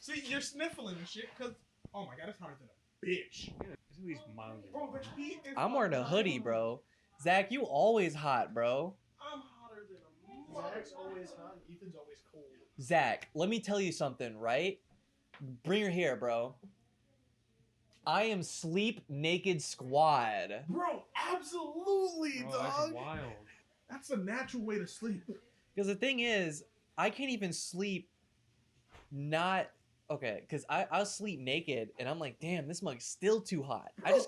See, you're sniffling and shit because, oh my god, it's hotter than a bitch. It's at least mildly. Bro, the heat is I'm wearing a hoodie, bro. Zach, you always hot, bro. I'm hotter than a mother. Zach's always hot and Ethan's always cold. Zach, let me tell you something, right? Bring her here, bro. I am sleep naked squad. Bro, absolutely, Bro, dog. that's wild. That's a natural way to sleep. Because the thing is, I can't even sleep not... Okay, because I'll sleep naked, and I'm like, damn, this mug's still too hot. Oh,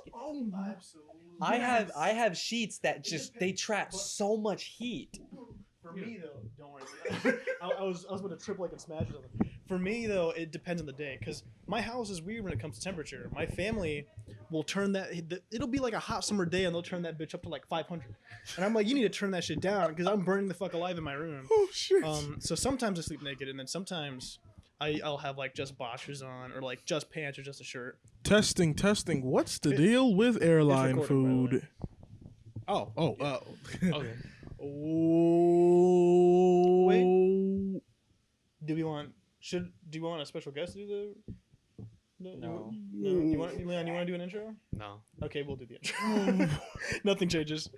absolutely. I have sheets that just, they trap so much heat. For me though, don't worry. I was about to trip like and smash something. For me though, it depends on the day because my house is weird when it comes to temperature. My family will turn that. It'll be like a hot summer day and they'll turn that bitch up to like 500, and I'm like, you need to turn that shit down because I'm burning the fuck alive in my room. Oh shit. So sometimes I sleep naked, and then sometimes I'll have like just boxers on or like just pants or just a shirt. Testing. What's the deal with airline recording, by the food? Oh. Okay. Oh. Wait. Do you want a special guest to do the? No. You want Leon? You want to do an intro? No. Okay, we'll do the intro. Nothing changes.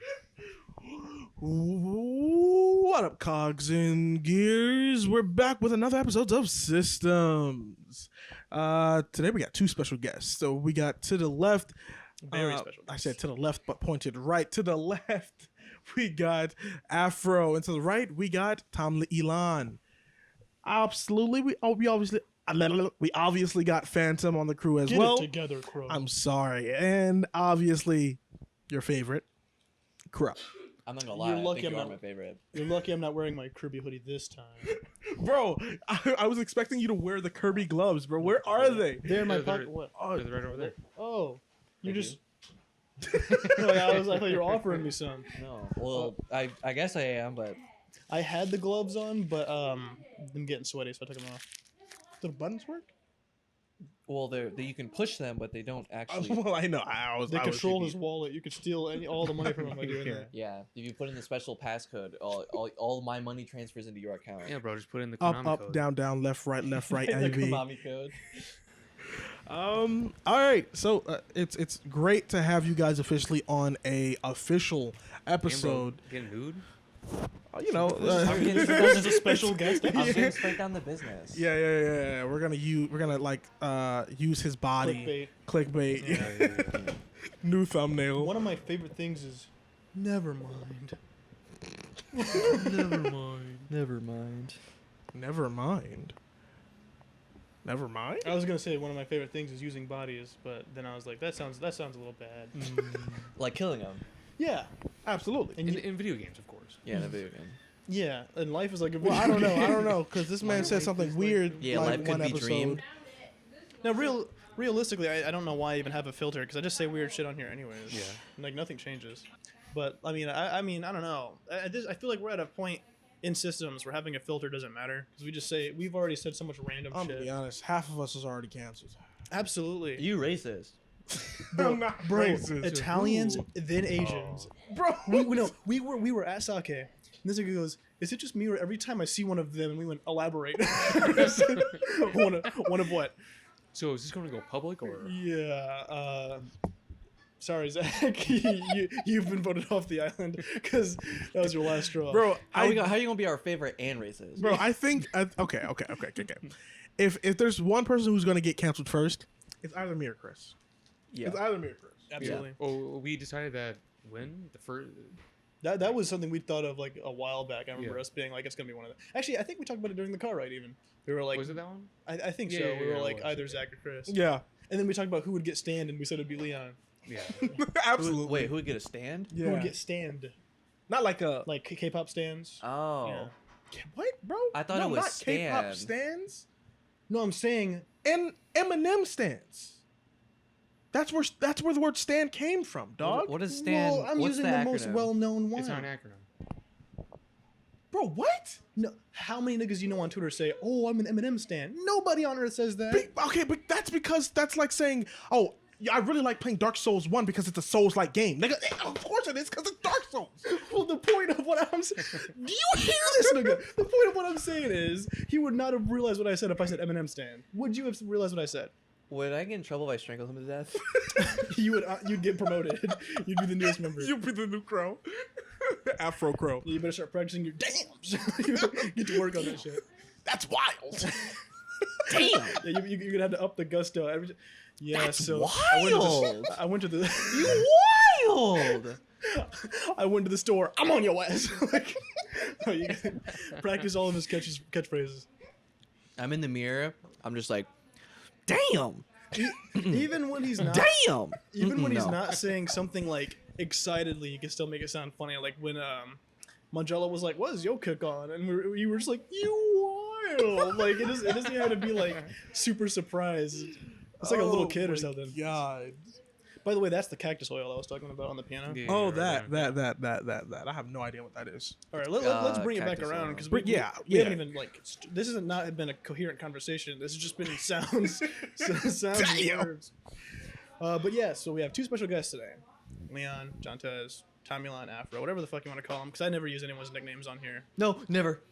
What up, cogs and gears? We're back with another episode of Systems. Today we got two special guests. So we got to the left. Very special. I said to the left, but pointed right. To the left, we got Afro, and to the right, we got Tomelon. Absolutely, we obviously got Phantom on the crew as Get well. it together, Crow. I'm sorry, and obviously, your favorite, Crow. I'm not gonna lie, You're I lucky think you I'm are not- my favorite. You're lucky I'm not wearing my Kirby hoodie this time. Bro, I was expecting you to wear the Kirby gloves, bro. Where are they? They're in my They're- pocket. What? They're right over there. Oh, you Thank just. I thought you were offering me some. No, well, I guess I am, but I had the gloves on, but I'm getting sweaty, so I took them off. Do the buttons work? well, you can push them, but they don't actually. Well, I know. I was. They I was control shooting his wallet. You could steal all the money from him by doing Yeah. that. Yeah, if you put in the special passcode, all my money transfers into your account. Yeah, bro, just put in the Up, Konami up, code. down, left, right, The IV. Konami code. All right. So it's great to have you guys officially on a official Damn, episode. bro, getting nude? You know. I'm getting- This is a special guest. I'm getting straight down the business. Yeah. We're gonna use his body. Clickbait. Yeah. New thumbnail. One of my favorite things is never mind. Never mind. Never mind. Never mind. Never mind. I was gonna say one of my favorite things is using bodies, but then I was like, that sounds a little bad. Like killing them. Yeah, Absolutely. and In video games, of course. Yeah, in a video game. yeah, and life is like a. Well, I don't know, because this man Life said something is weird. Yeah, like life could one be episode. dreamed. Now, realistically, I don't know why I even have a filter because I just say weird shit on here anyways. Yeah. Like nothing changes. But I mean, I don't know. I feel like we're at a point in systems where having a filter doesn't matter because we've already said so much random I'm gonna shit. be honest. Half of us is already canceled. Absolutely. You racist. I'm not Bro, racist. Italians, Ooh. then Asians. Bro. We were at sake. And this guy goes, "Is it just me or every time I see one of them?" And we went, "Elaborate." one of what? So is this going to go public or? Yeah. Sorry, Zach. You've been voted off the island because that was your last straw. Bro, How you gonna be our favorite and racist? Bro, I think okay. If there's one person who's gonna get canceled first, it's either me or Chris. Yeah. It's either me or Chris. Absolutely. Oh, we decided that when the first. That was something we thought of like a while back. I remember Yeah. us being like, it's gonna be one of them. Actually, I think we talked about it during the car ride. Even we were like, Was it that one? I think Yeah, so. yeah, We were yeah, it like was, either yeah. Zach or Chris. Yeah, And then we talked about who would get stand, and we said it'd be Leon. Yeah. absolutely. Wait, who would get a stand? Yeah. Who would get stand? Not like a Like K-pop stands. Oh. Yeah. what, bro? I thought no, it was not K-pop stan. stands No, I'm saying and Eminem stands. That's where the word stand came from, dog. What is stand? Well, I'm what's using the most acronym? well-known one. It's not an acronym. Bro, what? No, how many niggas you know on Twitter say, "Oh, I'm an Eminem stan"? Nobody on earth says that. Okay, but that's because that's like saying, oh, yeah, I really like playing Dark Souls 1 because it's a Souls-like game. Nigga, of course it is because it's Dark Souls. Well, the point of what I'm saying, do you hear this, nigga? The point of what I'm saying is, he would not have realized what I said if I said Eminem Stan. Would you have realized what I said? Would I get in trouble if I strangled him to death? You'd get promoted. You'd be the newest member. You'll be the new crow. Afro crow. You better start practicing your dams. Get to work on that shit. That's wild. Damn. Yeah, you're gonna have to up the gusto. Yeah, That's so wild. I went to the You wild. I went to the store. I'm on your ass. Like, oh, you can practice all of his catchphrases. I'm in the mirror. I'm just like, damn. Even when he's not. Damn. Even when he's No. not saying something like excitedly, you can still make it sound funny. Like when Manjala was like, "What is your kick on?" and we were just like, "You wild!" Like it doesn't even have to be like super surprised. It's like a little kid or something. God. By the way, that's the cactus oil I was talking about on the piano. Yeah, Oh, right, right. that. I have no idea what that is. All right, let's bring it back Cactus around oil. because But we yeah. haven't even like this has not been a coherent conversation. This has just been sounds, sounds and Damn. words. But yeah, so we have two special guests today: Leon, Jontez, Tomelon, Afro, whatever the fuck you want to call them, because I never use anyone's nicknames on here. No, never.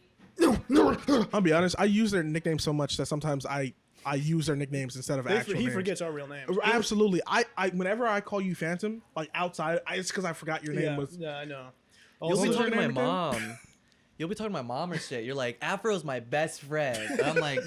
I'll be honest. I use their nicknames so much that sometimes I use their nicknames instead of actual He names. forgets our real names. Absolutely. I whenever I call you Phantom, like outside, it's because I forgot your name Yeah, was. yeah, I know. You'll Also, be your talking to my name again? mom. You'll be talking to my mom or shit. You're like, Afro's my best friend. And I'm like,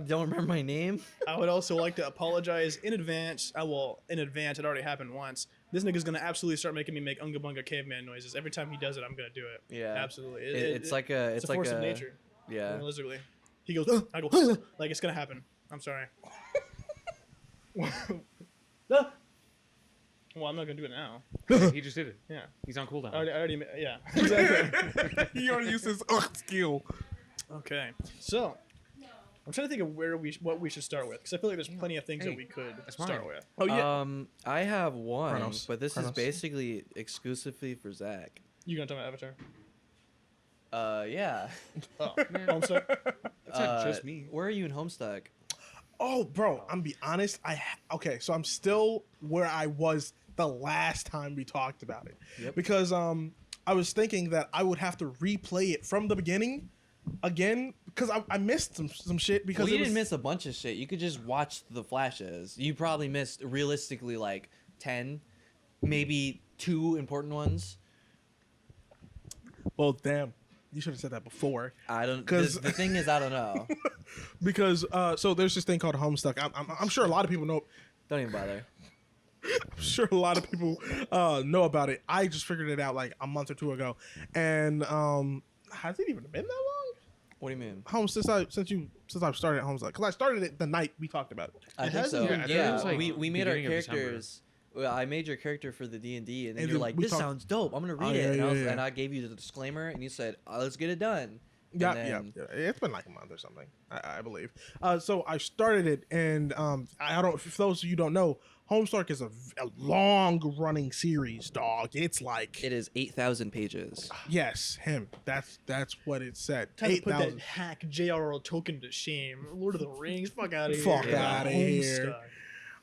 don't remember my name? I would also like to apologize in advance. In advance. It already happened once. This nigga's gonna absolutely start making me make unga bunga caveman noises. Every time he does it, I'm gonna do it. Yeah. Absolutely. It's like a, It's it's a like force a, of nature. yeah. Realistically. He goes, I go, like it's gonna happen. I'm sorry. Ah! Well, I'm not gonna do it now. Yeah, he just did it. Yeah. He's on cooldown. I already yeah. Exactly. He already used his skill. Okay. So, I'm trying to think of what we should start with, because I feel like there's plenty of things that Hey, we could that's start mine. with. Oh yeah. I have one, Chronos. but this Chronos. is basically exclusively for Zach. You gonna talk about Avatar? Yeah. Oh, Homestuck. That's not just me. Where are you in Homestuck? Oh, bro. I'm be honest. Okay. So I'm still where I was the last time we talked about it. Yep. Because I was thinking that I would have to replay it from the beginning again because I missed some shit because Well, you it was, didn't miss a bunch of shit. You could just watch the flashes. You probably missed realistically like 10, maybe 2 important ones. Well, damn. You should have said that before. I don't. 'Cause- The thing is, I don't know. Because so there's this thing called Homestuck. I'm sure a lot of people know. Don't even bother. I'm sure a lot of people know about it. I just figured it out like a month or two ago, and has it even been that long? What do you mean? Since I've started at Homestuck, because I started it the night we talked about it. I It think so. hasn't been- I think it Yeah, was, like, we made our beginning of December. characters. Well, I made your character for the D&D, and then And you're then like, we "This talked- sounds dope. I'm gonna read Oh, it." yeah, And I gave you the disclaimer, and you said, "Let's get it done." And Yeah, then- yeah. It's been like a month or something, I believe. So I started it, and I don't. For those of you who don't know, Homestuck is a long running series, dog. It's like It is 8,000 pages. yes, him. That's what it said. Time to put 8,000. that hack J.R.R. Tolkien to shame. Lord of the Rings, fuck out of here. Fuck Yeah. outta here.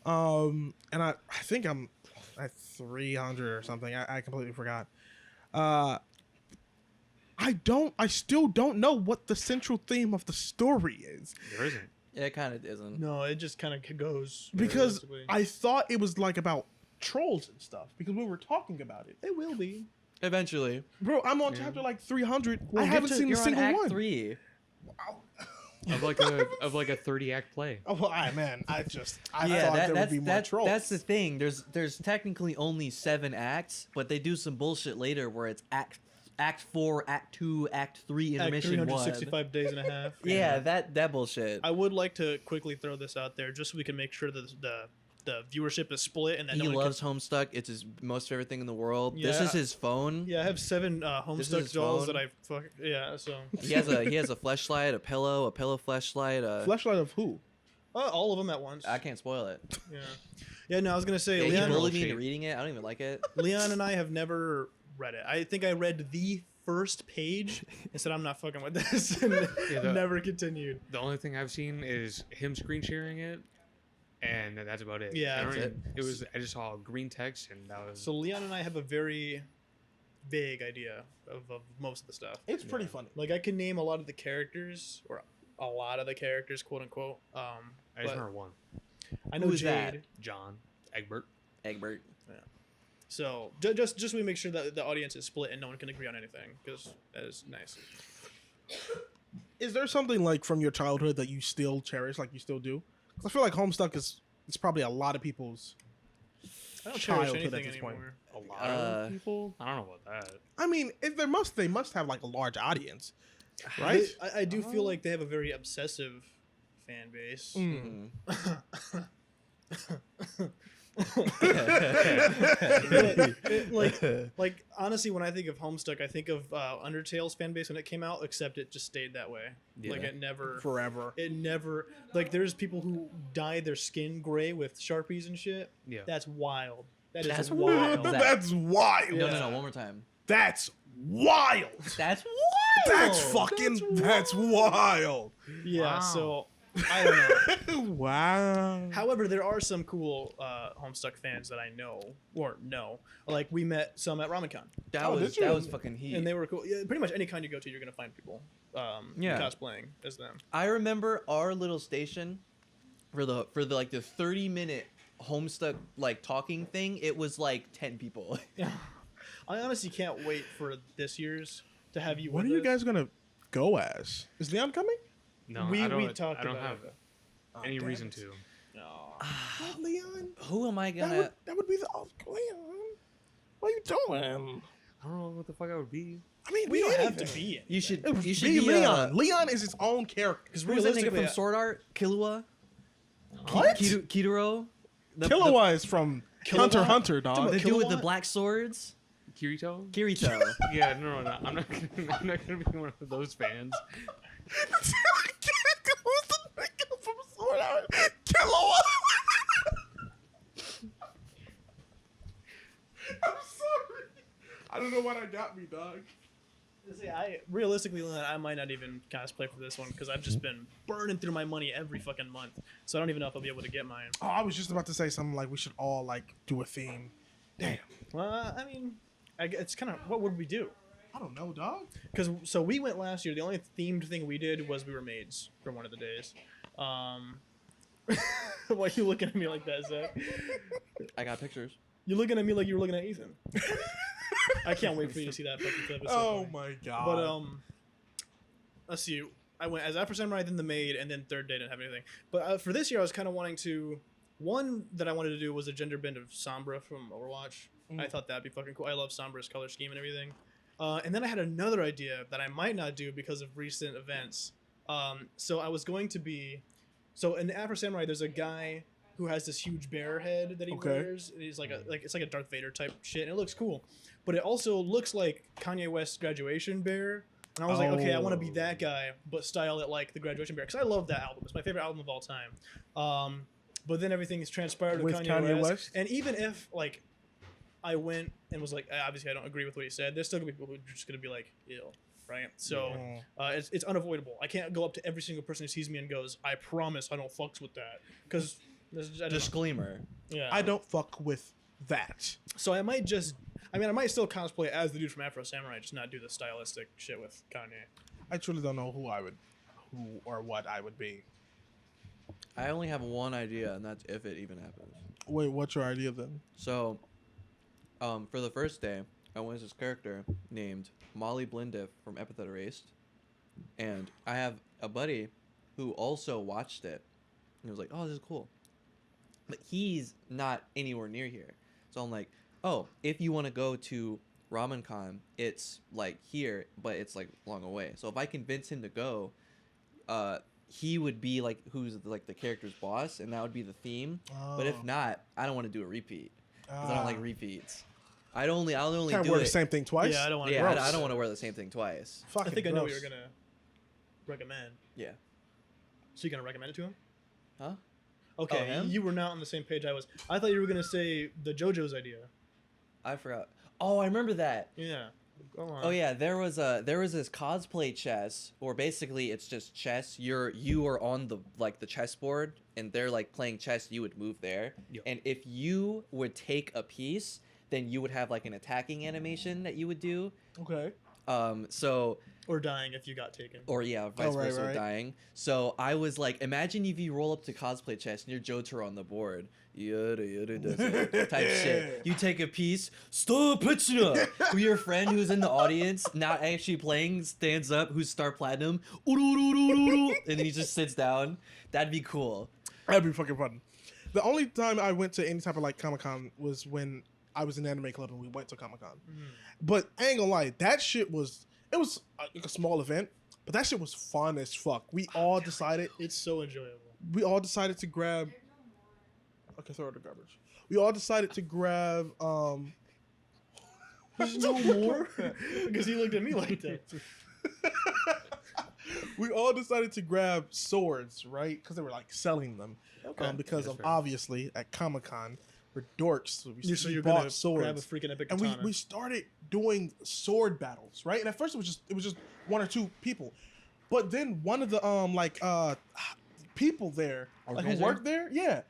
Homestuck. And I think I'm at 300 or something. I completely forgot. I still don't know what the central theme of the story is There isn't. It kind of isn't. No, it just kind of goes. because realistically. I thought it was like about trolls and stuff because we were talking about it. It will be. Eventually, Bro, I'm on Yeah. chapter like 300. Well, I haven't seen a you're on single Act one. 3. Of like a 30-act play. Oh, well, man, I Yeah, thought there would be more trolls. that's the thing. There's technically only 7 acts, but they do some bullshit later where it's Act 4, Act 2, Act 3, Act intermission 1. 365 days and a half. Yeah, that bullshit. I would like to quickly throw this out there just so we can make sure that the viewership is split and that He no one loves Homestuck. It's his most favorite thing in the world. This Yeah. is his phone. Yeah, I have 7 This is Homestuck his dolls phone. that I fuck. Yeah, so He has a fleshlight, a pillow fleshlight. Fleshlight of who? all of them at once. I can't spoil it. Yeah, yeah. No, I was gonna say Yeah, he Leon. bullied me shade. into reading it. I don't even like it. Leon and I have never read it. I think I read the first page and said I'm not fucking with this, and Yeah, never continued. The only thing I've seen is him screen sharing it, and that's about it. Yeah, I don't that's even- it was. I just saw green text, and that was. So Leon and I have a very vague idea of most of the stuff. It's pretty funny. Like I can name a lot of the characters, or a lot of the characters, quote unquote. I just But remember one. I know Who is Jade. that? John Egbert. Egbert. So just we make sure that the audience is split and no one can agree on anything, because that is nice. Is there something like from your childhood that you still cherish, like you still do? 'Cause I feel like Homestuck is it's probably a lot of people's. I don't cherish Childhood at anything this point. anymore. A lot of people. I don't know about that. I mean, if they must have like a large audience, right? I do feel like they have a very obsessive fan base. Mm. like honestly, when I think of Homestuck, I think of Undertale's fan base when it came out, except it just stayed that way. Yeah. Like it never, Forever. like there's people who dye their skin gray with Sharpies and shit. Yeah. That's wild. That is That's wild. wild. That's wild. No, Yeah. no, no. One more time. That's wild. That's That's fucking. That's wild. Yeah. Wow. So I don't know. Wow. However, there are some cool Homestuck fans that I know. Like we met some at ramencon, That Oh, was did you? fucking heat. and they were cool. Yeah, pretty much any con you go to, you're gonna find people Yeah. cosplaying as them. I remember our little station for the like the 30-minute Homestuck like talking thing. It was like 10 people. I honestly can't wait for this year's to have you. What are with you us. guys gonna go as? Is Leon coming? No, We I don't. talked I don't about have it. any damn reason it. to. No. What, Leon? Who am I That gonna? would be the Leon. What are you doing? I don't know what the fuck I would be. I mean, We don't have to anything. be it. You should. It would You should be be Leon. Leon is his own character. Because Who's that nigga realistically, from Sword Art? Killua. What? Kidoro. Killua is from Hunter x Hunter, The dog. dude with the Killua? black swords. Kirito? Kirito. Yeah, no. I'm not. I'm not gonna be one of those fans. Who's the nigga from Sword Art? Killua. I'm sorry. I don't know what I got me, dog. See, realistically, I might not even cosplay for this one because I've just been burning through my money every fucking month. So I don't even know if I'll be able to get mine. Oh, I was just about to say something like we should all like do a theme. Damn. Well, I mean, it's kind of what would we do? I don't know, dog. Because so we went last year. The only themed thing we did was we were maids for one of the days. Why are you looking at me like that, Zach? I got pictures. You're looking at me like you were looking at Ethan. I can't wait for you to see that fucking clip. It's so Oh funny. my god. But let's see. I went as Afro Samurai, then the maid, and then third day didn't have anything. But for this year, I was kind of wanting to. One that I wanted to do was a gender bend of Sombra from Overwatch. I thought that'd be fucking cool. I love Sombra's color scheme and everything. And then I had another idea that I might not do because of recent events. So I was going to be. So in Afro Samurai, there's a guy who has this huge bear head that he wears. And he's it's like a Darth Vader type shit, and it looks cool. But it also looks like Kanye West's graduation bear. And I was like, okay, I want to be that guy, but style it like the graduation bear, because I love that album. It's my favorite album of all time. But then everything has transpired with Kanye West. And even if like I went and was like, obviously I don't agree with what he said, there's still gonna be people who are just gonna be like, ew, right? So it's unavoidable. I can't go up to every single person who sees me and goes, I promise I don't fucks with that, because Disclaimer. yeah. I don't fuck with that. So I might still cosplay as the dude from Afro Samurai, just not do the stylistic shit with Kanye. I truly don't know who or what I would be. I only have one idea, and that's if it even happens. Wait, what's your idea then? So, for the first day, I went as this character named Molly Blindiff from Epithet Erased, and I have a buddy who also watched it, and he was like, "Oh, this is cool," but he's not anywhere near here. So I'm like, "Oh, if you want to go to ramencon, it's like here, but it's like long away. So if I convince him to go, he would be like who's like the character's boss, and that would be the theme. But if not, I don't want to do a repeat because I don't like repeats. I'll only Can't do wear it. the same thing twice. Yeah, I don't want to. Yeah, I don't want to wear the same thing twice. I Fucking think I know what gross. you're gonna recommend. Yeah. So you're gonna recommend it to him? Huh? Okay, Oh, him? you were not on the same page I was. I thought you were gonna say the JoJo's idea. I forgot. Oh, I remember that. Yeah. Go on. Oh yeah, there was this cosplay chess, or basically it's just chess. You are on the chessboard, and they're like playing chess. You would move there, Yep. and if you would take a piece, then you would have like an attacking animation that you would do. Okay. So Or dying if you got taken. or yeah, vice right, versa, right. dying. So I was like, imagine if you roll up to cosplay chess and you're Jotaro on the board, yada yada yada type shit. You take a piece, stop pitching up. Your friend who's in the audience, not actually playing, stands up, who's star platinum, and then he just sits down. That'd be cool. That'd be fucking fun. The only time I went to any type of like Comic-Con was when I was in anime club and we went to Comic-Con. But I ain't gonna lie, that shit was like a small event, but that shit was fun as fuck. We all decided It's so enjoyable. to grab. Okay, throw it in the garbage. We all decided to grab. There's no more? Because he looked at me like that. We all decided to grab swords, right? Because they were like selling them. Okay. Because That's of fair. obviously at Comic-Con we're dorks, so we You're bought gonna swords. grab a freaking epic And katana. we started doing sword battles, right? And at first it was just one or two people, but then one of the people there like, who Organizer? worked there, yeah,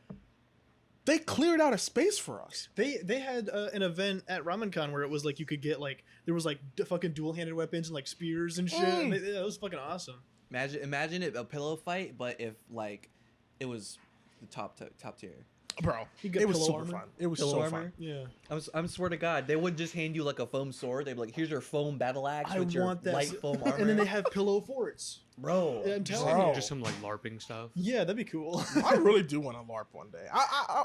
they cleared out a space for us. They had an event at ramencon where it was like you could get like there was like fucking dual-handed weapons and like spears and shit. And it was fucking awesome. Imagine it a pillow fight, but if like it was the top tier. Bro, You get it was pillow super armor? fun. It was Pillow so armor? fun. Yeah. I'm swear to God, they would just hand you like a foam sword. They'd be like, "Here's your foam battle axe I with your want that. light foam armor." And then they have pillow forts. bro, I'm Just, telling you. just some like LARPing stuff. Yeah, that'd be cool. I really do want to LARP one day.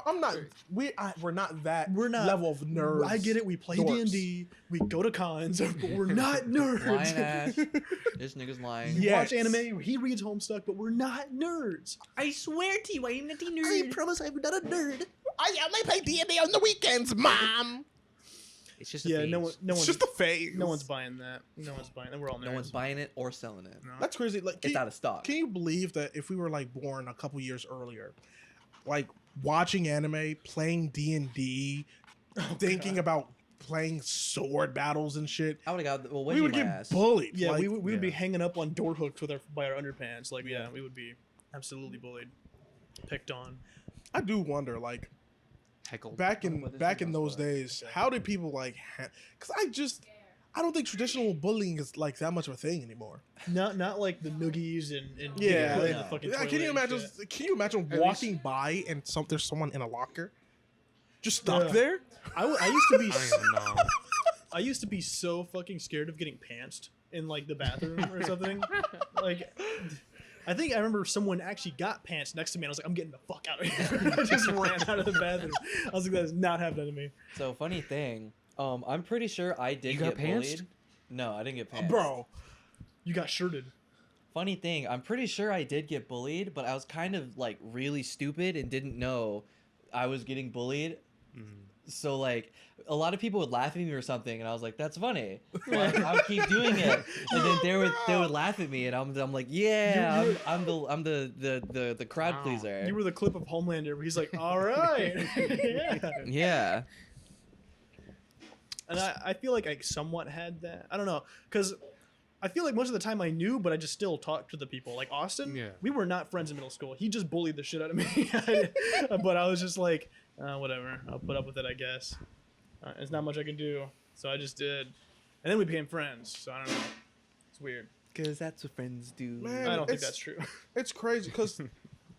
I'm not. We're not that. We're not- level of nerds. I get it. We play dorks. D&D. We go to cons, but we're not nerds. lying ass. This nigga's lying. We Yes. watch anime. He reads Homestuck, but we're not nerds. I swear to you, I am not a I nerd. promise I'm not a nerd. I only play D&D on the weekends, Mom. It's just a Yeah, phase. no It's one's just a phase. no one's buying that. No one's buying that. We're all nerds. No one's buying it or selling it. No. That's crazy. Like, It's out of stock. can you believe that if we were like born a couple years earlier, like watching anime, playing D&D, thinking about playing sword battles and shit, I would have got well. we would my get ass. bullied. Yeah, like, we would be yeah. hanging up on door hooks with by our underpants. Like, yeah, we would be absolutely bullied, picked on. I do wonder, like Heckle. back But in this back is in no those spoiler. days, how did people like? Because I don't think traditional bullying is like that much of a thing anymore. Not like the noogies and Yeah, put in no. the fucking Yeah, can toilet you and imagine? shit. Can you imagine At walking by and there's someone in a locker, just stuck Yeah. there? I used to be I don't even know. I used to be so fucking scared of getting pantsed in like the bathroom or something. Like, I think I remember someone actually got pants next to me, and I was like, I'm getting the fuck out of here. I just ran out of the bathroom. I was like, that is not happening to me. So funny thing, I'm pretty sure I did You got get pantsed? bullied. No, I didn't get pantsed. Bro, You got shirted. Funny thing, I'm pretty sure I did get bullied, but I was kind of like really stupid and didn't know I was getting bullied. So like a lot of people would laugh at me or something, and I was like, "That's funny." Like, I would keep doing it, and then they would laugh at me, and I'm like, "Yeah, You- I'm the crowd Wow. pleaser." You were the clip of Homelander where he's like, all right. Yeah. Yeah. And I feel like I somewhat had that. I don't know. Because I feel like most of the time I knew, but I just still talked to the people. Like Austin, Yeah. we were not friends in middle school. He just bullied the shit out of me. But I was just like, whatever. I'll put up with it, I guess. There's not much I can do. So I just did. And then we became friends. So I don't know. It's weird. Because that's what friends do. Man. I don't think it's- that's true. it's crazy because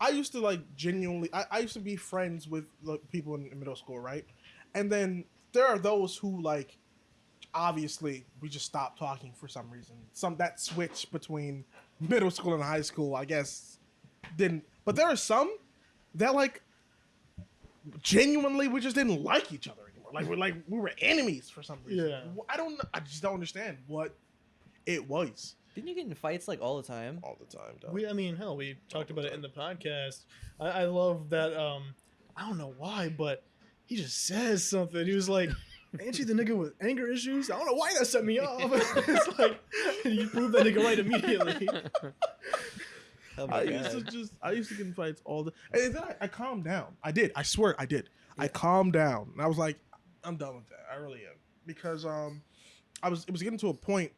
I used to like genuinely. I used to be friends with like, people in middle school, right? And then there are those who like. Obviously, we just stopped talking for some reason. That switch between middle school and high school, I guess, didn't. But there are some that like genuinely we just didn't like each other anymore. Like we were enemies for some reason. Yeah. I just don't understand what it was Didn't you get in fights like all the time? all the time. Dog. We talked about it in the podcast. I love that. I don't know why, but he just says something. He was like, ain't you the nigga with anger issues? I don't know why that set me off. It's like, you proved that nigga right immediately. Oh my I God. used to get in fights all the, and then I calmed down. I did. I swear I did. I calmed down, and I was like, I'm done with that. I really am, because it was getting to a point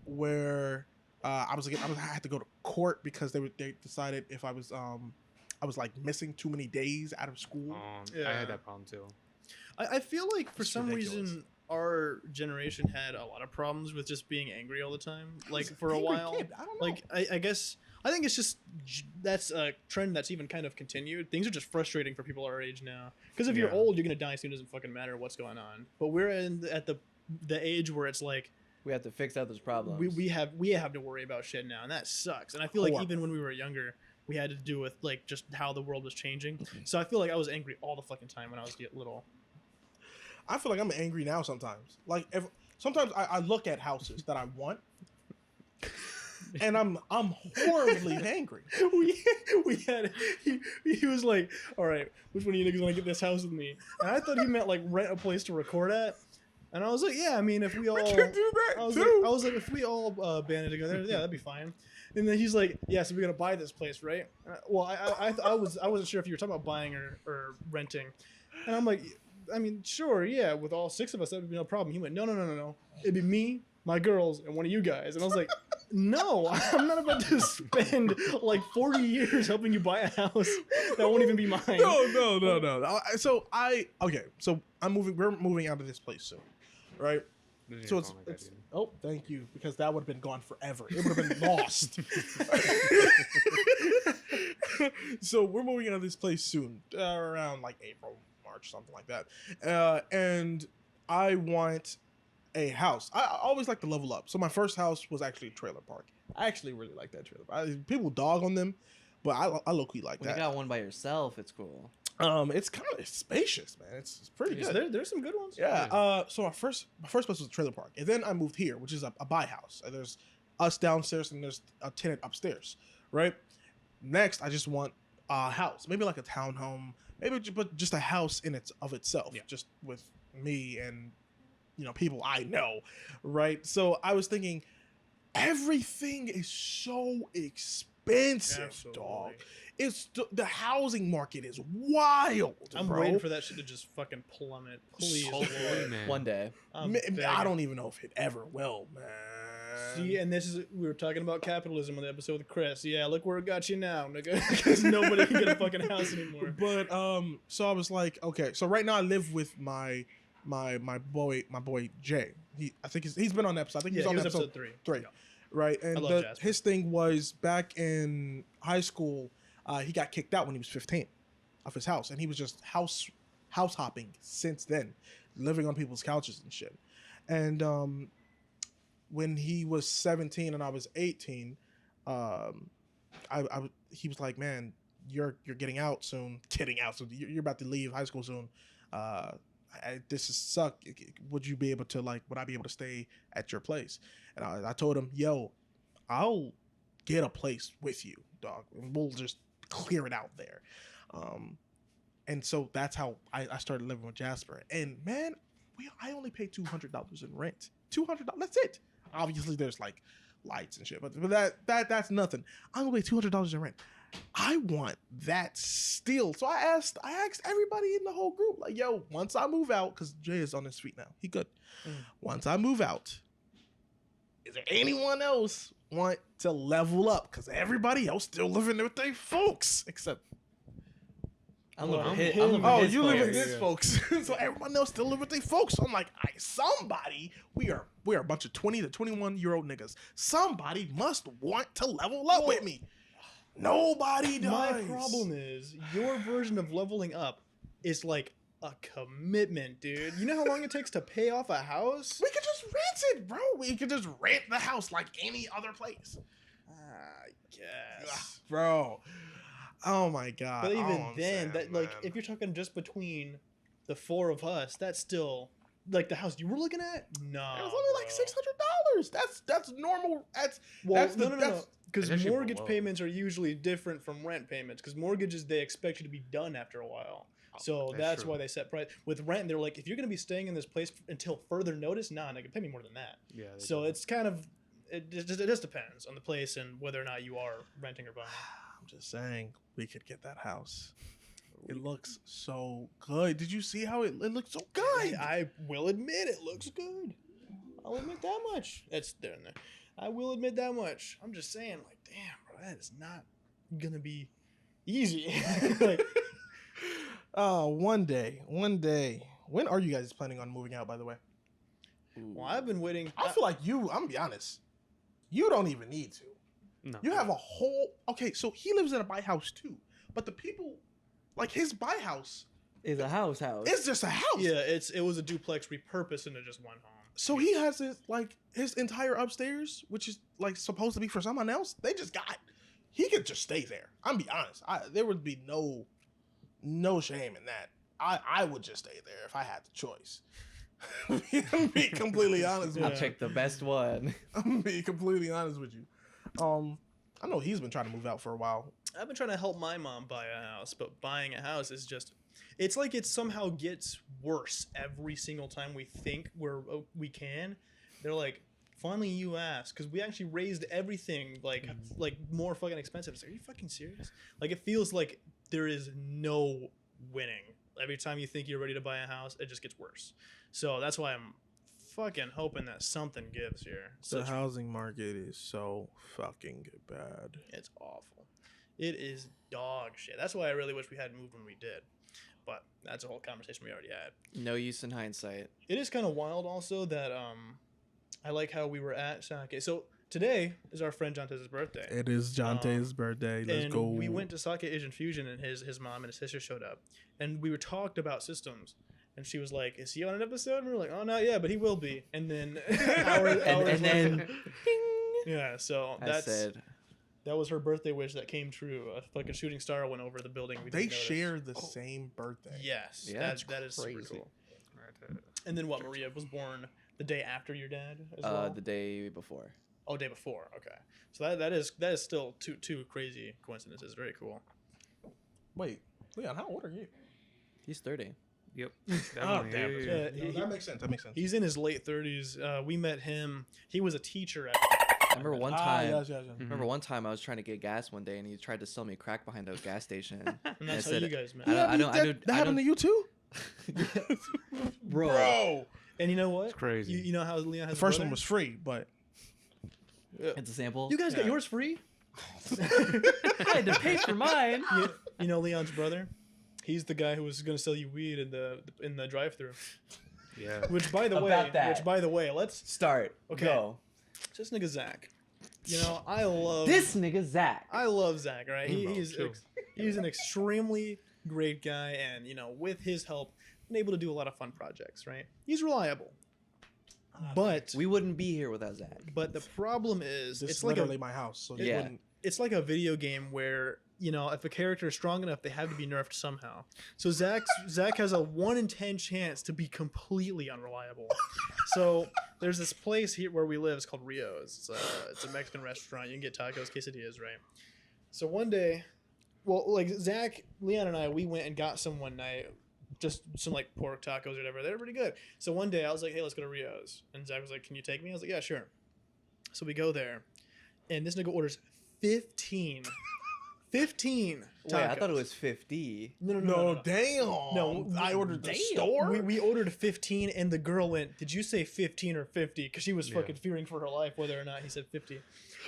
where I had to go to court because they decided if I was like missing too many days out of school. I had that problem too. I feel like for It's some ridiculous. reason our generation had a lot of problems with just being angry all the time. Like for a Angry while, kid, I don't know. like I guess I think it's just that's a trend that's even kind of continued. Things are just frustrating for people our age now. Because if you're Yeah. old, you're gonna die soon. It doesn't fucking matter what's going on. But we're at the age where it's like We have to fix out those problems. we have to worry about shit now, and that sucks. And I feel like Horrible. even when we were younger, we had to do with like just how the world was changing. So I feel like I was angry all the fucking time when I was little. I feel like I'm angry now sometimes. Like sometimes I look at houses that I want, and I'm horribly angry. we had he was like, all right, which one of you niggas want to get this house with me? And I thought he meant like rent a place to record at. And I was like, yeah, I mean, if we all can do that I was too. like, if we all banded together, yeah, that'd be fine. And then he's like, yeah, so we're gonna buy this place, right? Well, I wasn't sure if you were talking about buying or renting. And I'm like, I mean, sure, yeah, with all 6 of us, that would be no problem. He went, no. It'd be me, my girls, and one of you guys. And I was like, no, I'm not about to spend like 40 years helping you buy a house that won't even be mine. No. So we're moving out of this place soon, right? So it's oh, thank you, because that would have been gone forever. It would have been lost. So we're moving out of this place soon, around like April, March, something like that. And I want a house. I always like to level up. So my first house was actually a trailer park. I actually really like that trailer park. People dog on them, but I low-key like When that. you got one by yourself, it's cool. It's kind of spacious, man. It's pretty good. There's some good ones. Yeah. So my first place was a trailer park, and then I moved here, which is a buy house. And there's us downstairs, and there's a tenant upstairs, right? Next, I just want a house, maybe like a townhome, but just a house in itself, just with me and people I know, right? So I was thinking, everything is so expensive, Absolutely. dog. It's the housing market is wild. I'm bro. waiting for that shit to just fucking plummet. Please, Hopefully, Lord. man. One day. I'm I begging. don't even know if it ever will, man. See, and we were talking about capitalism on the episode with Chris. Yeah, look where it got you now, nigga. Because nobody can get a fucking house anymore. But so I was like, okay. So right now I live with my boy Jay. I think he's been on the episode. I think Yeah, he's on he was episode episode 3. Yeah. Right, and I love Jasper. his thing was back in high school. He got kicked out when he was 15 of his house, and he was just house hopping since then, living on people's couches and shit. And when he was 17 and I was 18, he was like, "Man, you're getting out soon. You're about to leave high school soon. This is suck. Would I be able to stay at your place?" And I told him, "Yo, I'll get a place with you, dog, and we'll just clear it out there." And so that's how I started living with Jasper. And man, I only paid $200 in rent. $200. That's it. Obviously, there's like lights and shit, but that's nothing. I only pay $200 in rent. I want that still. So I asked everybody in the whole group, like, yo, once I move out, because Jay is on his feet now. He good. Once I move out, is there anyone else want to level up? Because everybody else still living with their folks, except I'm Well, living I'm I'm living oh, his you live folks. with his folks. So everyone else still live with their folks. So I'm like, somebody, we are a bunch of 20 to 21-year-old niggas. Somebody must want to level up with me. Nobody does. My problem is your version of leveling up is like a commitment, dude. You know how long it takes to pay off a house? We could just rent it, bro. We could just rent the house like any other place. I guess. Bro. Oh my god. But even Oh, I'm then, sad, that like man. if you're talking just between the 4 of us, that's still like the house you were looking at? No. It was only like $600. That's normal. That's No. that's- Because That's actually mortgage below. payments are usually different from rent payments. Because mortgages, they expect you to be done after a while. So that's that's true. why they set price. With rent, they're like, if you're going to be staying in this place until further notice, nah, nigga, pay me more than that. Yeah. So it's kind of, it just depends on the place and whether or not you are renting or buying. I'm just saying, we could get that house. It looks so good. Did you see how it looks so good? I will admit, it looks good. I'll admit that much. That's there and there. I will admit that much. I'm just saying, like, damn, bro, that is not gonna be easy. Like, One day. When are you guys planning on moving out, by the way? well, I've been waiting. I feel like I'm gonna be honest, you don't even need to. No. You have a whole, okay, so he lives in a buy house too, but the people, like his buy house, Is a house. it's just a house. Yeah, it was a duplex repurposed into just one home. So he has his entire upstairs, which is like supposed to be for someone else. They just got. He could just stay there. I'm be honest. There would be no shame in that. I would just stay there if I had the choice. I'm be completely honest with I'll you. check the best one. I'm be completely honest with you. I know he's been trying to move out for a while. I've been trying to help my mom buy a house, but buying a house is just. It's like it somehow gets worse every single time we think we can. They're like, finally you asked, because we actually raised everything like more fucking expensive. It's like, are you fucking serious? Like it feels like there is no winning. Every time you think you're ready to buy a house, it just gets worse. So that's why I'm fucking hoping that something gives here. The housing market is so fucking bad. It's awful. It is dog shit. That's why I really wish we hadn't moved when we did. But that's a whole conversation we already had. No use in hindsight. It is kind of wild also that I like how we were at Sake. So today is our friend Jontez's birthday. It is Jontez's birthday. Let's and go. we went to Sake Asian Fusion and his mom and his sister showed up. And we were talked about systems. And she was like, is he on an episode? And we were like, oh, not yet, but he will be. And then hours And then later- yeah, so I said, that was her birthday wish that came true. A fucking shooting star went over the building. We They didn't notice. share the same birthday. Yes, Yeah, that is super crazy. cool. And then what? Maria was born the day after your dad as well. the day before. Oh, day before. Okay, so that is still two crazy coincidences. Very cool. Wait, Leon, how old are you? He's 30. Yep. Oh, Definitely. damn. Yeah, Yeah, No, that makes sense. That makes sense. He's in his late 30s. We met him. He was a teacher at. I remember one time. Yes. Remember one time I was trying to get gas one day and he tried to sell me crack behind a gas station. And that's I how said, you guys met. That happened to you too, Bro. And you know what? It's crazy. You know how Leon has The first a one brother? was free, but It's a sample. You guys got Yeah. yours free? I had to pay for mine. You know Leon's brother? He's the guy who was going to sell you weed in the drive-through. Yeah. Which by the About that. way, let's Start. Okay. Go. just nigga Zach. You know, I love This nigga Zach. I love Zach, right? Bro, chill. He's an extremely great guy, and you know, with his help, been able to do a lot of fun projects, right? He's reliable, but We wouldn't be here without Zach. the problem is this it's is like literally my house. So Yeah. it's like a video game where you know if a character is strong enough, they have to be nerfed somehow. So Zach has a 1 in 10 chance to be completely unreliable. So there's this place here where we live. It's called Rio's. It's a Mexican restaurant. You can get tacos, quesadillas, right? So one day, well, like Zach, Leon, and I, we went and got some one night, just some like pork tacos or whatever. They're pretty good. So one day I was like, hey, let's go to Rio's, and Zach was like, can you take me? I was like, yeah, sure. So we go there, and this nigga orders 15 tacos. Wait, I thought it was 50. No, damn. No, I ordered the damn. store. We ordered 15, and the girl went, did you say 15 or 50? Because she was fucking fearing for her life whether or not he said 50.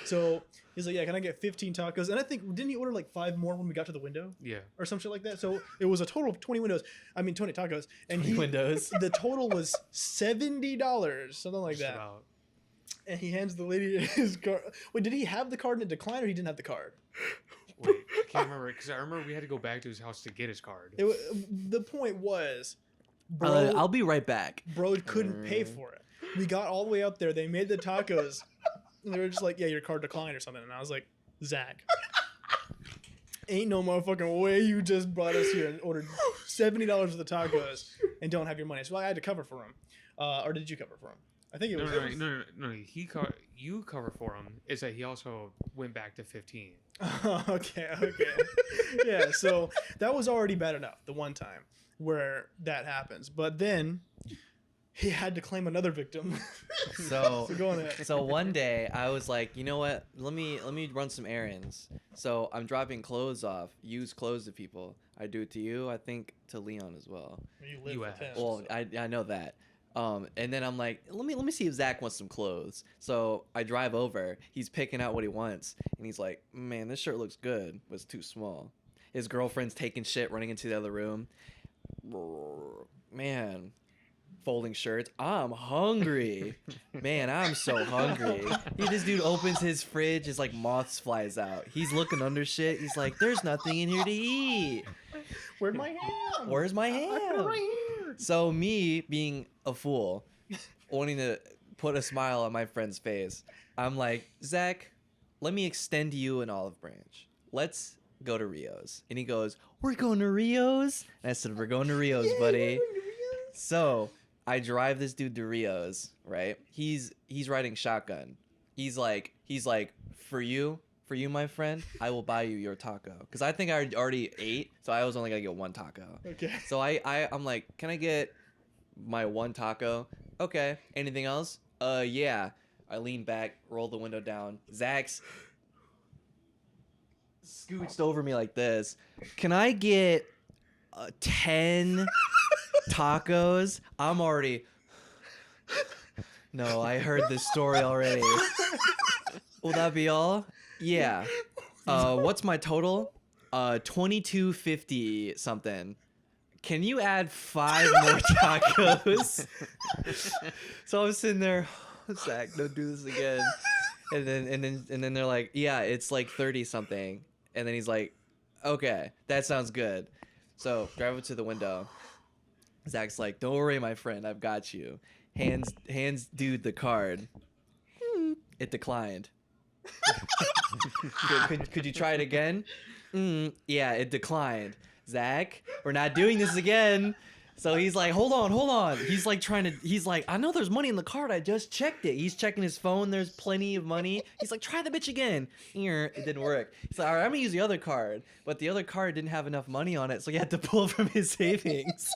So he's like, yeah, can I get 15 tacos? And I think, didn't he order like 5 more when we got to the window? Yeah. Or some shit like that? So it was a total of 20 tacos. And 20 windows. The total was $70, something like Just that. about. And he hands the lady his card. Wait, did he have the card and it declined, or he didn't have the card? Wait, I can't remember because I remember we had to go back to his house to get his card. The point was, bro, I'll be right back. bro couldn't pay for it. We got all the way up there. They made the tacos. And they were just like, yeah, your card declined or something. And I was like, Zach, ain't no motherfucking way you just brought us here and ordered $70 for the tacos and don't have your money. So I had to cover for him. Or did you cover for him? I think it was. No. You cover for him. Is that he also went back to 15. Okay. Yeah, so that was already bad enough the one time where that happens. But then he had to claim another victim. So go on ahead. So one day I was like, you know what? Let me run some errands. So I'm dropping clothes off, used clothes to people. I do it to you. I think to Leon as well. You live You with asked. him. Well, so. I know that. And then I'm like, let me see if Zach wants some clothes. So I drive over. He's picking out what he wants, and he's like, man, this shirt looks good, but it's too small. His girlfriend's taking shit, running into the other room. Man, folding shirts. I'm hungry. Man, I'm so hungry. This dude opens his fridge, it's like moths flies out. He's looking under shit. He's like, there's nothing in here to eat. Where's my ham? Where's my I got it ham? right here. So me being a fool, wanting to put a smile on my friend's face, I'm like, Zach, let me extend you an olive branch. Let's go to Rio's. And he goes, we're going to Rio's? And I said, we're going to Rio's, buddy. So I drive this dude to Rio's, right? He's riding shotgun. He's like, for you, my friend, I will buy you your taco. Because I think I already ate, so I was only gonna get one taco. Okay. So I'm like, can I get my one taco? Okay. Anything else? Yeah. I lean back, roll the window down. Zach's scooched over me like this. Can I get 10 tacos? I'm already. No, I heard this story already. Will that be all? Yeah. What's my total? 22.50 something. Can you add 5 more tacos? So I'm sitting there, Zach, don't do this again. And then they're like, yeah, it's like 30 something. And then he's like, okay, that sounds good. So drive up to the window. Zach's like, don't worry, my friend, I've got you. Hands dude the card. It declined. Could you try it again? Yeah, it declined. Zach, we're not doing this again. So he's like, hold on. He's like, I know there's money in the card. I just checked it. He's checking his phone. There's plenty of money. He's like, try the bitch again. It didn't work. He's like, all right, I'm gonna use the other card. But the other card didn't have enough money on it, so he had to pull from his savings.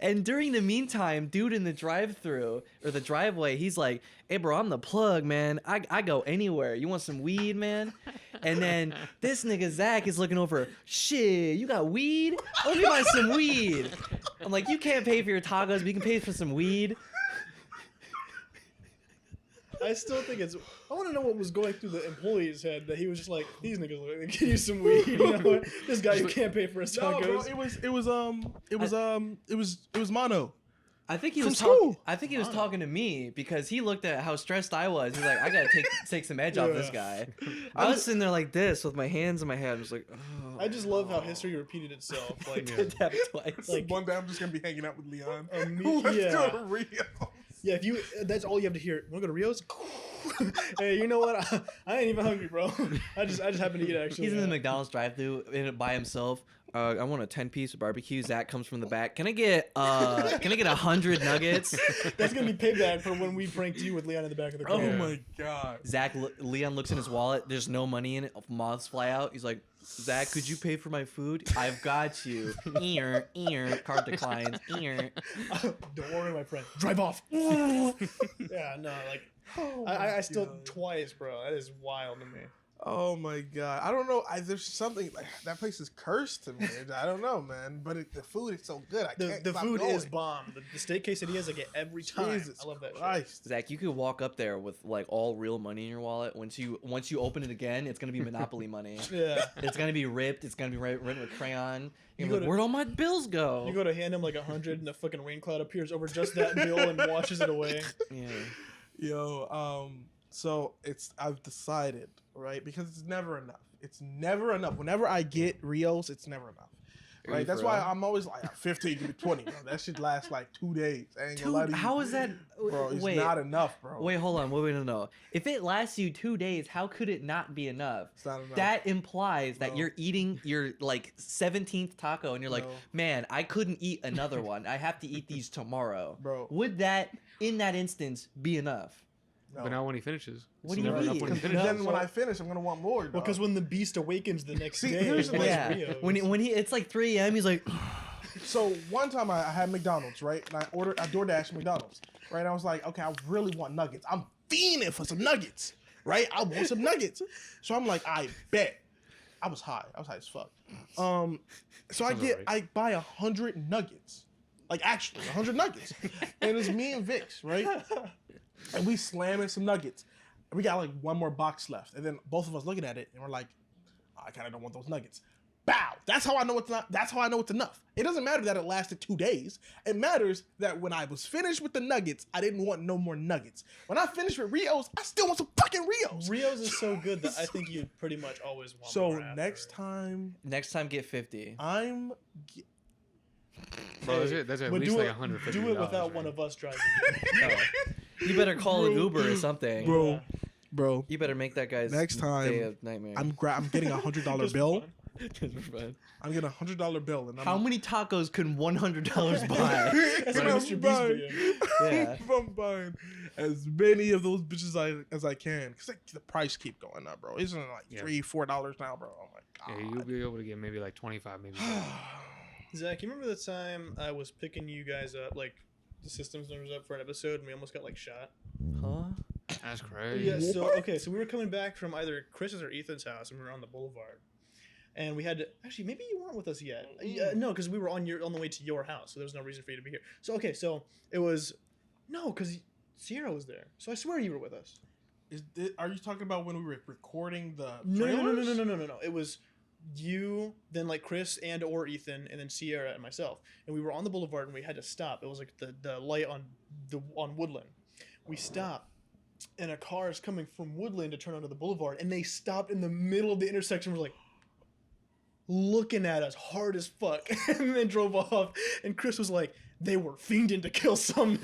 And during the meantime, dude in the drive-thru or the driveway, he's like, hey bro, I'm the plug, man. I go anywhere. You want some weed, man? And then this nigga Zach is looking over, shit, you got weed? Let me buy some weed. I'm like, you can't pay for your tacos, but you can pay for some weed. I still think it's. I want to know what was going through the employee's head that he was just like, these niggas like, give you some weed. You know, this guy who can't pay for his No, bro, tacos. it was mono. I think he From was school. I think he was talking to me because he looked at how stressed I was. He's like, I gotta take some edge off this guy. I was sitting there like this with my hands in my head. I was like, oh. I just love how history repeated itself. Like, Did that twice. Like, One day I'm just gonna be hanging out with Leon. Let's Let's go go to Rio. yeah, if you, that's all you have to hear. Want to go to Rio's? Hey, you know what? I ain't even hungry, bro. I just happened to eat actually. He's in the McDonald's drive-thru by himself. I want a 10-piece of barbecue. Zach comes from the back. Can I get 100 nuggets? That's gonna be payback for when we pranked you with Leon in the back of the car. Oh my god. Leon looks in his wallet. There's no money in it. Moths fly out. He's like, Zach, could you pay for my food? I've got you. Card declines. Don't worry, my friend. Drive off. Yeah, no, like I still twice, bro. That is wild to me. Oh my god. I don't know. There's something like that place is cursed to me. I don't know, man. But the food is so good. The food is bomb. The steak quesadillas I get every time. Jesus I love that Christ. Zach, you could walk up there with like all real money in your wallet. Once you open it again, it's gonna be Monopoly money. shit. Yeah. It's gonna be ripped. It's gonna be written with crayon. You You're go like, to- where'd all my bills go? You go to hand him like 100 and a fucking rain cloud appears over just that bill and washes it away. Yeah. Yo, so I've decided, right? Because it's never enough. It's never enough. Whenever I get Rios, it's never enough. Are Right? you That's for why real? I'm always like 15, give me 20. Bro. That shit lasts like 2 days. I ain't gonna lie to Dude, you. how is that? Bro, it's Wait, not enough, bro. wait, hold on. Wait, no. If it lasts you 2 days, how could it not be enough? It's not enough. That implies that No. you're eating your like 17th taco and you're like, No. man, I couldn't eat another one. I have to eat these tomorrow. Bro. Would that, in that instance, be enough? No. But not when he finishes. What It's do you never enough mean? when he Because finishes. then when I finish, I'm gonna want more. Well, dog. because when the beast awakens the next See, day, here's the it's thing. Yeah. Rios. When he it's like 3 a.m. He's like, So one time I had McDonald's, right? And I DoorDash McDonald's, right? I was like, okay, I really want nuggets. I'm fiending for some nuggets, right? I want some nuggets. So I'm like, I bet. I was high as fuck. So Sounds alright. I buy 100 nuggets. Like actually, 100 nuggets. And it's me and Vix, right? And we slamming some nuggets. And we got like one more box left. And then both of us looking at it and we're like, I kind of don't want those nuggets. Bow. That's how I know it's not. That's how I know it's enough. It doesn't matter that it lasted 2 days. It matters that when I was finished with the nuggets, I didn't want no more nuggets. When I finished with Rios, I still want some fucking Rios. Rios is so good that I think you pretty much always want So more after. next time, get 50. Bro, that's at But least do like it, $150. do it without right? one of us driving. You better call an Uber or something. bro. You better make that guy's Next time, day of nightmare. I'm getting a $100 Just bill. fun. Just for fun. I'm getting a $100 bill, and How many tacos can $100 buy? That's And what I'm Mr. Beast buying- video. Yeah. I'm buying as many of those bitches as I can, because the price keep going up, bro. Isn't it like $3-4 now, bro? Oh my Yeah, god. you'll be able to get maybe like 25, maybe. 30. Zach, you remember the time I was picking you guys up, like the systems numbers up for an episode, and we almost got like shot? Huh? That's crazy. Yeah. So What? okay, so we were coming back from either Chris's or Ethan's house, and we were on the boulevard, and we had to actually maybe you weren't with us yet. No, because we were on the way to your house, so there was no reason for you to be here. So okay, so it was because Sierra was there, so I swear you were with us. Are you talking about when we were recording the No. trailers? It was you, then like Chris and or Ethan, and then Sierra and myself, and we were on the boulevard and we had to stop. It was like the light on Woodland. We stopped, and a car is coming from Woodland to turn onto the boulevard, and they stopped in the middle of the intersection. We're like looking at us hard as fuck, and then drove off. And Chris was like, "They were fiending to kill some."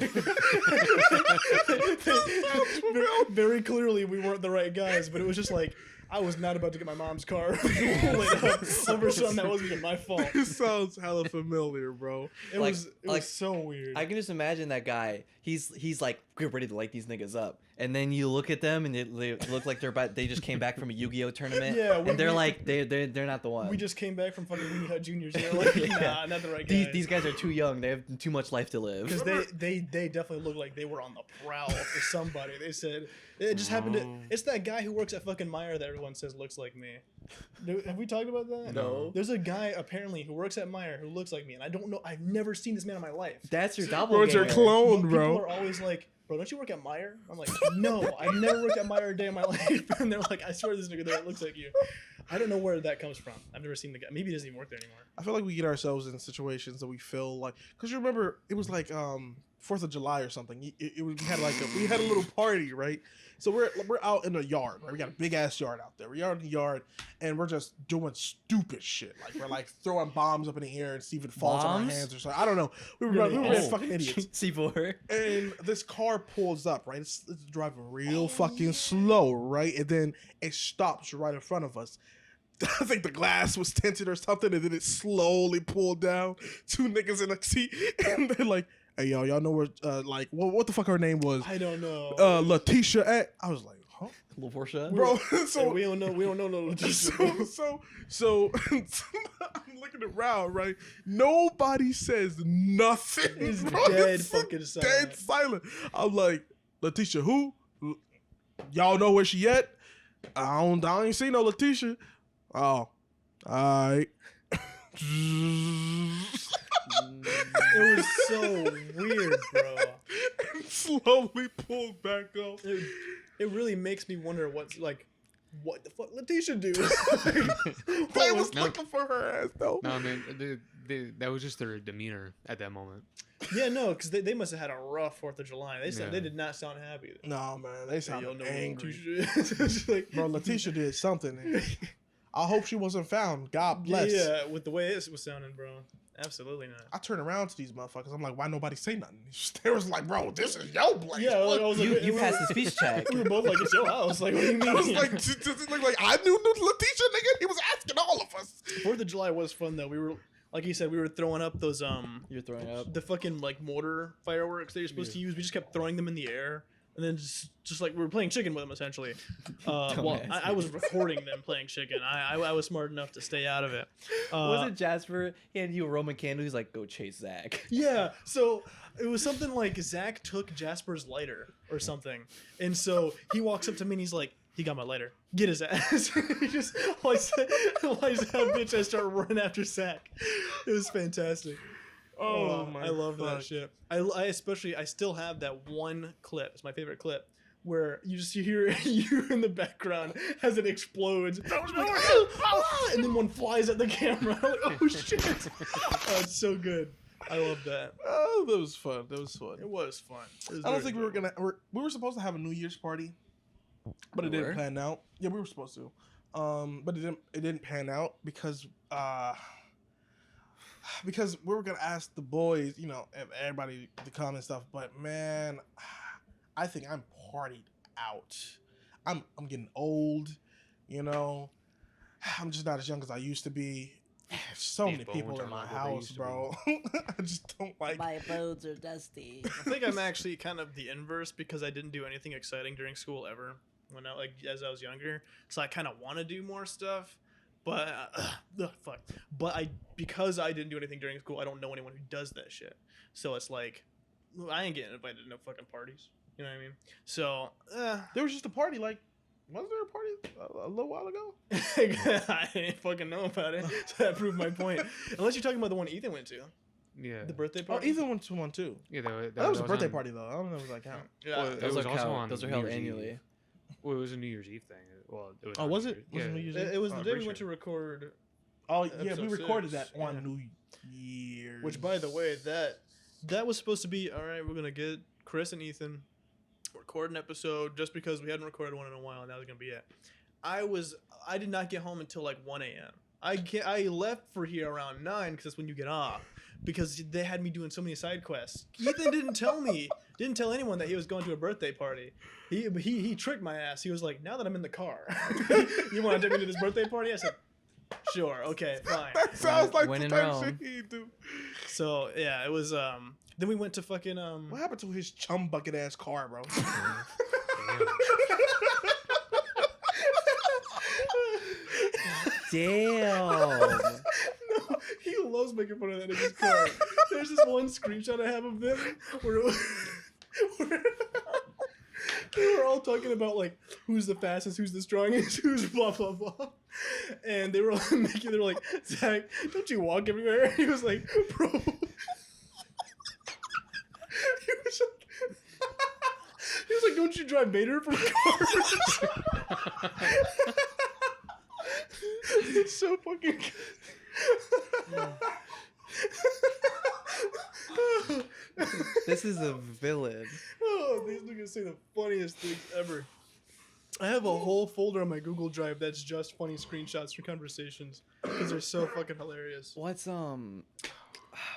Very clearly, we weren't the right guys, but it was just like I was not about to get my mom's car lit up over something that wasn't even my fault. It sounds hella familiar, bro. It Like- was like- so weird. I can just imagine that guy. He's like, we're ready to light these niggas up, and then you look at them and they look like they just came back from a Yu-Gi-Oh tournament. Yeah, and they're like they're not the one. We just came back from fucking Weenie Hut Juniors. They're like, nah, not the right guys. These guys are too young. They have too much life to live. Because they definitely looked like they were on the prowl for somebody. They said it just happened to. It's that guy who works at fucking Meijer that everyone says looks like me. Have we talked about that? No. There's a guy apparently who works at Meijer who looks like me, and I don't know. I've never seen this man in my life. That's your Bro, doppelganger. it's your clone, People bro. are always like, "Bro, don't you work at Meijer?" I'm like, "No, I've never worked at Meijer a day in my life." And they're like, "I swear this nigga there looks like you." I don't know where that comes from. I've never seen the guy. Maybe he doesn't even work there anymore. I feel like we get ourselves in situations that we feel like, because you remember it was like 4th of July or something. We had a little party, right? So we're out in the yard, right? We got a big ass yard out there. We're out in the yard and we're just doing stupid shit. Like we're like throwing bombs up in the air and see if it falls on our Bombs? hands or something. I don't know. We were Really? fucking idiots. C4. And this car pulls up, right? It's driving real fucking slow, right? And then it stops right in front of us. I think the glass was tinted or something, and then it slowly pulled down. 2 niggas in a seat, and they're like, "Hey, y'all know where, like, what the fuck her name was? I don't know. Letitia at." I was like, huh? Little Porsche. Bro, Hey, so we don't know no so I'm looking around, right? Nobody says nothing. It's bro. dead It's fucking dead silent. silent. I'm like, Letitia, who? Y'all know where she at? I ain't seen no Letitia. Oh, alright. It was so weird, bro. And slowly pulled back up. It really makes me wonder what the fuck Letitia do? They was No. looking for her ass though. No, man, that was just their demeanor at that moment. Yeah, no, because they must have had a rough 4th of July. They said Yeah. they did not sound happy. No man, they Y'all sounded know what angry. Letitia is. Like, Bro, Letitia did something. I hope she wasn't found. God bless. yeah, with the way it was sounding, bro. Absolutely not. I turned around to these motherfuckers. I'm like, why nobody say nothing? They was like, bro, this is your place. Yeah, I was like, You passed the speech check. We were both like, it's your house. Like, what do you mean? I was like, I knew Letitia, nigga. He was asking all of us. 4th of July was fun though. We were, like you said, we were throwing up those You're throwing up. the fucking like mortar fireworks that you're supposed to use. We just kept throwing them in the air. And then just like we were playing chicken with them essentially. Well, I was recording them playing chicken. I was smart enough to stay out of it. Wasn't Jasper? He handed you a Roman candle. He's like, go chase Zach. Yeah, so it was something like Zach took Jasper's lighter or something, and so he walks up to me and he's like, "He got my lighter. Get his ass." He just lights that bitch. I start running after Zach. It was fantastic. Oh my! I love that fuck. shit. I especially I still have that one clip. It's my favorite clip where you hear you in the background as it explodes, and then one flies at the camera. I'm like, oh shit! Oh, it's so good. I love that. Oh, that was fun. That was fun. It was fun. It was I don't very think we were enjoyable. gonna. We were supposed to have a New Year's party, but it We didn't were? pan out. Yeah, we were supposed to. But it didn't pan out because we were gonna ask the boys, you know, everybody to come and stuff. But man, I think I'm partied out. I'm getting old, you know. I'm just not as young as I used to be. There's so These many people bones in are my not what they house, used to bro. I just don't like. My bones are dusty. I think I'm actually kind of the inverse because I didn't do anything exciting during school ever when I as I was younger. So I kind of want to do more stuff, but fuck. But because I didn't do anything during school, I don't know anyone who does that shit. So it's like I ain't getting invited to no fucking parties. You know what I mean? So There was just a party, like, was there a party a little while ago? I didn't fucking know about it. So that proved my point. Unless you're talking about the one Ethan went to, Yeah. the birthday Oh, party. Ethan went to one too. Yeah, That was a birthday on- party though. I don't know if that count. Yeah. Well, it Those was are also held- on those are New held Year's annually. Eve. Well, it was a New Year's Eve thing. Well, it was. Oh, on was New it? Year's- Was it yeah. New Year's It was Oh, the I'm day we pretty went to sure. record. Oh yeah, we Episode recorded 6, that on yeah. New Year's. Which, by the way, that was supposed to be all right. We're gonna get Chris and Ethan record an episode just because we hadn't recorded one in a while, and that was gonna be it. I did not get home until like 1 a.m. I left for here around 9 because that's when you get off. Because they had me doing so many side quests. Ethan didn't tell anyone that he was going to a birthday party. He tricked my ass. He was like, "Now that I'm in the car, you want to take me to this birthday party?" I said, "Sure, okay, fine." That sounds like When the in type of Rome. shit he'd do. So yeah, it was. Then we went to fucking What happened to his chum bucket ass car, bro? Damn. Damn. No, he loves making fun of that nigga's car. There's this one screenshot I have of them where they were all talking about like who's the fastest, who's the strongest, who's blah blah blah, and they were all they were like, "Zach, don't you walk everywhere?" He was like, "Bro." He was like, "Don't you drive Vader from cars?" It's so fucking good. This is a villain. Oh, these niggas say the funniest things ever. I have a whole folder on my Google Drive that's just funny screenshots for conversations because they're so fucking hilarious. What's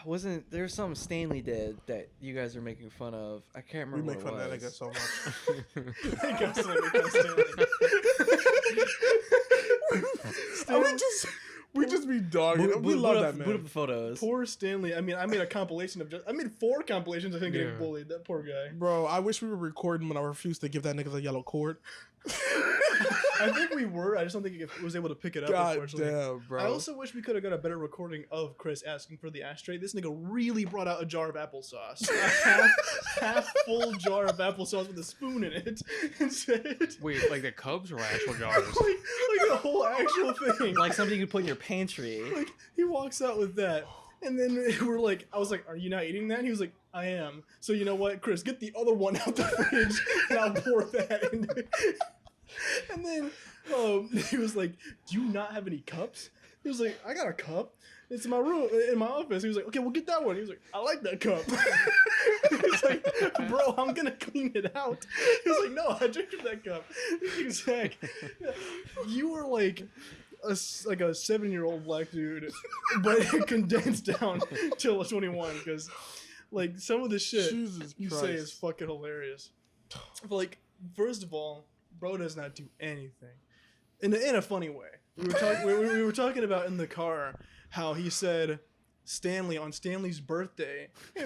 wasn't there something Stanley did that you guys are making fun of? I can't We remember make fun what of it that nigga was. so much. They go Stanley. We just be dogging. Boot- We boot love up- that man. Boot up the photos. Poor Stanley. I mean, I made a compilation of I made 4 compilations. I think Yeah. getting bullied. That poor guy. Bro, I wish we were recording when I refused to give that nigga the yellow cord. I think we were. I just don't think it was able to pick it up. God Unfortunately. damn, bro. I also wish we could have got a better recording of Chris asking for the ashtray. This nigga really brought out a jar of applesauce. A half full jar of applesauce with a spoon in it. And said, Wait, like the Cubs or actual jars? like a whole actual thing. Like something you could put in your pantry. Like, he walks out with that. And then we're like, I was like, "Are you not eating that?" And he was like, "I am." So you know what, Chris, get the other one out the fridge and I'll pour that in. And then he was like, "Do you not have any cups?" He was like, "I got a cup. It's in my room, in my office." He was like, "Okay, we'll get that one." He was like, "I like that cup." He's like, "Bro, I'm gonna clean it out." He was like, "No, I drank from that cup." He's like, "You were like a 7-year-old black dude, but condensed down till 21 because like some of the shit Jesus you Christ. say is fucking hilarious." But like, first of all, bro does not do anything in a funny way. We were talking about in the car how he said Stanley on Stanley's birthday. He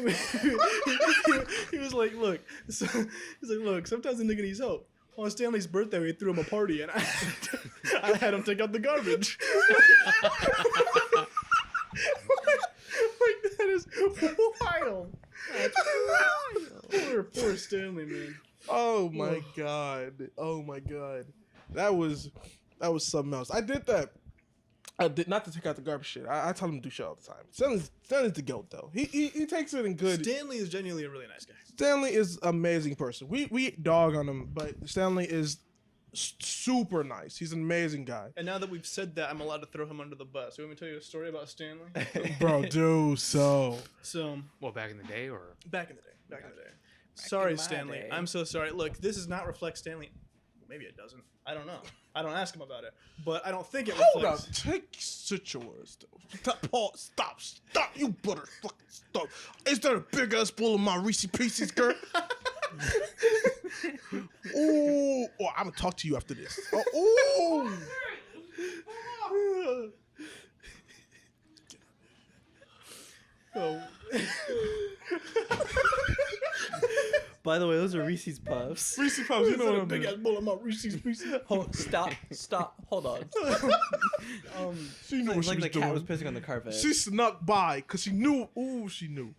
was like, "Look," he's like, "Look, sometimes a nigga needs help." On Stanley's birthday, we threw him a party, and I had him take out the garbage. Like that is wild. Poor Stanley, man. Oh my god. Oh my god. That was something else. I did that. Not to take out the garbage shit. I tell him to do shit all the time. Stanley's the goat though. He takes it in good. Stanley is genuinely a really nice guy. Stanley is an amazing person. We dog on him, but Stanley is super nice. He's an amazing guy. And now that we've said that, I'm allowed to throw him under the bus. You want me to tell you a story about Stanley? Bro, do so. So, Well, back in the day, or back in the day. Sorry, in my Stanley. day. I'm so sorry. Look, this does not reflect Stanley. Maybe it doesn't. I don't know. I don't ask him about it. But I don't think it Hold up. reflects. Sit your words though. Stop, Paul. Stop. You better fucking stop. Is that a big ass bowl of my Reese Pieces, girl? Ooh. Oh, I'm gonna talk to you after this. Oh. Oh. By the way, those are Reese's Puffs. Reese Puffs, you know what I Big mean. ass bowl of my Reese's Pieces. Stop. Hold on. She knew what she Like was the cat was doing. pissing on the carpet. She snuck by because she knew. Ooh, she knew.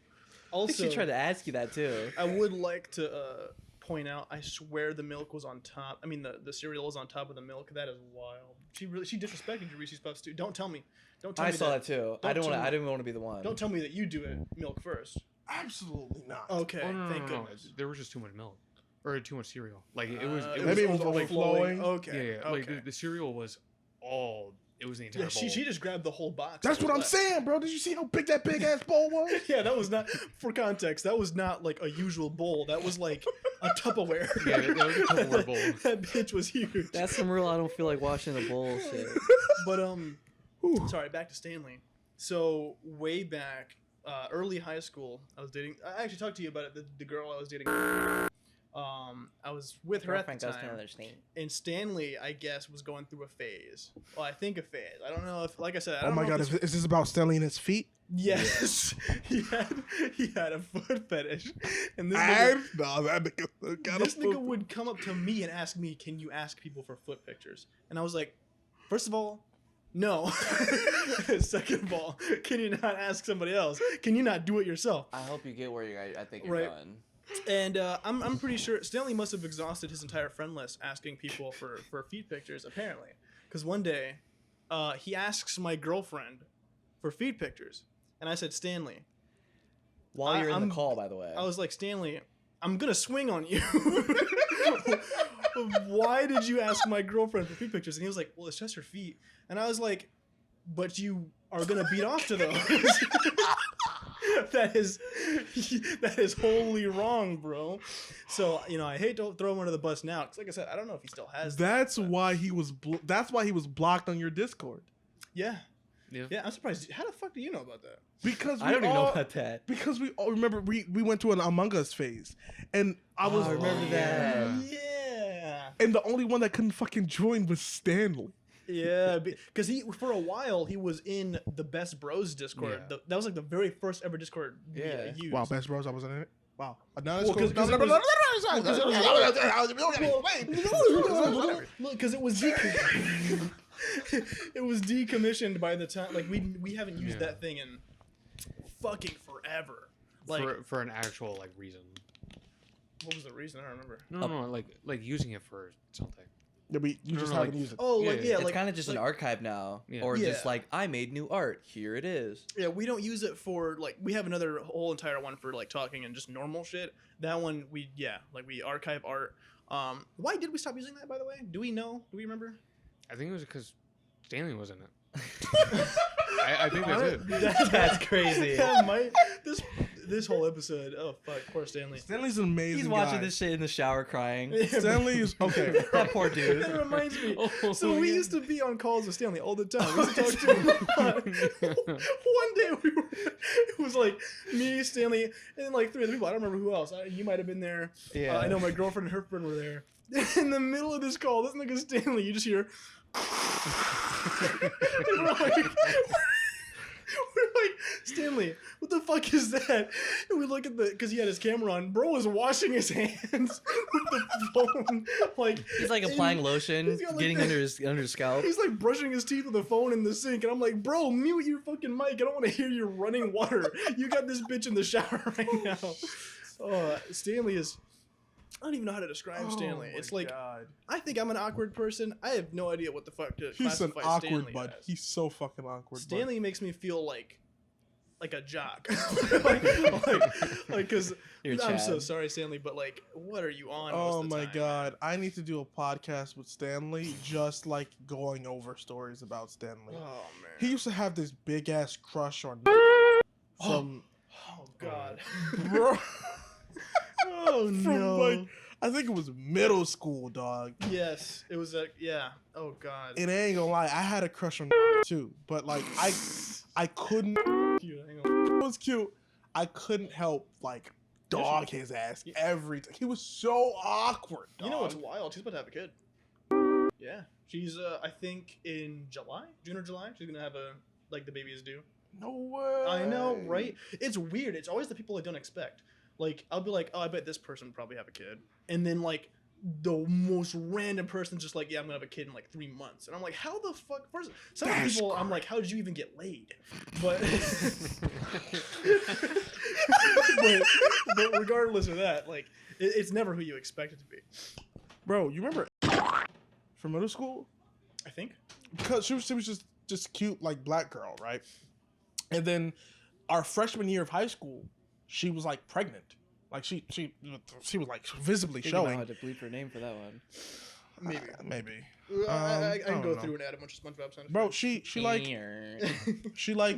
I Also, think she tried to ask you that too. I would like to point out, I swear the milk was on top. I mean, the cereal was on top of the milk. That is wild. She disrespected your Reese's Puffs too. Don't tell me. Don't tell I me saw that too. I Don't tell me. didn't want to be the one. Don't tell me that you do it milk first. Absolutely not. Okay, oh, no, thank no, no. goodness. There was just too much milk, or too much cereal. Like it was. Maybe it was overflowing. overflowing. Okay. Yeah. Okay. Like the cereal was all. It was the entire Yeah, bowl. she just grabbed the whole box. That's that what I'm was saying, bro. Did you see how big that big ass bowl was? left. Yeah, that was not, for context, that was not like a usual bowl. That was like a Tupperware. Yeah, that was a Tupperware bowl. That bitch was huge. That's some real I don't feel like washing the bowl shit. But sorry, back to Stanley. So way back, early high school, I was dating. I actually talked to you about it. The girl I was dating. I was with her at the Girlfriend goes to time, another state. and Stanley, I guess, was going through a phase. Well, I think a phase. I don't know if, like I said, I Oh don't my know god, if this- is this about Stanley and his feet? Yes, he had a foot fetish, and this And nigga, no, that nigga got this a nigga foot. would come up to me and ask me, "Can you ask people for foot pictures?" And I was like, first of all, no. Second of all, can you not ask somebody else? Can you not do it yourself? I hope you get where I think you're Right. going. And I'm pretty sure Stanley must have exhausted his entire friend list asking people for feet pictures, apparently. Because one day, he asks my girlfriend for feet pictures. And I said, Stanley. While you're in I'm- the call, by the way. I was like, Stanley, I'm going to swing on you. Why did you ask my girlfriend for feet pictures? And he was like, well, it's just her feet. And I was like, but you are going to beat off to those. That is wholly wrong, bro. So, I hate to throw him under the bus now. Because like I said, I don't know if he still has that. That's why he was. That's why he was blocked on your Discord. Yeah. Yeah. Yeah, I'm surprised. How the fuck do you know about that? Because I don't even know about that. Because we all remember we went to an Among Us phase, and I was I remember that. Yeah. and the only one that couldn't fucking join was Stanley. Yeah, because he for a while he was in the Best Bros Discord. Yeah. That was like the very first ever Discord we Yeah. used. Wow, Best Bros, I wasn't in it. Wow. No, Well, 'cause it Look, because it was it was decommissioned by the time. Like we haven't used Yeah. that thing in fucking forever. Like for an actual like reason. what was the reason? I don't remember. No, like using it for something. Yeah, you No, just no, haven't like- used it. Oh, Yeah, like yeah. yeah, It's like kind of just like, an archive now. Yeah. Or just Yeah. like, I made new art. Here it is. Yeah, we don't use it for like we have another whole entire one for like talking and just normal shit. That one we we archive art. Why did we stop using that, by the way? Do we know? Do we remember? I think it was because Stanley was in it. I think that's it. That's crazy. That might this whole episode. Oh fuck, poor Stanley. Stanley's an amazing He's watching guy. this shit in the shower crying. Stanley is okay. That poor dude. That reminds me. Oh, So we yeah. used to be on calls with Stanley all the time. We used to talk to him. One day it was like me, Stanley, and then like three other people. I don't remember who else. You might have been there. Yeah. I know my girlfriend and her friend were there. In the middle of this call, this nigga Stanley, you just hear. And we're like, Stanley, what the fuck is that? And we look at because he had his camera on. Bro was washing his hands with the phone. Like He's like applying lotion, he's got, like, getting the- under his scalp. he's like brushing his teeth with the phone in the sink. And I'm like, bro, mute your fucking mic. I don't want to hear you running water. You got this bitch in the shower right now. Stanley is I don't even know how to describe Stanley. Oh It's my like God. I think I'm an awkward person. I have no idea what the fuck to He's an classify Stanley awkward bud. as. He's so fucking awkward. Stanley makes me feel like a jock. Because You're I'm so Chad. sorry, Stanley, but like, what are you on? Oh most of the my time, God. I need to do a podcast with Stanley, just like going over stories about Stanley. Man? Oh man. He used to have this big ass crush on from Oh god. bro Oh from no. like I think it was middle school, dog. Yes, it was yeah. Oh god. And I ain't gonna lie, I had a crush on too, but like I couldn't. Cute, hang on. It was cute. I couldn't help like dog his ass every time. He was so awkward. You know what's dog. wild? She's about to have a kid. Yeah, she's I think in July, June or July. She's gonna have the baby is due. No way. I know, right? It's weird. It's always the people I don't expect. Like I'll be like, oh, I bet this person would probably have a kid, and then like the most random person's just like, yeah, I'm gonna have a kid in like 3 months, and I'm like, how the fuck? First, some That's people, I'm like, how did you even get laid? But but regardless of that, like, it's never who you expect it to be. Bro, you remember from middle school? I think. Because she was just cute like black girl, right? And then our freshman year of high school, she was like pregnant. Like she was like visibly You're gonna showing. have to bleep her name for that one. Maybe. Maybe. I can don't go know. through and add a bunch of SpongeBob sound Bro, effects. she like she was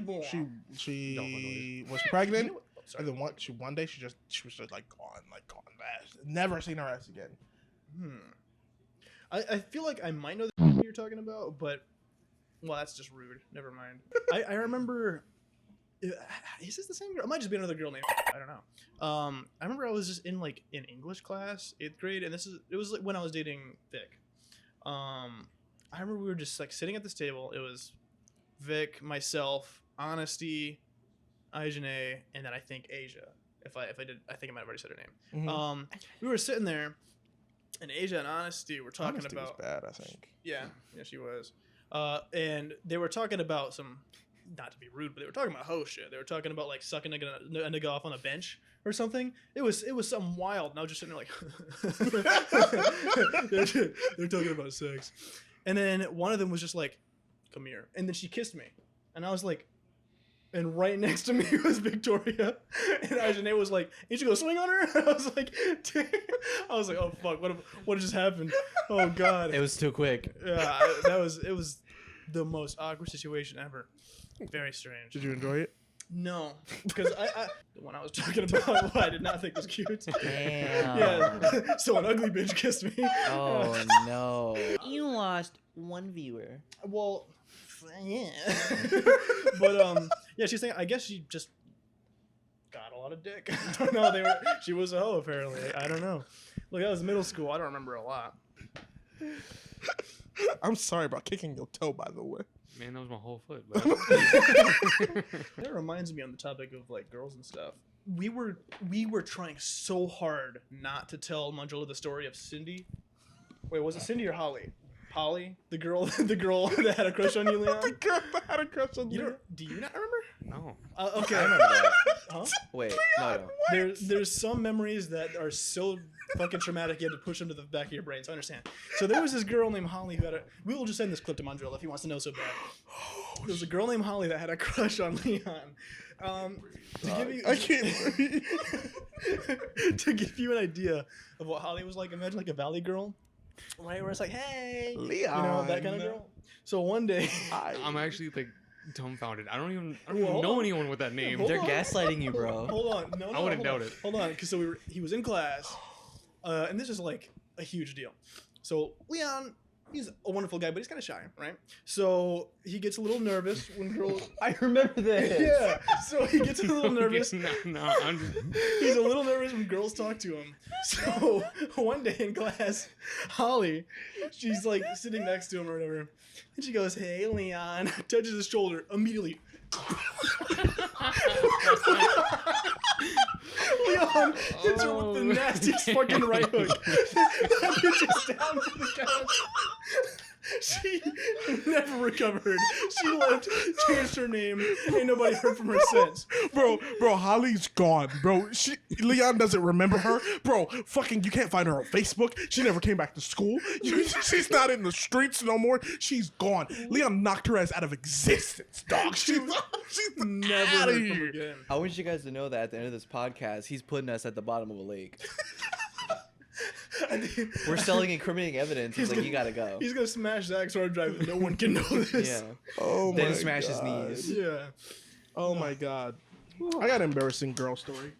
pregnant, Oh, sorry. and then one day she was just like gone fast. Never seen her ass again. I feel like I might know the you're talking about, but well, that's just rude. Never mind. I remember. Is this the same girl? It might just be another girl named. I don't know. I remember I was just in English class, 8th grade, and it was like when I was dating Vic. I remember we were just like sitting at this table. It was Vic, myself, Honesty, Aijane, and then I think Asia. If I did, I think I might have already said her name. Mhm. We were sitting there, and Asia and Honesty were talking Honesty was about. bad, I think. Yeah, she was. And they were talking about some, not to be rude, but they were talking about hoe shit. They were talking about like sucking a nigga off on a bench or something. It was something wild. And I was just sitting there like, they're talking about sex. And then one of them was just like, come here. And then she kissed me. And I was like, and right next to me was Victoria. And Ajane was like, ain't you go swing on her? I was like, damn. I was like, oh fuck, what just happened? Oh god. It was too quick. Yeah, it was the most awkward situation ever. Very strange. Did you enjoy it? No, because I the one I was talking about, I did not think was cute. Damn. Yeah, so an ugly bitch kissed me. Oh no. You lost one viewer. Well, yeah. But yeah, she's saying. I guess she just got a lot of dick. I don't know. She was a hoe apparently. I don't know. Look, that was middle school. I don't remember a lot. I'm sorry about kicking your toe, by the way. Man, that was my whole foot. But That reminds me on the topic of like girls and stuff. We were trying so hard not to tell Manjula the story of Cindy. Wait, was it Cindy or Holly? Holly, the girl that had a crush on you, Leon. The girl that had a crush on you. Do you not remember? no. Okay. I remember that. Huh? Wait, no. There's some memories that are so fucking traumatic you have to push them to the back of your brain. So I understand. So there was this girl named Holly who had we will just send this clip to Mandrell if he wants to know so bad. There was a girl named Holly that had a crush on Leon. To give you, I can't breathe. to give you an idea of what Holly was like, imagine like a valley girl, right? Where it's like, hey, Leon. you know, that kind of girl. So one day, I'm actually like dumbfounded. I don't even Well, know anyone with that name. hold They're on. gaslighting you, bro. hold on, no, I wouldn't hold doubt on. it. Hold on, because he was in class, and this is like a huge deal. So Leon, he's a wonderful guy, but he's kind of shy, right? So he gets a little nervous when girls. I remember this. Yeah. So he gets a little nervous. No, He's a little nervous when girls talk to him. So one day in class, Holly, she's like sitting next to him or whatever, and she goes, "Hey, Leon," touches his shoulder immediately. Leon hits her with the nastiest fucking right hook. That bitch is down to the couch. She never recovered. She left, changed her name. Ain't nobody heard from her since. Bro, Holly's gone, bro. Leon doesn't remember her, bro. Fucking, you can't find her on Facebook. She never came back to school. She's not in the streets no more. She's gone. Leon knocked her ass out of existence, dog. She's Never outta heard from her here. again. I want you guys to know that at the end of this podcast, he's putting us at the bottom of a lake. We're selling incriminating evidence. He's like, you gotta go. He's gonna smash Zach's hard drive and no one can know this. Yeah. Oh Then my smash his God. knees. Yeah. Oh my God. I got an embarrassing girl story.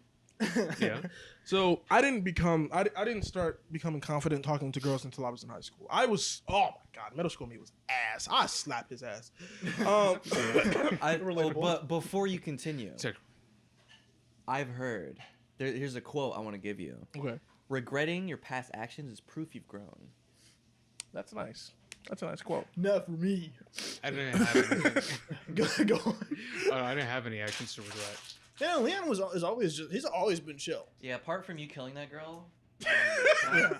Yeah. So I didn't start becoming confident talking to girls until I was in high school. Oh my God, middle school me was ass. I slapped his ass. But before you continue, Sick. I've heard. Here's a quote I want to give you. Okay. Regretting your past actions is proof you've grown. That's nice. That's a nice quote. Not for me. I didn't have anything. Go on. I didn't have any actions to regret. Yeah, Leon he's always been chill. Yeah, apart from you killing that girl. Yeah.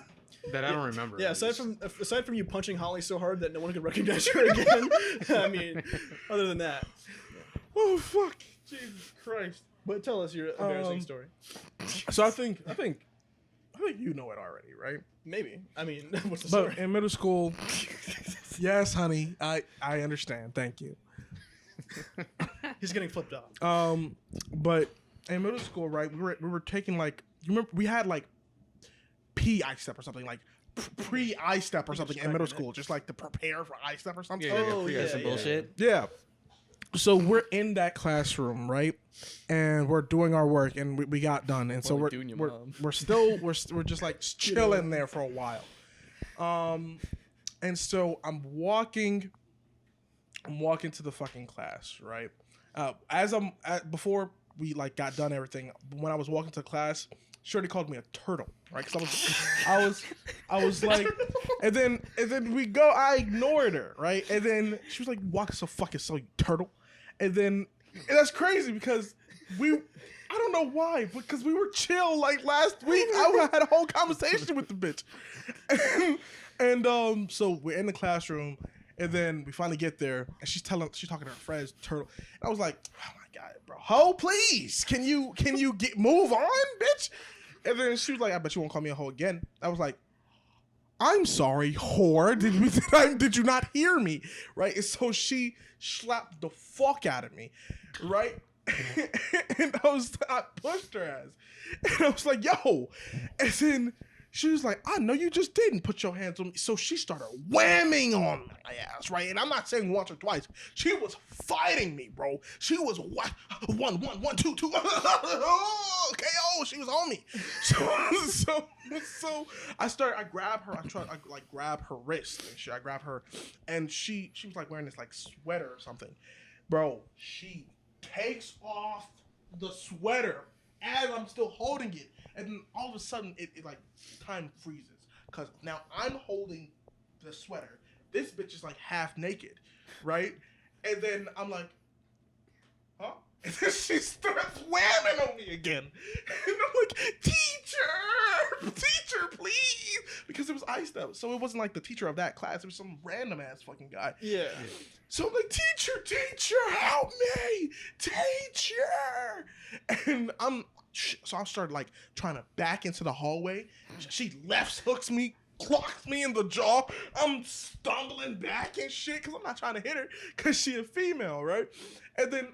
That I don't remember. Yeah, at aside least. from you punching Holly so hard that no one could recognize her again. I mean, other than that. Oh fuck. Jesus Christ. But tell us your embarrassing story. So I think you know it already, right? Maybe. I mean, what's the But story? in middle school, yes, honey, I understand. Thank you. He's getting flipped off. But in middle school, right, we were taking like, you remember we had like I-step or something, like pre-I-step or something in middle school, just like to prepare for I-step or something. Yeah, Oh, yeah, Some yeah. bullshit. Yeah. So we're in that classroom, right? And we're doing our work, and we got done. And so More we're like doing your mom. we're just like chilling there for a while. And so I'm walking to the fucking class, right? Before we like got done everything, when I was walking to class, Shorty called me a turtle, right? Because I was like, and then we go. I ignored her, right? And then she was like, "Walking so fucking slow, you turtle." And that's crazy because I don't know why, because we were chill like last week. I had a whole conversation with the bitch, and so we're in the classroom, and then we finally get there, and she's talking to her friends, turtle. And I was like, "Oh my God, bro, ho, please, can you move on, bitch?" And then she was like, "I bet you won't call me a hoe again." I was like, "I'm sorry, whore. Did you not hear me?" Right? And so she slapped the fuck out of me, right? And I pushed her ass. And I was like, "Yo." And then she was like, "I know you just didn't put your hands on me." So she started whamming on my ass, right? And I'm not saying once or twice. She was fighting me, bro. She was one, two, two. KO. She was on me. So I grab her. I grab her wrist and shit. I grab her, and she was like wearing this like sweater or something, bro. She takes off the sweater as I'm still holding it, and then all of a sudden it like time freezes because now I'm holding the sweater. This bitch is like half naked, right? And then I'm like, huh? And then she starts whamming on me again. And I'm like, teacher, please. Because it was I-step. So it wasn't like the teacher of that class. It was some random ass fucking guy. Yeah. So I'm like, teacher, help me. Teacher. And so I started like trying to back into the hallway. She left hooks me, clocks me in the jaw. I'm stumbling back and shit because I'm not trying to hit her because she a female, right? And then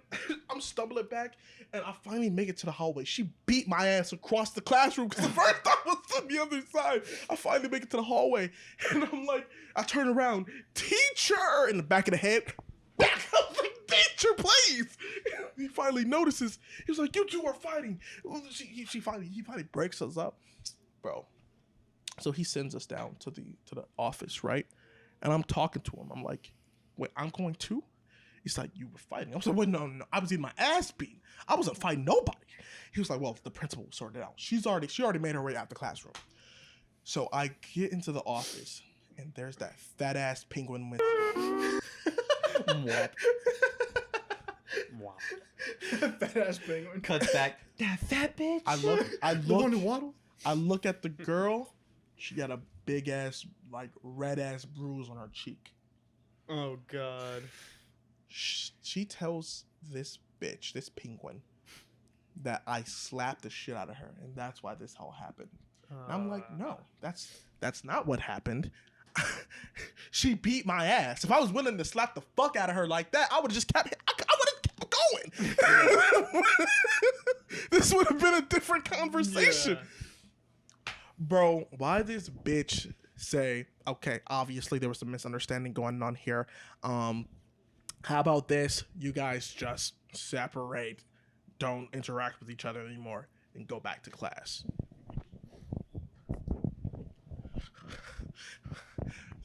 I'm stumbling back and I finally make it to the hallway. She beat my ass across the classroom because the first time was on the other side. I finally make it to the hallway and I'm like, I turn around, teacher, in the back of the head. Back up, like, teacher, please. He finally notices. He was like, you two are fighting. He finally breaks us up, bro. So he sends us down to the office, right? And I'm talking to him. I'm like, wait, I'm going too? He's like, you were fighting. I was like, wait, no. I was getting my ass beat. I wasn't fighting nobody. He was like, well, the principal will sort it out. She already made her way out the classroom. So I get into the office, and there's that fat ass penguin with Wow. Fat ass penguin. Cuts back. That fat bitch. The one who waddles? I look at the girl. She got a big ass, like red ass bruise on her cheek. Oh God. She tells this bitch, this penguin, that I slapped the shit out of her, and that's why this all happened. And I'm like, no, that's not what happened. She beat my ass. If I was willing to slap the fuck out of her like that, I would have just kept. I would have kept going. This would have been a different conversation, bro. Why this bitch say? Okay, obviously there was some misunderstanding going on here. How about this? You guys just separate, don't interact with each other anymore, and go back to class.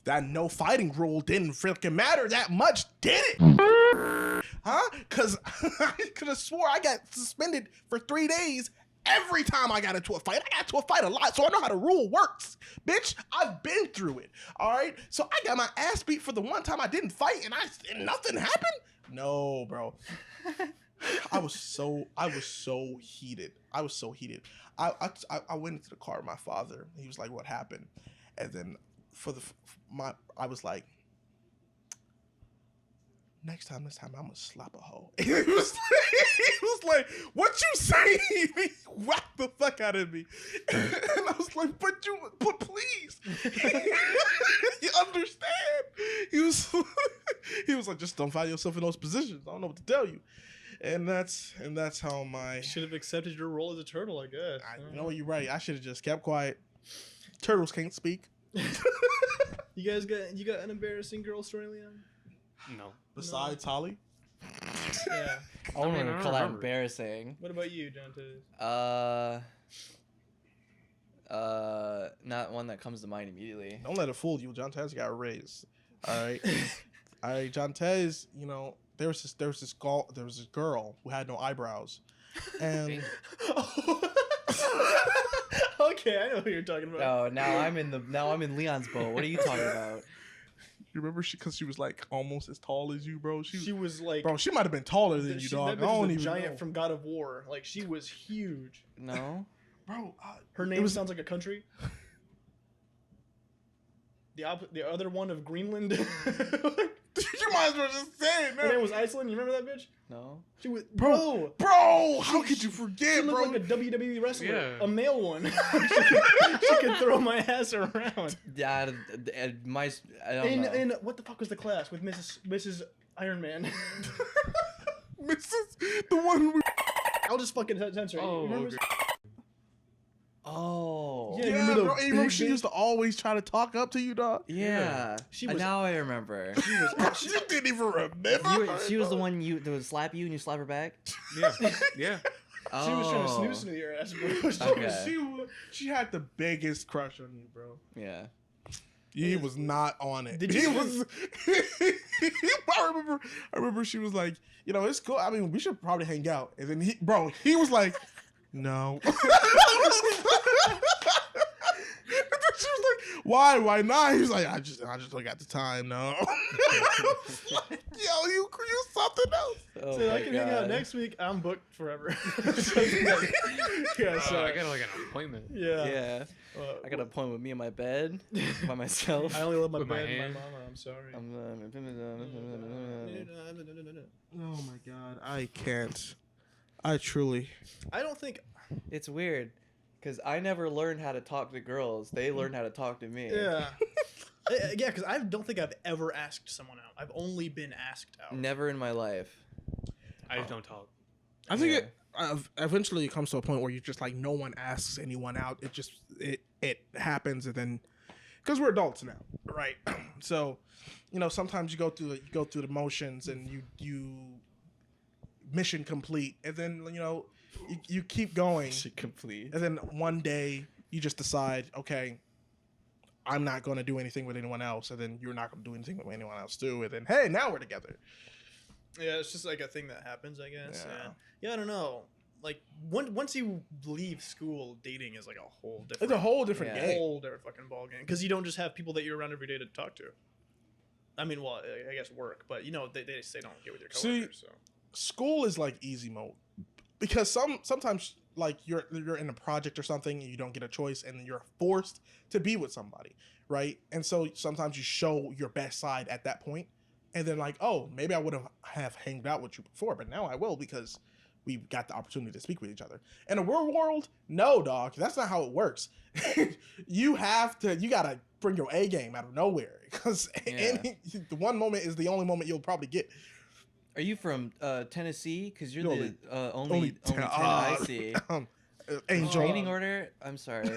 That no fighting rule didn't freaking matter that much, did it? Huh? Because I could have swore I got suspended for 3 days every time I got into a fight. I got into a fight a lot, so I know how the rule works. Bitch, I've been through it, all right? So I got my ass beat for the one time I didn't fight and nothing happened? No, bro. I was so heated. I went into the car with my father. He was like, what happened? And then I was like, next time I'm gonna slap a hoe. He was like, what you say? He whacked the fuck out of me. And I was like, but please. You understand? He was like, just don't find yourself in those positions. I don't know what to tell you. And that's how my Should have accepted your role as a turtle, I guess. you know what, you're right. I should have just kept quiet. Turtles can't speak. You got an embarrassing girl story, Leon? No. Besides Holly? Yeah. I don't I want to don't call that remember. embarrassing. What about you, Jontez? Not one that comes to mind immediately. Don't let it fool you. Jontez got raised. All right. All right, Jontez, you know, there was this girl who had no eyebrows. And Okay, I know who you're talking about. Oh, now I'm in Leon's boat. What are you talking about? you remember because she was like almost as tall as you, bro. She was like, bro, she might have been taller than you, dog. I That don't bitch is a even giant know. from God of War. Like, she was huge. No. Bro, Her name sounds like a country. The other one of Greenland. you might as well just say it, Her name man. was Iceland. You remember that bitch? No. She was Bro, how could you She forget, looked bro? like a WWE wrestler, Yeah. a male one. she could throw my ass around. Yeah, I don't know. In what the fuck was the class with Mrs. Iron Man? Mrs. The one we... I'll just fucking censor it. Oh, You remember? okay. Oh. Yeah, Yeah, remember the bro. Hey, remember big she bitch? used to always try to talk up to you, dog? Yeah. She was- Now I remember. She was. You didn't even remember her, She was the dog. one that would slap you and you slap her back. Yeah. Yeah. Oh. She was trying to snooze into your ass, bro. Okay. She had the biggest crush on you, bro. Yeah. He was not on it. Did He you- was. I remember she was like, you know, it's cool. I mean, we should probably hang out. And then he was like, no. And then she was like, why? Why not? He was like, I just don't got the time, no. Like, yo, you something else. Oh So my I can hang out God. next week. I'm booked forever. yeah, I got like an appointment. yeah. Yeah. I got a point with me in my bed by myself. I only love my With my bed and my hand. mama. I'm sorry. Oh my God, I can't. I truly. I don't think. It's weird because I never learned how to talk to girls. They learned how to talk to me. Yeah. Yeah, because I don't think I've ever asked someone out. I've only been asked out. Never in my life. I just don't talk. I think Yeah. eventually it comes to a point where you just like no one asks anyone out. It happens, and then because we're adults now, right? So, you know, sometimes you go through the motions, and you mission complete, and then you know you keep going, Shit complete. and then one day you just decide, okay, I'm not going to do anything with anyone else, and then you're not going to do anything with anyone else too, and then hey, now we're together. Yeah, it's just like a thing that happens, I guess. Yeah. Yeah, I don't know. Like once you leave school, dating is like a whole different. It's a whole different Yeah. game. whole different fucking ball game because you don't just have people that you're around every day to talk to. I mean, well, I guess work, but you know they say don't get with your See, coworkers. So School is like easy mode because sometimes like you're in a project or something and you don't get a choice and you're forced to be with somebody, right? And so sometimes you show your best side at that point. and then like, oh, maybe I would have hanged out with you before, but now I will because we got the opportunity to speak with each other. In a real world, no, dog, that's not how it works. You gotta bring your A game out of nowhere because the one moment is the only moment you'll probably get. Are you from Tennessee? Because you're No, the only 10 I see. Angel. Training order? I'm sorry.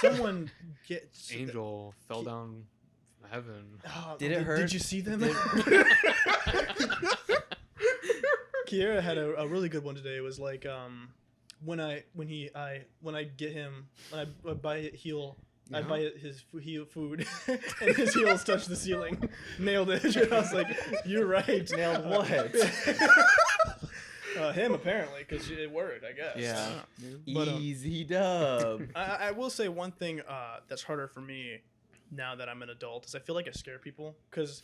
Someone gets Angel fell down from heaven. Did it hurt? Did you see them? Kiera had a really good one today. It was like when I get him, when I buy it heel. I buy his food, and his heels touch the ceiling. Nailed it. I was like, "You're right." Nailed what? Him apparently, because it worked. I guess. Yeah. But, Easy dub. I will say one thing that's harder for me now that I'm an adult is I feel like I scare people because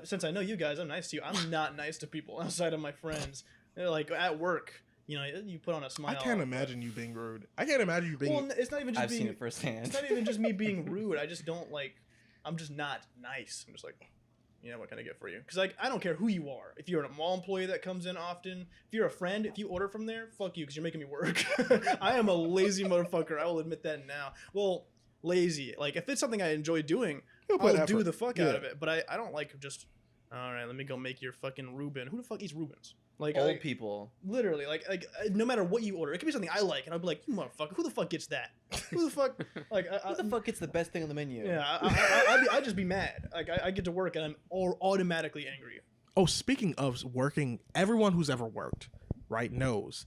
since I know you guys, I'm nice to you. I'm not nice to people outside of my friends. They're like at work. You know, you put on a smile. I can't imagine you being rude. I can't imagine you being. Well, it's not even just I've being. seen it firsthand. It's not even just me being rude. I just don't like. I'm just not nice. I'm just like, what can I get for you? Because like I don't care who you are. If you're a mall employee that comes in often, if you're a friend, if you order from there, fuck you, because you're making me work. I am a lazy motherfucker. I will admit that now. Well, lazy. Like if it's something I enjoy doing, I'll do the fuck out of it. But I don't like just. All right, let me go make your fucking Reuben. Who the fuck eats Reubens? Like Old people. Literally, like no matter what you order, it could be something I like, and I'll be like, "You motherfucker, who the fuck gets that? Who the fuck?" Like, Who the fuck gets the best thing on the menu? Yeah, I'd just be mad. Like, I get to work and I'm automatically angry. Oh, speaking of working, everyone who's ever worked, right, knows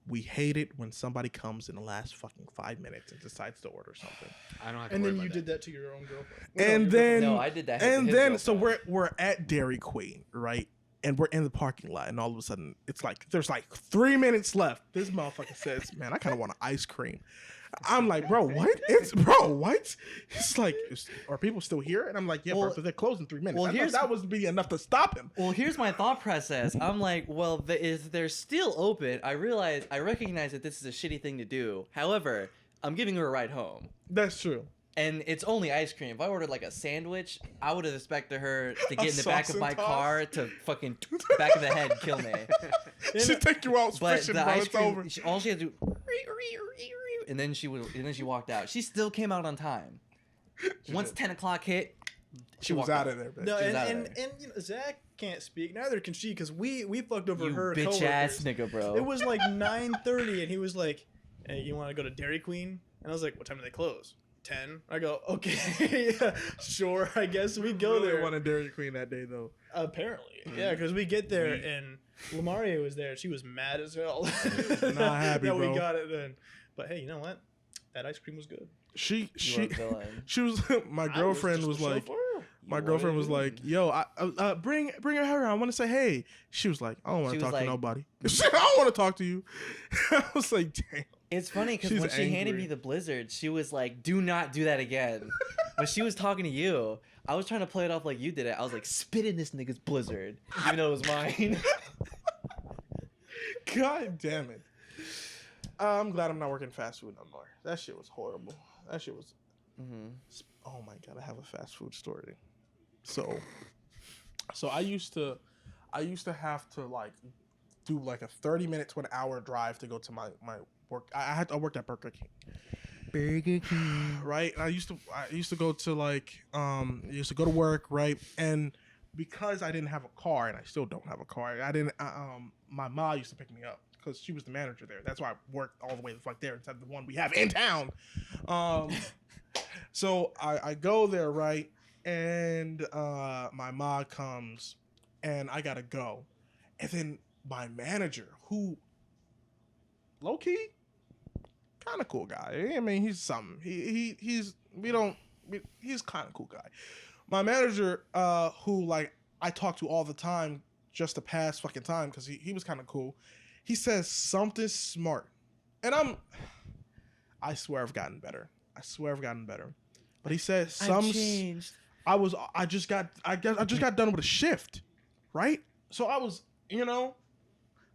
we hate it when somebody comes in the last fucking 5 minutes and decides to order something. I don't have to And worry then about you that. did that to your own girlfriend. And then No, I did that. to And his then so girlfriend. we're at Dairy Queen, right? And we're in the parking lot, and all of a sudden, it's like there's like 3 minutes left. This motherfucker says, "Man, I kind of want an ice cream." I'm like, "Bro, what? What?" It's like, are people still here? And I'm like, "Yeah, Well- but they're closed in 3 minutes." well, I thought here's- that was be enough to stop him. Well, here's my thought process. I'm like, well, if they're still open, I recognize that this is a shitty thing to do. However, I'm giving her a ride home. That's true. And it's only ice cream. If I ordered like a sandwich, I would have expected her to get in the sauce back of and my toss? car to fucking back of the head kill me. She take you out But fishing, the bro. ice It's cream, over. all she had to do, and then she walked out. She still came out on time. Once 10 o'clock hit, She was walked out of there, bitch. No, She was and, out of and, there. and you know, Zach can't speak. Neither can she, because we fucked over You her bitch ass coworkers. nigga, bro. It was like 9:30, and he was like, "Hey, you want to go to Dairy Queen?" And I was like, "What time do they close?" 10. I go, "Okay, yeah, sure. I guess we go Really there." wanted Dairy Queen that day though. Apparently, yeah, because we get there and Lamaria was there. She was mad as hell. Not happy, that bro. we got it then. But hey, you know what? That ice cream was good. She You are a villain. she was my girlfriend I was just the like. chauffeur. My girlfriend was like, "Yo, bring her here. I want to say hey." She was like, "I don't want She to was talk to like- nobody. I don't want to talk to you." I was like, "Damn." It's funny because She's when she handed angry. me the blizzard, she was like, "Do not do that again." When she was talking to you, I was trying to play it off like you did it. I was like, "Spit in this nigga's blizzard," even though it was mine. God damn it. I'm glad I'm not working fast food no more. That shit was horrible. That shit was. Oh my god, I have a fast food story. So I used to have to like do like a 30-minute to an hour drive to go to my work. I worked at Burger King. Burger King. Right? And I used to go to like used to go to work, right? And because I didn't have a car, and I still don't have a car, my mom used to pick me up because she was the manager there. That's why I worked all the way like there instead of the one we have in town. So I go there, right? And my mom comes, and I gotta go. And then my manager, who low-key, kind of cool guy. I mean, he's something. He's kind of cool guy. My manager, who like I talk to all the time, just to pass fucking time, because he was kind of cool. He says something smart, and I swear I've gotten better. But he says I've changed. I just got done with a shift, right? So I was,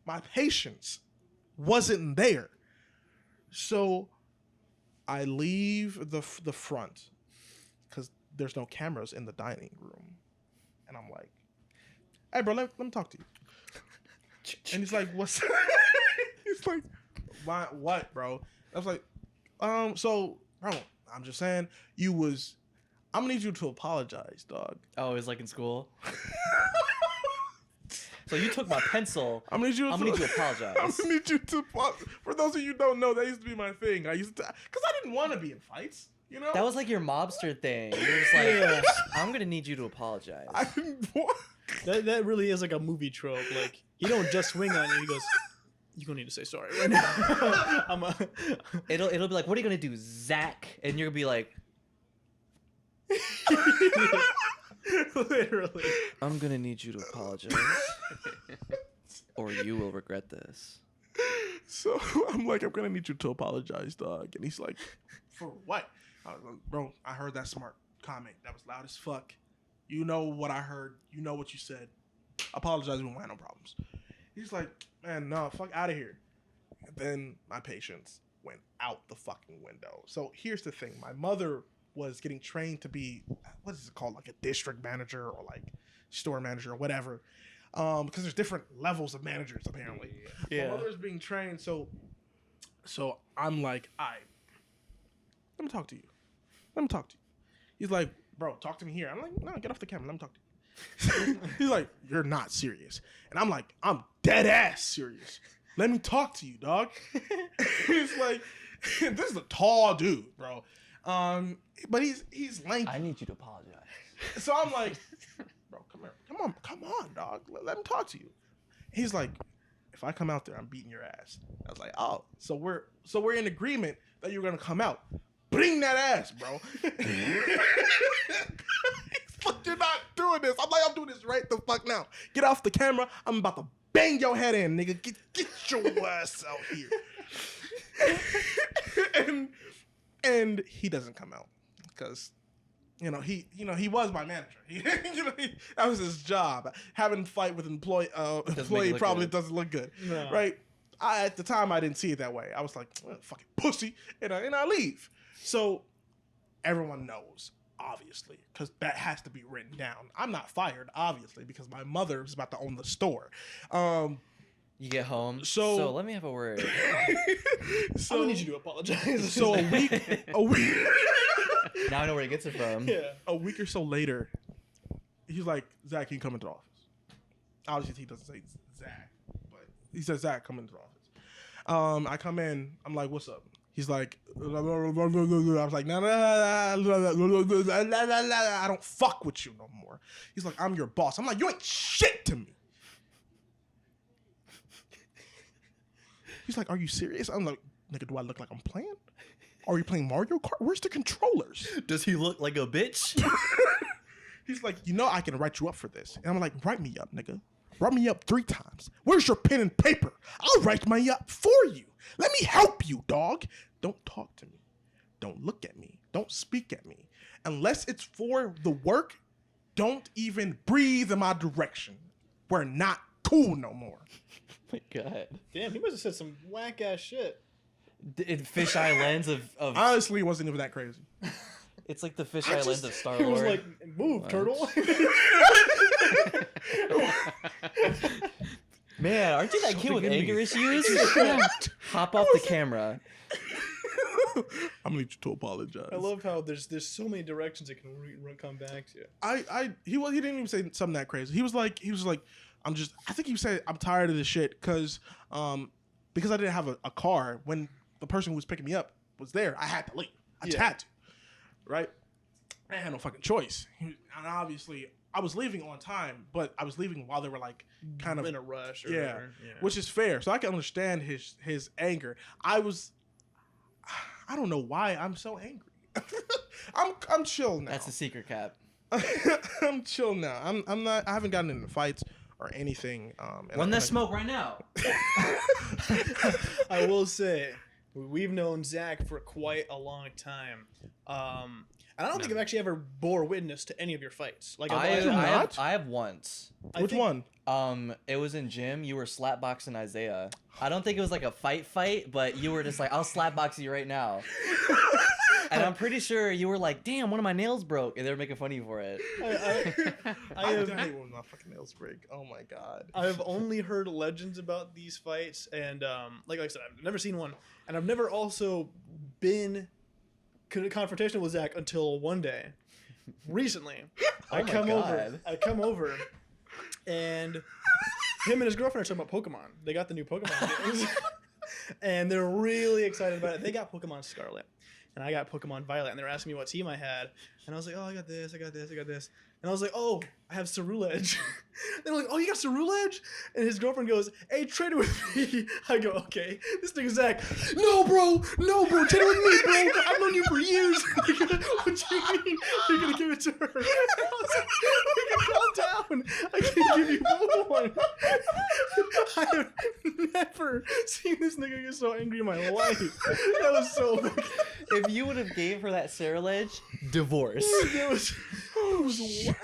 my patience wasn't there. So I leave the front because there's no cameras in the dining room, and I'm like, hey, bro, let me talk to you. And he's like, what's... He's like, what, bro? I was like, so, bro, I'm just saying, I'm gonna need you to apologize, dog. Oh, it was like in school. So you took my pencil. I'm gonna need you to apologize. I'm gonna need you to... For those of you who don't know, that used to be my thing. I used to... Because I didn't want to be in fights, you know? That was like your mobster thing. You were just like, I'm gonna need you to apologize. I didn't want... That really is like a movie trope. Like, he don't just swing on you. He goes, "You're gonna need to say sorry right now." It'll be like, what are you gonna do, Zach? And you're gonna be like, literally. I'm gonna need you to apologize, or you will regret this. So I'm like, I'm gonna need you to apologize, dog. And he's like, for what? I was like, bro, I heard that smart comment. That was loud as fuck. You know what I heard. You know what you said. Apologize, we won't have no problems. He's like, man, no, fuck out of here. And then my patience went out the fucking window. So here's the thing. My mother was getting trained to be, what is it called? Like a district manager or like store manager or whatever. Because there's different levels of managers apparently. Yeah. My mother is being trained. So I'm like, let me talk to you. Let me talk to you. He's like, bro, talk to me here. I'm like, no, get off the camera. Let me talk to you. He's like, you're not serious. And I'm like, I'm dead ass serious. Let me talk to you, dog. He's like, this is a tall dude, bro. But he's lanky. I need you to apologize. So I'm like, bro, come here. Come on, dog. Let him talk to you. He's like, if I come out there, I'm beating your ass. I was like, oh, so we're in agreement that you're gonna come out. Bring that ass, bro. Fuck, you're not doing this. I'm like, I'm doing this right the fuck now. Get off the camera. I'm about to bang your head in, nigga. Get your ass out here. and he doesn't come out because he was my manager. That was his job. Having to fight with employee probably doesn't look good, No. right? At the time, I didn't see it that way. I was like, fucking pussy, and I leave. So everyone knows, obviously, because that has to be written down. I'm not fired, obviously, because my mother is about to own the store. You get home. So let me have a word. So I'm gonna need you to apologize. So a week. Now I know where he gets it from. Yeah. A week or so later, he's like, Zach, can you come into the office? Obviously, he doesn't say Zach, but he says, Zach, come into the office. I come in. I'm like, what's up? He's like, I was like, no, I don't fuck with you no more. He's like, I'm your boss. I'm like, you ain't shit to me. He's like, are you serious? I'm like, nigga, do I look like I'm playing? Are you playing Mario Kart? Where's the controllers? Does he look like a bitch? He's like, I can write you up for this. And I'm like, write me up, nigga. Write me up 3 times. Where's your pen and paper? I'll write my up for you. Let me help you, dog. Don't talk to me. Don't look at me. Don't speak at me. Unless it's for the work, don't even breathe in my direction. We're not cool no more. My God. Damn, he must have said some whack ass shit. In fisheye lens of Honestly, it wasn't even that crazy. it's like the fisheye lens of Star He was Wars. like, move, What? turtle. Man, aren't you that kid with Something in anger me. issues? Hop off the camera. I'm gonna need you to apologize. I love how there's so many directions it can come back to. He didn't even say something that crazy. He was like I think he said I'm tired of this shit because I didn't have a car when the person who was picking me up was there. I had to leave. I just had to, right? I had no fucking choice. And obviously I was leaving on time, but I was leaving while they were like kind of in a rush. Or yeah, whatever. Yeah. which is fair. So I can understand his anger. I don't know why I'm so angry. I'm chill now. That's the secret, Cap. I'm chill now. I'm not. I haven't gotten into fights or anything. Run that smoke right now. I will say, we've known Zach for quite a long time. And I don't think I've actually ever bore witness to any of your fights. Like I have once. Which one? It was in gym. You were slapboxing Isaiah. I don't think it was like a fight, but you were just like, I'll slapbox you right now. And I'm pretty sure you were like, damn, one of my nails broke. And they were making fun of you for it. I have hate when my fucking nails break. Oh my god. I've only heard legends about these fights, and like I said, I've never seen one, and I've never also been confrontational with Zach until one day. Recently, I come over, and him and his girlfriend are talking about Pokemon. They got the new Pokemon games, and they're really excited about it. They got Pokemon Scarlet, and I got Pokemon Violet, and they were asking me what team I had, and I was like, oh, I got this, I got this, I got this. And I was like, oh, I have Ceruledge. They're like, oh, you got Ceruledge? And his girlfriend goes, hey, trade it with me. I go, okay. This nigga Zach, no, bro, trade it with me, bro. I've known you for years. What you mean? You're going to give it to her? And I was like, calm down. I can't give you one. I have never seen this nigga get so angry in my life. That was so fucking... If you would have gave her that Ceruledge, divorce. It was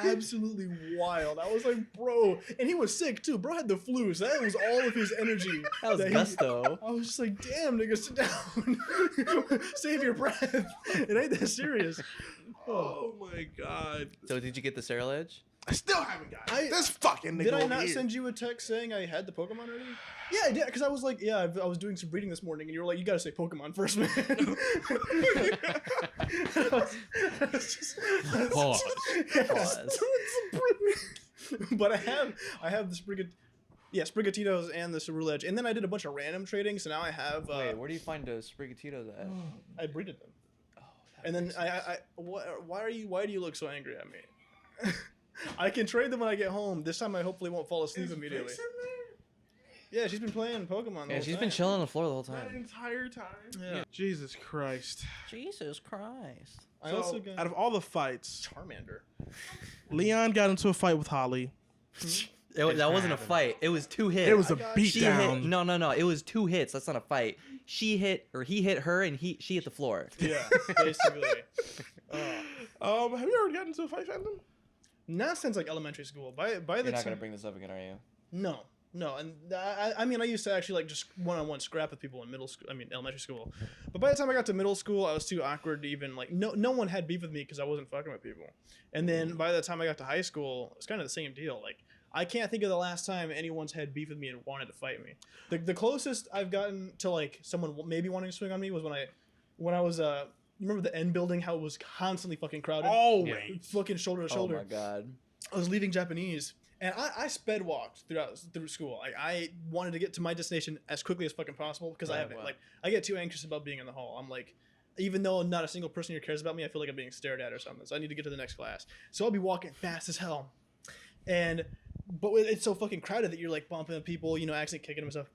absolutely wild. I was like, bro, and he was sick too. Bro had the flu, so that was all of his energy. That was gusto. I was just like, damn, nigga, sit down. Save your breath. It ain't that serious. Oh my god. So did you get the Ceruledge? I still haven't got it. This fucking nigga. Did I over not here. send you a text saying I had the Pokemon already? Yeah, I did, because I was like, yeah, I was doing some breeding this morning, and you were like, you gotta say Pokemon first, man. Pause. Pause. But I have the Sprigatito's and the Ceruledge, and then I did a bunch of random trading, so now I have. Wait, where do you find the Sprigatito at? I breeded them. And then why do you look so angry at me? I can trade them when I get home. This time I hopefully won't fall asleep immediately. Yeah, she's been playing Pokemon. Yeah, she's been chilling on the floor the whole That time. entire time. Yeah. Jesus Christ. Jesus Christ. I So, also got out of all the fights, Charmander. Leon got into a fight with Holly. That wasn't a fight. It was 2 hits. It was a She hit. beatdown. No. It was 2 hits. That's not a fight. He hit her, and she hit the floor. Yeah, basically. Have you ever gotten into a fight, Phantom? Not since like elementary school. By the You're not time, gonna bring this up again, are you? No, and I mean I used to actually like just one-on-one scrap with people in elementary school, but by the time I got to middle school, I was too awkward to even like no one had beef with me because I wasn't fucking with people, and then by the time I got to high school, it's kind of the same deal. Like I can't think of the last time anyone's had beef with me and wanted to fight me. The closest I've gotten to like someone maybe wanting to swing on me was when I was you remember the N building, how it was constantly fucking crowded? Always. Fucking shoulder to shoulder. Oh my god. I was leaving Japanese, and I sped walked through school. I wanted to get to my destination as quickly as fucking possible because I haven't I get too anxious about being in the hall. I'm like, even though not a single person here cares about me, I feel like I'm being stared at or something. So I need to get to the next class. So I'll be walking fast as hell, but it's so fucking crowded that you're like bumping people, accidentally kicking them and stuff.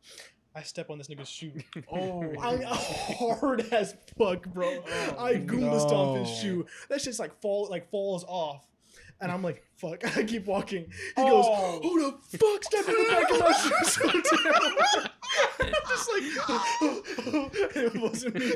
I step on this nigga's shoe. Oh, I'm hard as fuck, bro. I Goomba stomp his shoe. That shit's falls off. And I'm like, fuck. I keep walking. He goes, who the fuck stepped in the back of my shoe so down? I'm just like, it wasn't me.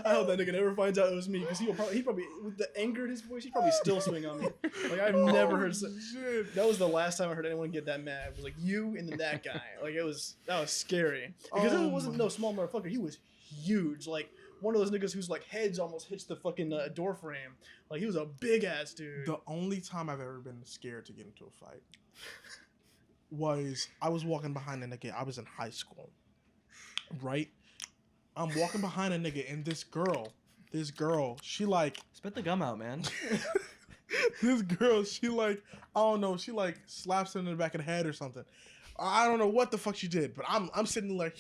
I hope that nigga never finds out it was me, because he probably, with the anger in his voice, he probably still swing on me. Like, I've never heard that was the last time I heard anyone get that mad. It was like you and then that guy. Like, that was scary. Because it wasn't no small motherfucker. He was huge. Like, one of those niggas whose like heads almost hits the fucking door frame. Like, he was a big ass dude. The only time I've ever been scared to get into a fight was I was walking behind a nigga. I was in high school, right? I'm walking behind a nigga, and this girl, she like Spit the gum out, man. this girl, she like, I don't know, she like slaps him in the back of the head or something. I don't know what the fuck she did, but I'm sitting like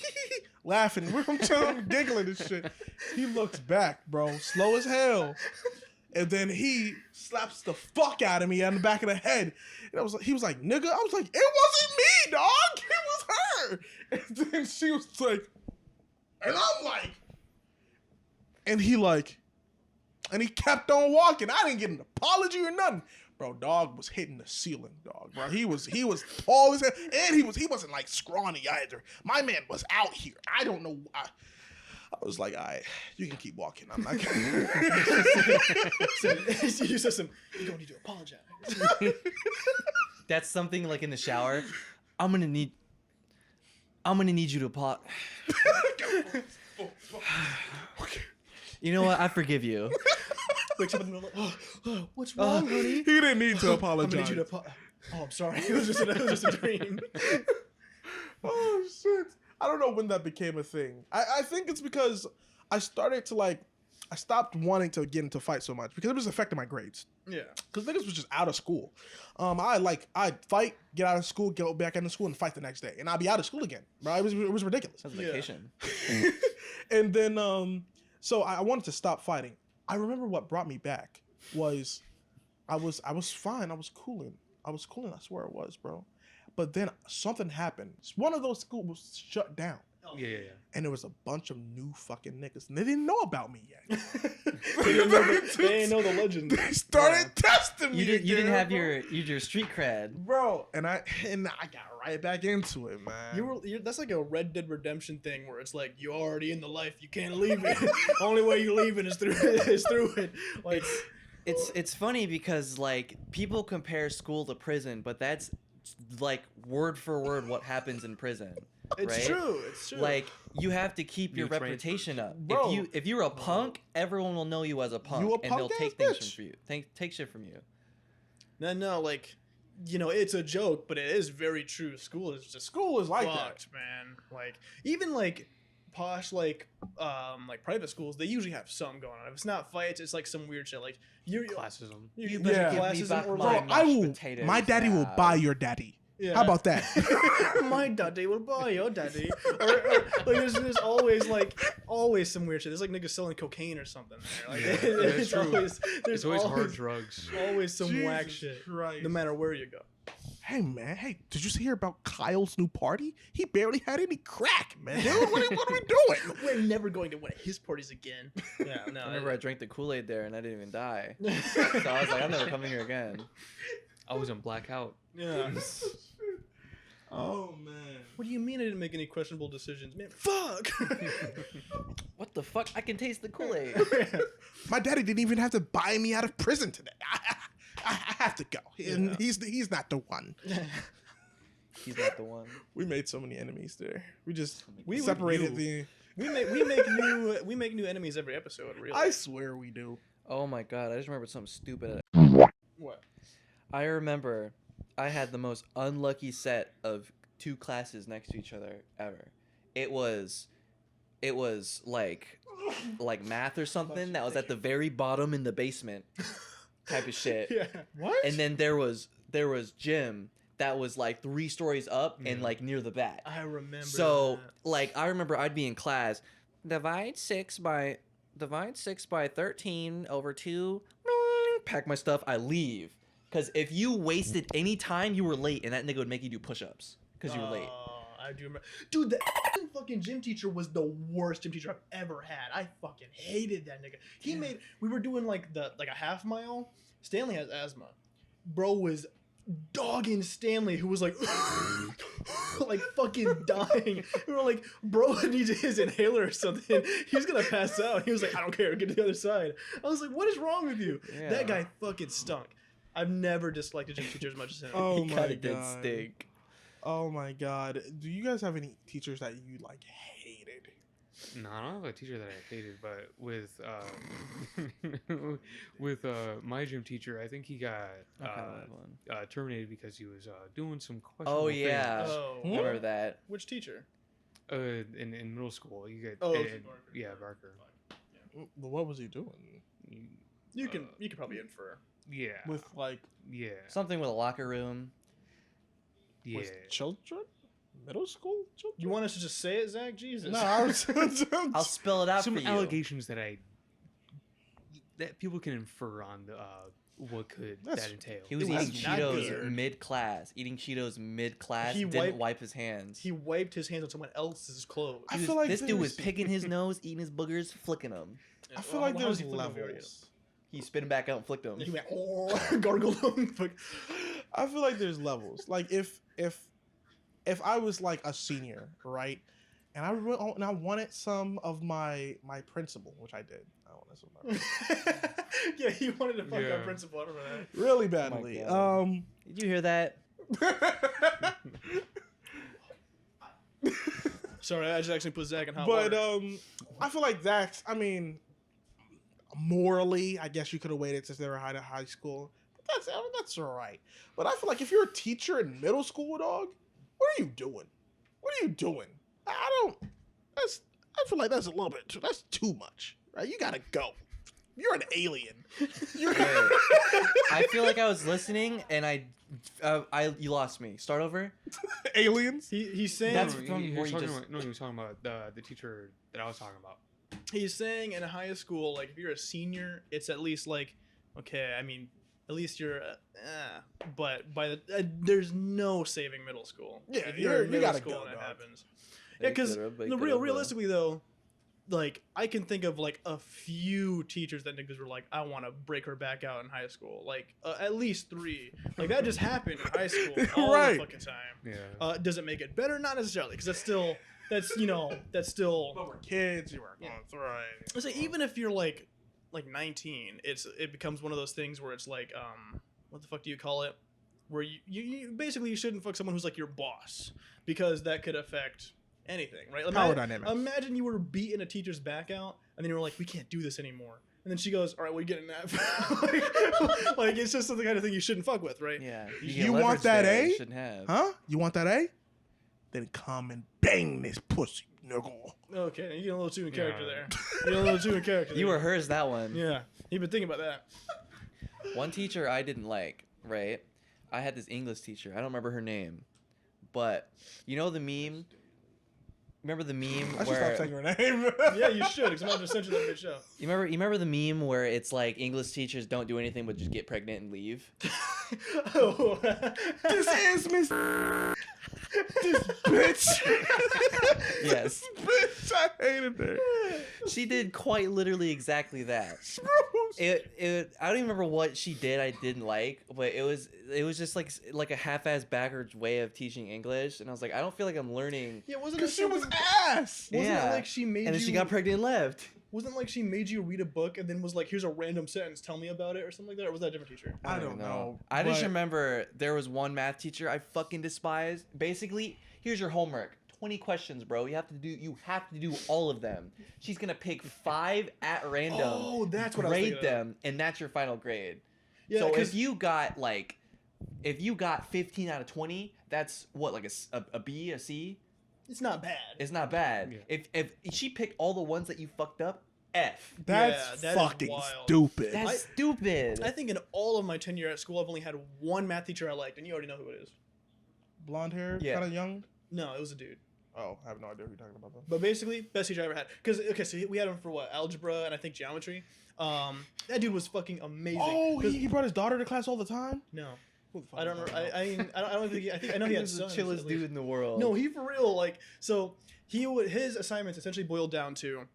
laughing. I'm giggling and shit. He looks back, bro, slow as hell. And then he slaps the fuck out of me on the back of the head. And he was like, nigga. I was like, it wasn't me, dog. It was her. And then she was like, and I'm like, and he kept on walking. I didn't get an apology or nothing. Bro, dog was hitting the ceiling, dog. Bro, he was tall as hell, and he wasn't like scrawny either. My man was out here. I don't know why. I was like, all right, you can keep walking. I'm not gonna. You said you don't need to apologize. That's something like in the shower. I'm gonna need you to apologize. You know what? I forgive you. Wakes up in the middle of what's wrong, honey? He didn't need to I'm apologize. gonna need you to oh, I'm sorry. It was just a dream. Oh shit! I don't know when that became a thing. I think it's because I started to like, I stopped wanting to get into fights so much because it was affecting my grades. Yeah. Because niggas was just out of school. I'd fight, get out of school, go back into school, and fight the next day, and I'd be out of school again. Right? It was ridiculous. That's vacation. And then so I wanted to stop fighting. I remember what brought me back was I was fine. I was cooling. I swear it was, bro. But then something happened. One of those schools was shut down. Yeah. And there was a bunch of new fucking niggas. And they didn't know about me yet. They didn't know the legend. They started testing me. You didn't have bro. your street cred. Bro, and I got right back into it, man. That's like a Red Dead Redemption thing where it's like you're already in the life, you can't leave it. Only way you leave it is through it. Like It's funny because like people compare school to prison, but that's like word for word what happens in prison. it's right? true. It's true. Like you have to keep your New reputation up. Bro. If you're a punk, everyone will know you as a punk, You a and they'll punk-ass take things bitch. from you. Take shit from you. no, like it's a joke, but it is very true. School is like fucked, man. Like even like posh like private schools, they usually have something going on. If it's not fights, it's like some weird shit. Like Classism. You better better give give me classism back or my Bro, like I mashed will. potatoes My daddy will now. buy your daddy. yeah. How about that? My daddy will buy your daddy. Or like there's always some weird shit. There's like niggas selling cocaine or something there. Like Yeah, that's true. there's It's always hard drugs. always some whack Jesus shit. Christ. No matter where you go. Hey man, did you hear about Kyle's new party? He barely had any crack, man. Dude, what are we doing? We're never going to one of his parties again. Yeah, no. I remember I drank the Kool-Aid there and I didn't even die. So I was like, I'm never coming here again. I was in blackout. Yeah. Oh man. What do you mean I didn't make any questionable decisions? Man, fuck! What the fuck? I can taste the Kool-Aid. My daddy didn't even have to buy me out of prison today. I have to go. And Yeah. he's not the one. He's not the one. We made so many enemies there. We just We would- separated you. the. we make new enemies every episode, really. I swear we do. Oh my god, I just remembered something stupid. What? I remember I had the most unlucky set of two classes next to each other ever. It was like math or something that was at the very bottom in the basement type of shit. Yeah. What? And then there was gym that was like 3 stories up and like near the back. I remember. So that. like I remember I'd be in class, divide 6 by 13 over 2, pack my stuff, I leave. Because if you wasted any time, you were late, and that nigga would make you do push-ups because you were late. I do remember. Dude, the fucking gym teacher was the worst gym teacher I've ever had. I fucking hated that nigga. We were doing like a half mile. Stanley has asthma. Bro was dogging Stanley, who was like, like fucking dying. We were like, bro needs his inhaler or something. He's gonna pass out. He was like, I don't care, get to the other side. I was like, what is wrong with you? Yeah. That guy fucking stunk. I've never disliked a gym teacher as much as him. Oh He my kinda did God. stink. Oh my god. Do you guys have any teachers that you like hated? No, I don't have a teacher that I hated, but with my gym teacher, I think he got I kinda have one. terminated because he was doing some questionable Oh yeah, Oh, I remember that. which teacher? things. In middle school, you get Oh, okay, Barker. yeah, Barker. What was he doing? You can probably infer. Yeah, With like yeah, Something with a locker room. yeah. with children? Middle school children? You want us to just say it, Zach? Jesus. No, I was I'll spell it out Some for you. allegations that people can infer on what could That's- that entail. He was It was eating not Cheetos good. mid-class. Eating Cheetos mid-class. He Didn't wiped- wipe his hands. He wiped his hands on someone else's clothes. I He feel was- like this dude was there's- picking his nose, eating his boogers, flicking them. I feel like How was there's he flipping over levels. He spit him back out and flicked them. He went, oh, gargled him. Fuck. I feel like there's levels. Like if I was like a senior, right, and I wanted some of my principal, which I did. I wanted some of my Yeah, he wanted to fuck Yeah. our principal. I remember really badly. God. Did you hear that? that. Sorry, I just actually put Zach in hot but water. I feel like that's. I mean, morally, I guess you could have waited since they were high school. But that's all right. But I feel like if you're a teacher in middle school, dog, what are you doing? What are you doing? I feel like that's a little bit that's too much, right? You gotta go. You're an alien. I feel like I was listening and you lost me. Start over. Aliens? He's saying That's he from was where you talking just- about, he was talking about the teacher that I was talking about. he's saying in high school, like if you're a senior, it's at least like, okay, I mean, at least you're, but by the there's no saving middle school. Yeah, if you're in you middle gotta school go, and that dog. happens. Yeah, because realistically though, like I can think of like a few teachers that niggas were like, I want to break her back out in high school. Like at least 3. Like that just happened in high school all Right. the fucking time. Yeah. Does it make it better? Not necessarily, because that's still. But we're kids. You were going through it. Let's say even if you're like 19, it becomes one of those things where it's like what the fuck do you call it? Where you basically you shouldn't fuck someone who's like your boss, because that could affect anything, right? Power dynamics. Imagine you were beating a teacher's back out, and then you were like, we can't do this anymore. And then she goes, all right, what are you getting that? like it's just the kind of thing you shouldn't fuck with, right? Yeah. You want that A? You shouldn't have. Huh? You want that A? Then come and bang this pussy, nigga. Okay, you get a little too in character Yeah. there. You get a little too in character. You there. were hers that one. Yeah, you've been thinking about that. One teacher I didn't like, right? I had this English teacher. I don't remember her name. But you know the meme? Remember the meme I should where stop saying her name. Yeah, you should, because I'm not just sending that bitch out. you remember the meme where it's like English teachers don't do anything but just get pregnant and leave? Oh. This is Miss. This bitch. Yes. Bitch, I hated her. She did quite literally exactly that. I don't even remember what she did I didn't like, but it was just like a half-ass backwards way of teaching English, and I was like, I don't feel like I'm learning. Yeah, wasn't it Because she was something- ass. Wasn't Yeah. it like she made And then you? she got pregnant and left. Wasn't it like she made you read a book and then was like, "Here's a random sentence, tell me about it," or something like that? Or was that a different teacher? I don't know. I just but- remember there was one math teacher I fucking despised. Basically, here's your homework. 20 questions, bro. You have to do all of them. She's gonna pick 5 at random. Oh, that's what I was grade thinking of. them, and that's your final grade. Yeah, so 'cause- if you got 15 out of 20, that's what, like a B, a C? It's not bad. It's not bad. Yeah. If she picked all the ones that you fucked up, F. That's Yeah, that is fucking wild. stupid. That's stupid. I think in all of my tenure at school, I've only had one math teacher I liked, and you already know who it is. Blonde hair, Yeah. kind of young. No, it was a dude. Oh, I have no idea who you're talking about though. But basically, best teacher I ever had. Because so we had him for what, algebra and I think geometry. That dude was fucking amazing. Oh, 'Cause- he brought his daughter to class all the time. no, Who the fuck I don't is know. that? I don't think. I know he He had was the sons, chillest at dude least. in the world. No, he for real. Like, so his assignments essentially boiled down to,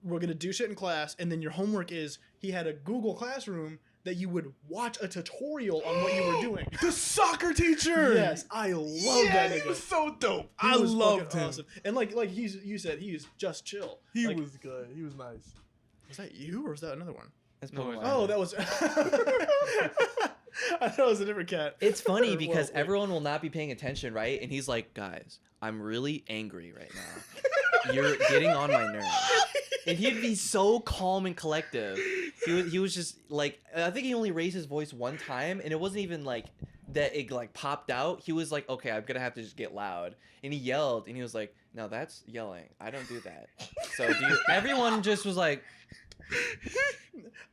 we're gonna do shit in class, and then your homework is he had a Google Classroom that you would watch a tutorial on what you were doing. The soccer teacher. Yes, I love yeah, that he nigga. was so dope. He I was loved fucking him. awesome. And like you said, he's just chill. He Like, was good. He was nice. Was that you or was that another one? That's No, probably it's why. Oh, that was. I thought it was a different cat. It's funny Or, because well, wait. everyone will not be paying attention, right? And he's like, guys, I'm really angry right now. You're getting on my nerves. And he'd be so calm and collective. He was just like, I think he only raised his voice one time, and it wasn't even like that it like popped out. He was like, okay, I'm gonna have to just get loud. And he yelled, and he was like, no, that's yelling. I don't do that. So everyone just was like,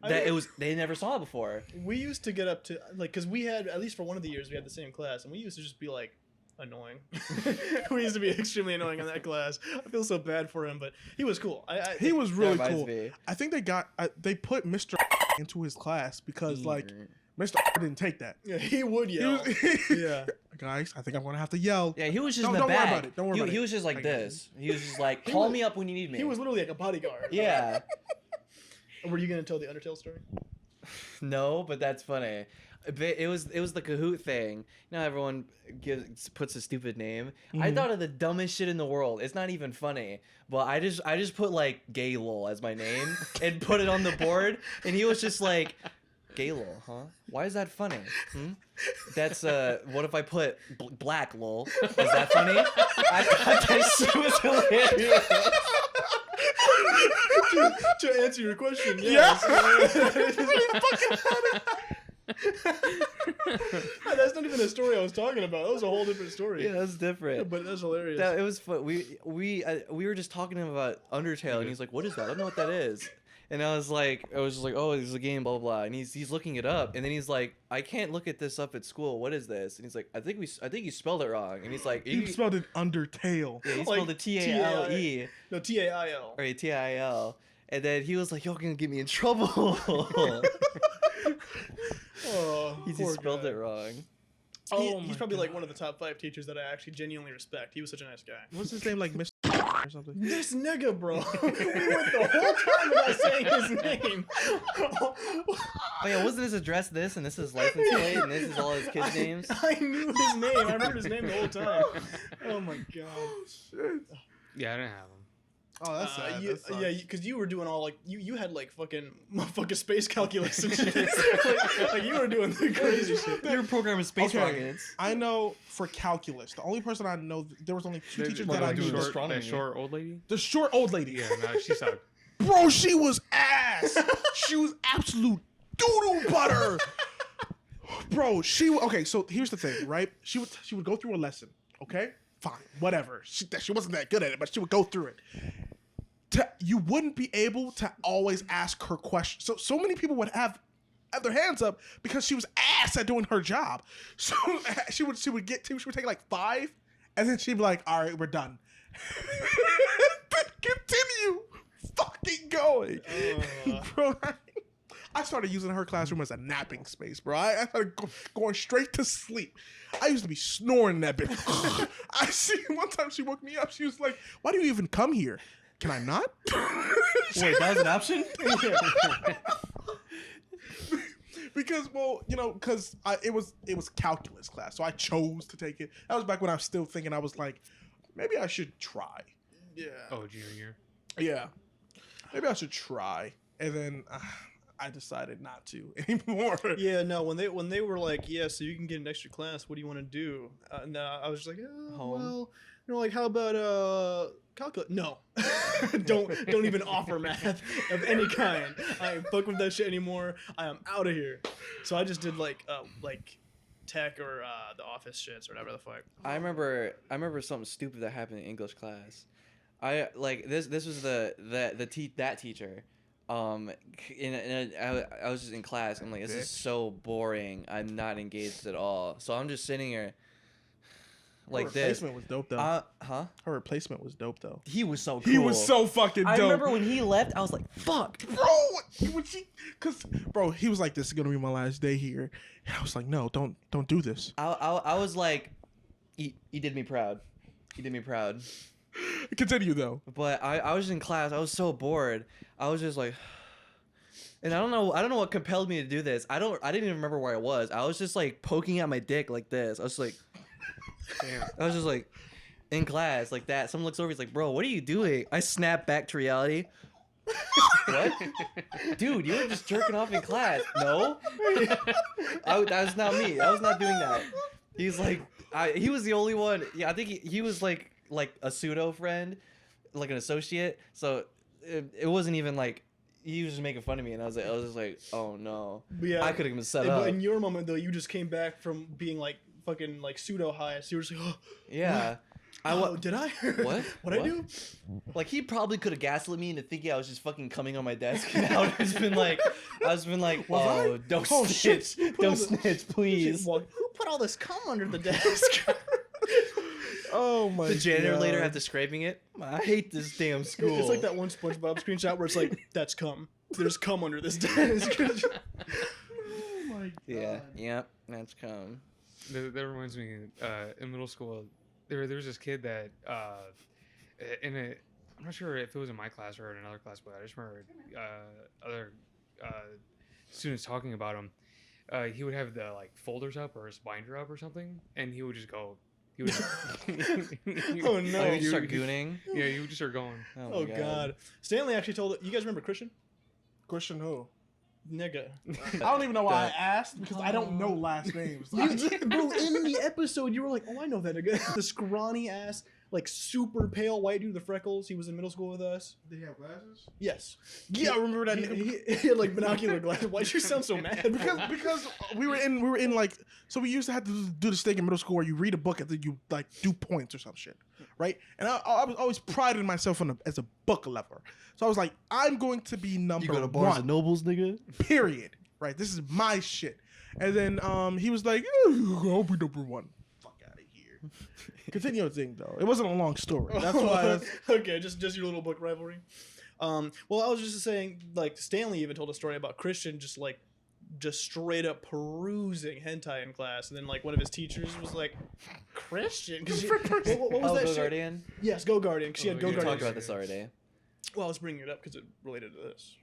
that it was, they never saw it before. We used to get up to like, cause we had, at least for one of the years we had the same class, and we used to just be like annoying. We used to be extremely annoying in that class. I feel so bad for him, but he was cool. He was really That reminds cool. me. I think they put Mr. into his class because like Mr. didn't take that. Yeah, he would He yell. was, Yeah. guys, I think I'm gonna have to yell. Yeah, he was just No, in the don't worry back. about it. Don't worry about He it. was just I like got this. He was just like, He call was- me up when you need me. He was literally like a bodyguard. Yeah. Were you gonna tell the Undertale story? No, but that's funny. But it was the Kahoot thing. You know, everyone puts a stupid name. I Mhm. thought of the dumbest shit in the world. It's not even funny. But I just put like gay lol as my name and put it on the board, and he was just like, gay lol, huh? Why is that funny? That's what if I put black lol? Is that funny? I thought that shit was hilarious. To answer your question, Yeah. That's not even the story I was talking about. That was a whole different story. Yeah, that's different. But that's hilarious. It was fun. We were just talking to him about Undertale, and he's like, "What is that? I don't know what that is." And I was just like, "Oh, this is a game, blah blah blah." And he's looking it up, and then he's like, "I can't look at this up at school. What is this?" And he's like, "I think you spelled it wrong." And he's like, You spelled it Undertale. Yeah, he Like spelled it T-A-L-E. No, T-A-I-L. Or T-I-L. And then he was like, "You're gonna get me in trouble." Oh, He poor just spelled guy. it wrong. He's probably like one of the top 5 teachers that I actually genuinely respect. He was such a nice guy. What's his name? Like Mr. or something. This nigga, bro. We went the whole time without saying his name. Oh yeah, wasn't his address this, and this is license plate, and this is all his kids' names? I knew his name. I remembered his name the whole time. Oh my god. Yeah, I didn't have them. Oh, that's sad. You, That sucks. yeah, because you were doing all like you had like fucking space calculus and shit. like you were doing the crazy shit. You were programming space Okay. rockets. I know for calculus, the only person I know, there was only 2 teachers What, that I like the knew. short, astronomy. that short old lady? The short old lady. Yeah, no, she sucked. Bro, she was ass. She was absolute doodle butter. Bro, okay, so here's the thing, right? She would go through a lesson, okay? Fine, whatever. She wasn't that good at it, but she would go through it. You wouldn't be able to always ask her questions. So many people would have their hands up because she was ass at doing her job. So she would take like 5, and then she'd be like, "All right, we're done." Then continue fucking going, bro. I started using her classroom as a napping space, bro. I started going straight to sleep. I used to be snoring in that bitch. I see one time she woke me up. She was like, "Why do you even come here? Can I not?" Wait, that was an option? Because, well, because it was calculus class, so I chose to take it. That was back when I was still thinking. I was like, maybe I should try. Yeah. Oh, junior year. Yeah, maybe I should try, and then I decided not to anymore. Yeah, no. When they were like, yeah, so you can get an extra class. What do you want to do? And I was just like, Home. well, like how about calculus? No, don't even offer math of any kind. I ain't fuck with that shit anymore. I am out of here. So I just did like tech or the office shits or whatever the fuck. I remember something stupid that happened in English class. I like this was that teacher. I was just in class. I'm like, this is so boring. I'm not engaged at all. So I'm just sitting here like Her this. replacement was dope though. Huh? Her replacement was dope though. He was so cool. He was so fucking dope. I remember when he left, I was like, fuck. Bro, he was like, "This is gonna be my last day here." And I was like, "No, don't do this." I was like, he did me proud. He did me proud. Continue though. But I was in class. I was so bored. I was just like, and I don't know what compelled me to do this. I didn't even remember where I was. I was just like poking at my dick like this. I was like, Damn. I was just like in class like that. Someone looks over. He's like, "Bro, what are you doing?" I snap back to reality. What? Dude, you were just jerking off in class. No, that was not me. I was not doing that. He's like, he was the only one. Yeah, I think he was like a pseudo friend, like an associate. So it wasn't even like he was just making fun of me, and I was just like, oh no. But yeah, I could have been set but up. in your moment though, you just came back from being like fucking like pseudo high, so you were just like, Yeah. did I? What? What'd I do? Like he probably could have gaslit me into thinking I was just fucking coming on my desk, and I would have been like, oh, don't shit. snitch, don't snitch, please. Well, who put all this cum under the desk? Oh my god. The janitor later after scraping it. I hate this damn school. It's like that one SpongeBob screenshot where it's like, that's cum. There's cum under this desk. Oh my god. Yeah, yep, that's cum. That reminds me, in middle school, there was this kid that, I'm not sure if it was in my class or in another class, but I just remember other students talking about him. He would have the like folders up or his binder up or something, and he would just go. He would. Oh no! Oh, you start gooning. Yeah, he would just start going. Oh god. Stanley actually told it. You guys remember Christian? Christian who? Nigga. I don't even know why I asked because I don't know last names. Bro, in the episode, you were like, oh, I know that nigga. The scrawny ass like super pale white dude with the freckles. He was in middle school with us. Did he have glasses? Yes. Yeah, I remember that. He had like binocular glasses. Why'd you sound so mad? because we were in like, so we used to have to do this thing in middle school where you read a book and then you like do points or some shit, right? And I was always prided myself as a book lover. So I was like, I'm going to be number You go to Barnes one. and Nobles, nigga. Period. Right. This is my shit. And then he was like, I'll be number one. Fuck out of here. Continue your thing though. It wasn't a long story. That's why. Okay, just your little book rivalry. Well, I was just saying, like Stanley even told a story about Christian just straight up perusing hentai in class, and then like one of his teachers was like, Christian, what was that Go shit? Guardian. Yes, Go Guardian. 'Cause she had Go yeah. We Guardian. talked about this already. Well, I was bringing it up because it related to this.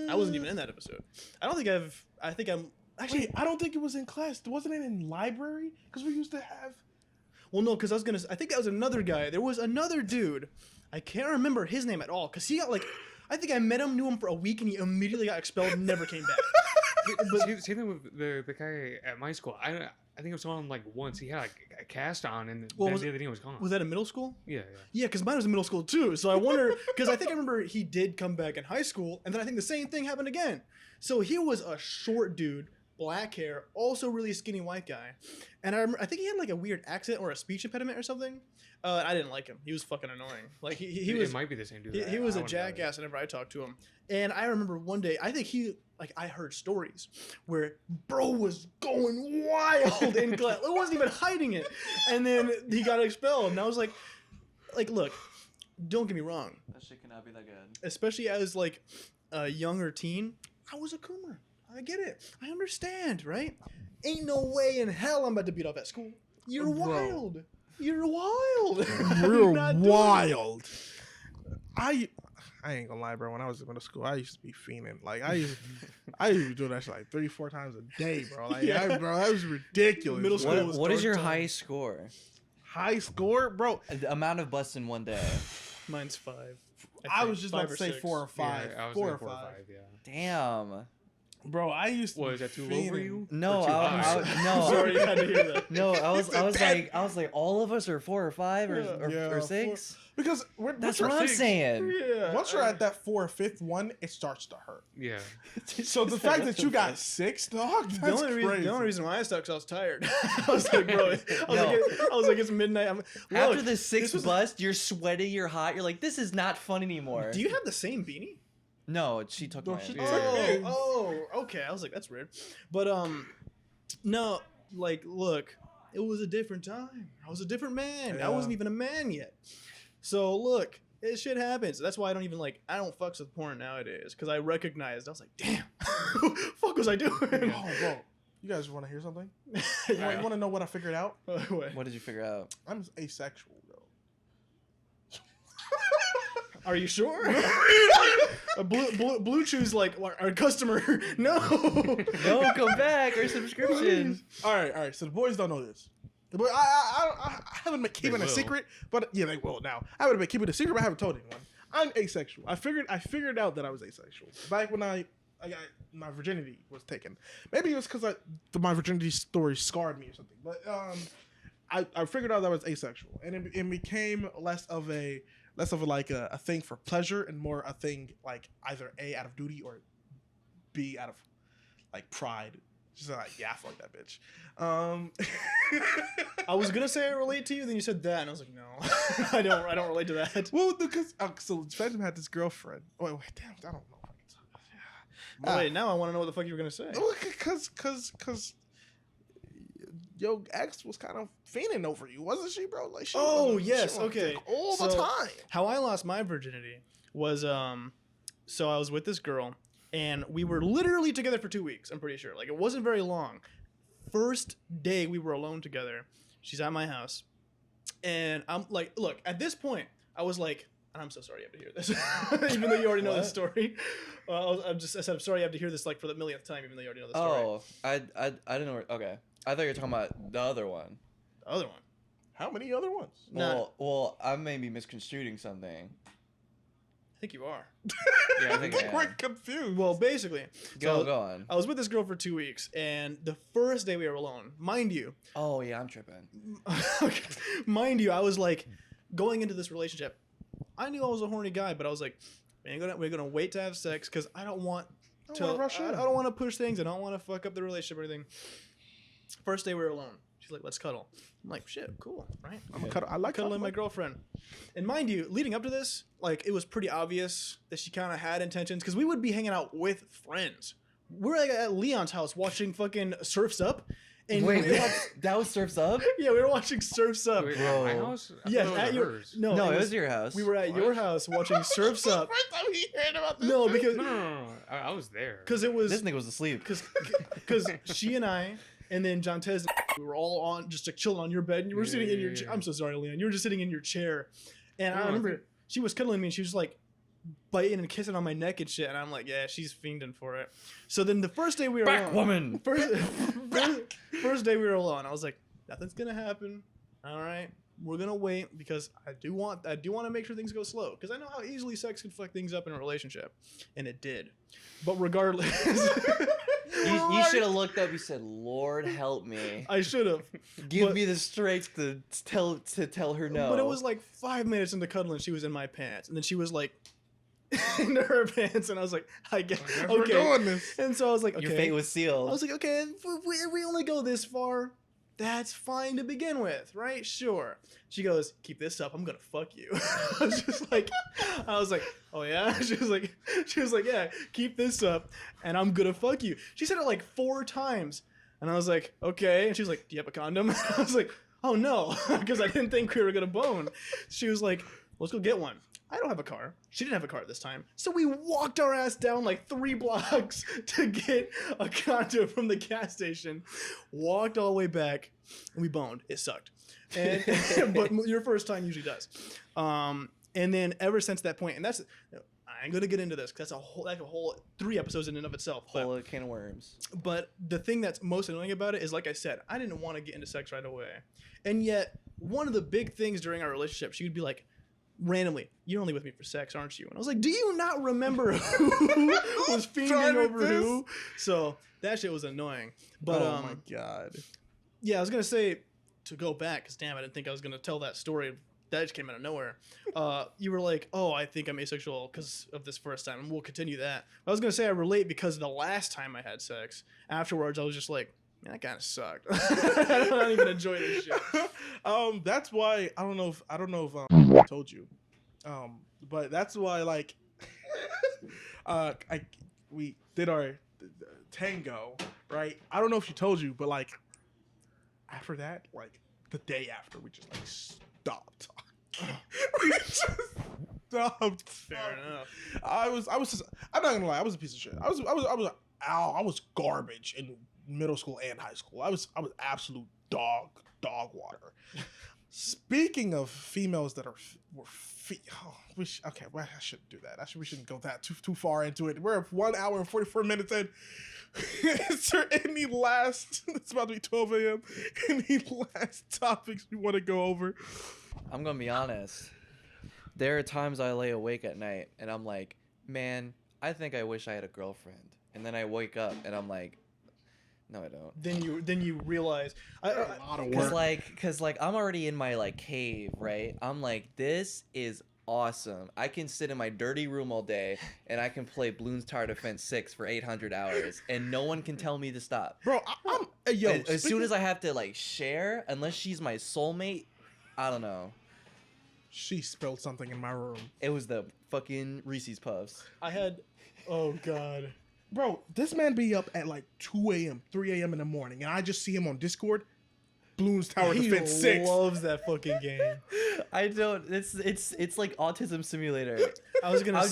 I wasn't even in that episode. I think I'm actually. Wait, I don't think it was in class. Wasn't it in library? Because we used to have. Well, no, because I think that was another guy. There was another dude. I can't remember his name at all. Because he got like, I think I met him, knew him for a week, and he immediately got expelled and never came back. Same thing with the guy at my school. I think I saw him like once. He had like a cast on, and Well, then the other day he was gone. Was that in middle school? Yeah. Yeah, because mine was in middle school too. So I wonder, because I think I remember he did come back in high school, and then I think the same thing happened again. So he was a short dude, black hair, also really skinny white guy. And I think he had like a weird accent or a speech impediment or something. I didn't like him. He was fucking annoying. Like he was. It might be the same dude. He was a jackass whenever I talked to him. And I remember one day, I think I heard stories where bro was going wild in class. It wasn't even hiding it. And then he got expelled. And I was like, look, don't get me wrong. That shit cannot be that good. Especially as like a younger teen, I was a coomer. I get it. I understand, right? Ain't no way in hell I'm about to beat off at school. You're Bro. wild. You're wild. Real Not doing it. wild. I ain't gonna lie, bro. When I was in middle school, I used to be fiending. Like I used to do that shit like 3-4 times a day, bro. Like Yeah. bro, that was ridiculous. Middle bro. school was What is dark your time. high score? High score, bro? The amount of busts in one day. Mine's 5. I think. was just 5 about to or say 6. 4 or 5. Yeah, I was 4 thinking or 4 or 5. 5. Yeah. Damn. Bro, I used to. Was that too low for fiending. you? No, Or too I high? no. Sorry you had to hear that. No, I was dead. like, all of us are 4 or 5 or Yeah, or 6. Because That's once what I'm you're- saying. Yeah. Once you're at that 4th or 5th one, it starts to hurt. Yeah. So the fact that you got 6, dog, The that's only, crazy. the only reason why I stopped, 'cause I was tired. I was like, bro, No. I was like, it's midnight. After Look, the 6th was- bust, you're sweaty, you're hot, you're like, this is not fun anymore. do you have the same beanie? No, she took No, mine. she- Yeah. Okay. I was like, that's weird. But no, like, look, it was a different time. I was a different man. Yeah. I wasn't even a man yet. So look, it shit happens. That's why I don't fucks with porn nowadays, because I recognized. I was like, damn, fuck was I doing? Oh, bro. You guys want to hear something? You want to know what I figured out? What? What did you figure out? I'm asexual, bro. Are you sure? Blue Chew's like our customer. No. No, come back, our subscription. All right. So the boys don't know this. The boy, I haven't been keeping a will. secret, but yeah, they will now. I haven't been keeping a secret, but I haven't told anyone. I'm asexual. I figured out that I was asexual back when I got my virginity was taken. Maybe it was because my virginity story scarred me or something. But I figured out that I was asexual, and it became less of a like a thing for pleasure and more a thing like either A, out of duty, or B, out of like pride. Just like, yeah, I fuck that bitch. I was gonna say I relate to you, then you said that, and I was like, no, I don't relate to that. Well, because so Phantom had this girlfriend. Wait, damn, I don't know. If I can talk. Oh, wait, now I want to know what the fuck you were gonna say. Well, because your ex was kind of fiending over you, wasn't she, bro? Like, she Oh, wanted- yes, she wanted okay. dick all the So- time. How I lost my virginity was so I was with this girl, and we were literally together for 2 weeks. I'm pretty sure. Like, it wasn't very long. First day we were alone together, she's at my house, and I'm like, look, at this point I was like, I'm so sorry you have to hear this, even though you already know the story. I said I'm sorry you have to hear this like for the millionth time, even though you already know the story. Oh, I didn't know. Okay, I thought you were talking about the other one. The other one. How many other ones? Nah. Well, I may be misconstruing something. I think you are. Yeah, I think I We're am. confused. Well, basically, Go so on. I was with this girl for 2 weeks, and the first day we were alone, mind you, Oh yeah, I'm tripping. mind you, I was like going into this relationship, I knew I was a horny guy, but I was like, we're gonna wait to have sex because I don't want to rush in. I don't want to push things. I don't want to fuck up the relationship or anything. First day we were alone. She's like, let's cuddle. I'm like, shit, cool, right? I'm a cuddle. I like Cuddling my cuddling. girlfriend. And mind you, leading up to this, like, it was pretty obvious that she kind of had intentions because we would be hanging out with friends. We're like at Leon's house watching fucking Surf's Up. And Wait, that was Surf's Up? yeah, we were watching Surf's Up. Wait, Bro. at my house? I Yes, thought it was at at your hers. No, it was your house. We were at What? your house watching Surf's Up. First time he heard about this. No, because No. I was there. because it was This nigga was asleep. because she and I and then Jontez, we were all on just like chilling on your bed and you were sitting in your Yeah. I'm so sorry, Leon. You were just sitting in your chair. And Oh, I I remember think- she was cuddling me and she was like biting and kissing on my neck and shit. And I'm like, yeah, she's fiending for it. So then the first day we were Back alone, woman. first day we were alone, I was like, nothing's gonna happen. All right. We're gonna wait because I do want to make sure things go slow because I know how easily sex can fuck things up in a relationship, and it did. But regardless, You should have looked up. You said, "Lord help me, I should have. give but- me the strength to tell her no." But it was like 5 minutes into cuddling, she was in my pants, and then she was like into her pants, and I was like, I get We're okay. doing this. And so I was like, okay. Your fate was sealed. I was like, okay, if we only go this far. That's fine to begin with, right? Sure. She goes, keep this up. I'm gonna fuck you. I was like, oh yeah. She was like, yeah, keep this up, and I'm gonna fuck you. She said it like 4 times, and I was like, okay. And she was like, do you have a condom? I was like, oh no, because I didn't think we were gonna bone. She was like, let's go get one. I don't have a car. She didn't have a car this time. So we walked our ass down like 3 blocks to get a condom from the gas station. Walked all the way back, and we boned. It sucked. And but your first time usually does. And then ever since that point, and that's I ain't gonna get into this because that's a whole 3 episodes in and of itself. Full of can of worms. But the thing that's most annoying about it is, like I said, I didn't want to get into sex right away. And yet, one of the big things during our relationship, she would be like, randomly, you're only with me for sex, aren't you? And I was like, do you not remember who was fiending over who? So that shit was annoying. But oh my god. yeah, I was gonna say to go back because damn, I didn't think I was gonna tell that story. That just came out of nowhere. You were like, oh, I think I'm asexual because of this first time, and we'll continue that. I was gonna say I relate because the last time I had sex, afterwards I was just like, man, that kind of sucked. I don't even enjoy this shit. That's why I don't know if I told you, but that's why like, we did our tango, right? I don't know if she told you, but like, after that, like the day after, we just like stopped talking. We just stopped. Fair enough. I'm not gonna lie, I was a piece of shit. I was garbage in middle school and high school. I was absolute dog water. Speaking of females that okay, well, I shouldn't do that. We shouldn't go that too far into it. We're 1 hour and 44 minutes in. Is there any last? It's about to be 12 a.m. Any last topics we want to go over? I'm gonna be honest. There are times I lay awake at night and I'm like, man, I think I wish I had a girlfriend. And then I wake up and I'm like, no, I don't. Then you realize A lot of Cause work. like I'm already in my like cave, right? I'm like, this is awesome. I can sit in my dirty room all day and I can play Bloons Tower Defense 6 for 800 hours and no one can tell me to stop. Bro, I'm yo. As soon as I have to like share, unless she's my soulmate, I don't know. She spilled something in my room. It was the fucking Reese's Puffs. I had, oh god, Bro, this man be up at like 2 a.m., 3 a.m. in the morning, and I just see him on Discord. Bloons Tower he Defense 6. loves that fucking game. I don't. It's like Autism Simulator. I was gonna.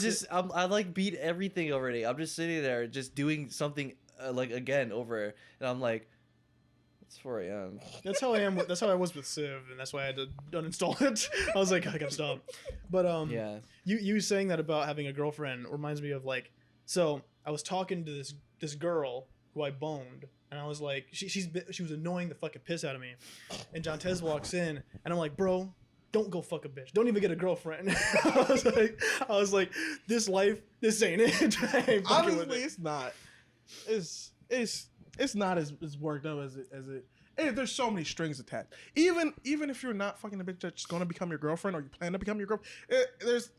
I like beat everything already. I'm just sitting there, just doing something like again over, and I'm like, it's 4 a.m. That's how I am. That's how I was with Civ, and that's why I had to uninstall it. I was like, I gotta stop. But Yeah. you saying that about having a girlfriend reminds me of like, so I was talking to this girl who I boned, and I was like, she was annoying the fucking piss out of me, and Jontez walks in, and I'm like, bro, don't go fuck a bitch, don't even get a girlfriend. I was like, this life, this ain't it. I ain't fucking with Honestly, it. it's not. It's not as worked up as There's so many strings attached. Even if you're not fucking a bitch that's gonna become your girlfriend or you plan to become your girlfriend,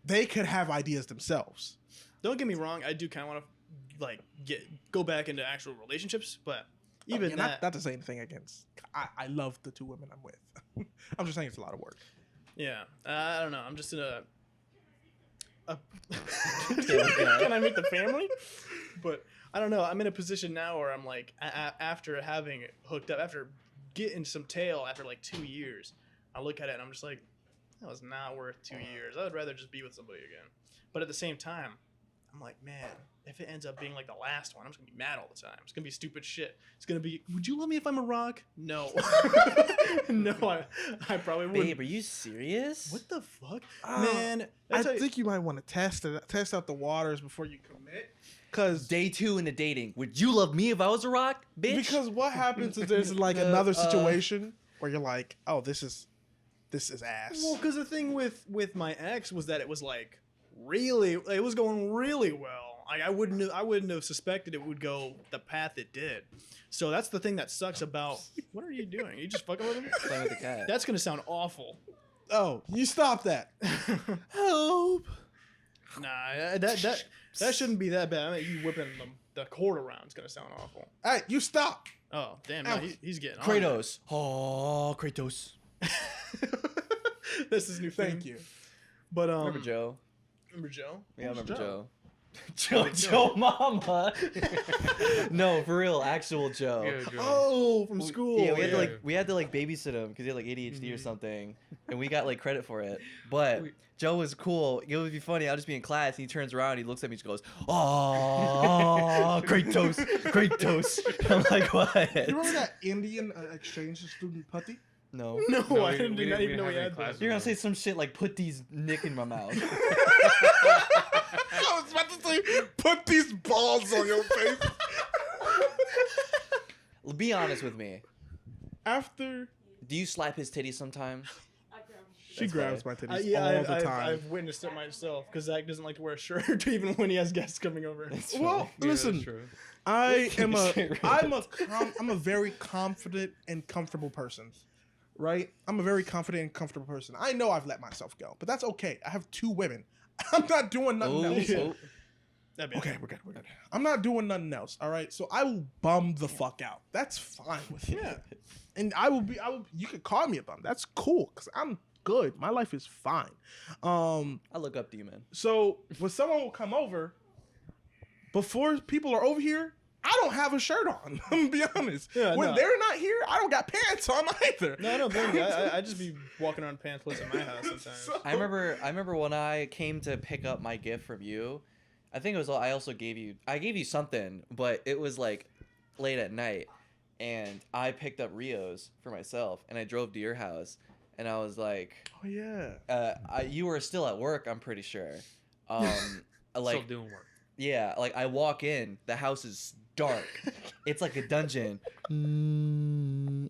they could have ideas themselves. Don't get me wrong. I do kind of want to like go back into actual relationships, but even that. Not to say anything against. I love the 2 women I'm with. I'm just saying it's a lot of work. Yeah, I don't know. I'm just in a can I make the family? But I don't know. I'm in a position now where I'm like, after having hooked up, after getting some tail after like 2 years, I look at it and I'm just like, that was not worth 2 years. I would rather just be with somebody again. But at the same time, I'm like, man, if it ends up being like the last one, I'm just gonna be mad all the time. It's gonna be stupid shit. It's gonna be, would you love me if I'm a rock? No. No, I probably wouldn't. Babe, are you serious? What the fuck? Man, I think you might want to test out the waters before you commit. Cause Day 2 into dating. Would you love me if I was a rock, bitch? Because what happens is there's like another situation where you're like, oh, this is ass. Well, because the thing with my ex was that it was like really, it was going really well. Like I wouldn't have suspected it would go the path it did. So that's the thing that sucks about. What are you doing? Are you just fucking with him? Playing with the cat. That's gonna sound awful. Oh, you stop that. Help. Nah, that shouldn't be that bad. I mean, you whipping the cord around is gonna sound awful. Hey, you stop. Oh damn! No, he's getting on Kratos. Oh, Kratos. This is new thing. Thank you. But Remember Joe? Remember Joe? Yeah, I Who's remember Joe? Joe. Joe Mama. No, for real, actual Joe. Yeah, Joe. Oh, from school. Yeah, we had to babysit him because he had like ADHD or something, and we got like credit for it. But Joe was cool. It would be funny. I'll just be in class, and he turns around, and he looks at me, and just goes, "Oh, Kratos, Kratos." I'm like, "What?" You remember that Indian exchange student Putty? No. No, No, I we didn't didn't even know have he any had classes. this. You're gonna say some shit like "put these nick in my mouth." I was about to say, put these balls on your face. Be honest with me. After Do you slap his titties sometimes? she grabs my titties Yeah, all the time. I've witnessed it myself because Zach doesn't like to wear a shirt even when he has guests coming over. Well, Yeah, listen, that's true. I'm a very confident and comfortable person, right? I'm a very confident and comfortable person. I know I've let myself go, but that's okay. I have 2 women. I'm not doing nothing else. Oh, That'd be Okay, we're good. I'm not doing nothing else. All right, so I will bum the fuck out. That's fine with me. Yeah. And you could call me a bum. That's cool because I'm good. My life is fine. I look up to you, man. So when someone will come over, before people are over here, I don't have a shirt on. I'm gonna be honest. Yeah, when no. they're not here, I don't got pants on either. No, I don't blame you. I just be walking around pantsless at my house sometimes. So- I remember when I came to pick up my gift from you. I think it was I also gave you something, but it was like late at night, and I picked up Rio's for myself, and I drove to your house, and I was like, Oh yeah. you were still at work, I'm pretty sure. Still Like doing work. yeah, like I walk in, the house is dark. It's like a dungeon.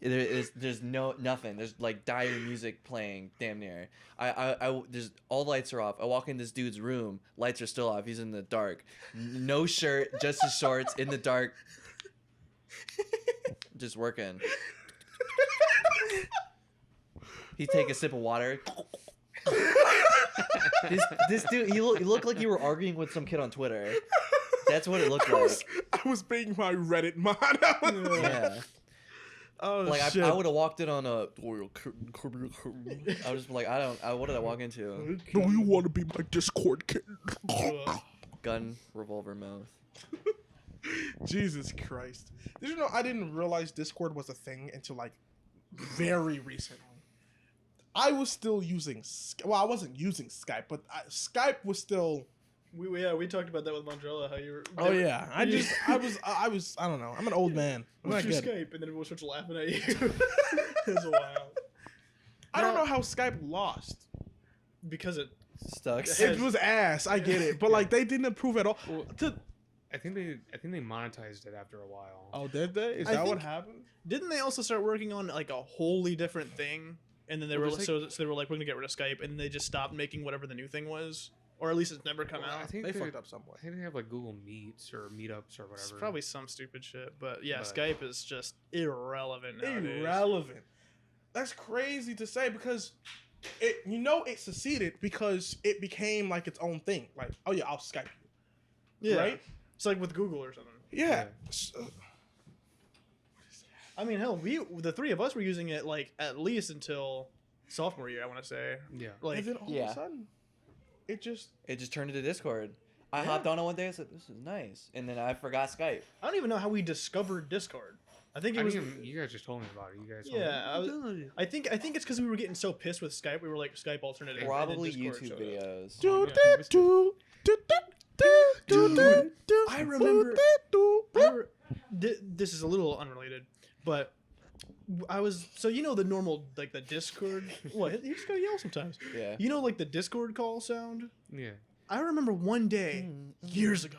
There's nothing. There's like dire music playing damn near. There's all the lights are off. I walk in this dude's room, lights are still off. He's in the dark. No shirt, just his shorts in the dark. Just working. He take a sip of water. This dude, he looked like you were arguing with some kid on Twitter. That's what it looked like. I was being my Reddit mod. Yeah. Oh Like shit. I would have walked in on a. I was just like, what did I walk into? Do you want to be my Discord kid? Gun, revolver, mouth. Jesus Christ. Did you know I didn't realize Discord was a thing until like very recently. I was still using I wasn't using Skype, but Skype was still. We talked about that with Mandrella. How you were. Oh yeah, I don't know. I'm an old man. I'm What's not your good. Skype? And then everyone starts laughing at you. It was wild. I don't know how Skype lost. Because it. Stuck. It was ass. I get it, but like they didn't improve at all. Well, I think they monetized it after a while. Oh, did they? Is I that what think- happened? Didn't they also start working on like a wholly different thing? And then they Well, were there's, so they were like, we're gonna get rid of Skype, and they just stopped making whatever the new thing was. or at least it's never come Well, I out. think They they fucked up some way. I think they have like Google Meets or Meetups or whatever. It's probably some stupid shit, but yeah, But- Skype is just irrelevant nowadays. Irrelevant. That's crazy to say because it succeeded because it became like its own thing. Like, oh yeah, I'll Skype you. Yeah, Right? it's like with Google or something. Yeah. I mean, hell, the three of us were using it like at least until sophomore year. I want to say, Yeah. like, And then all of Yeah. a sudden, it just It just turned into Discord. I Yeah. hopped on it one day and said, "This is nice," and then I forgot Skype. I don't even know how we discovered Discord. I think it I was. mean, you guys just told me about it. You guys. Told Yeah, me. I think it's because we were getting so pissed with Skype. We were like Skype alternative. and then Probably Discord YouTube showed up. videos. do yeah, do missed do do do do do. I remember- This is a little unrelated, but I was the normal like the Discord. What you just gotta yell sometimes. Yeah. You know, like the Discord call sound. Yeah. I remember one day years ago,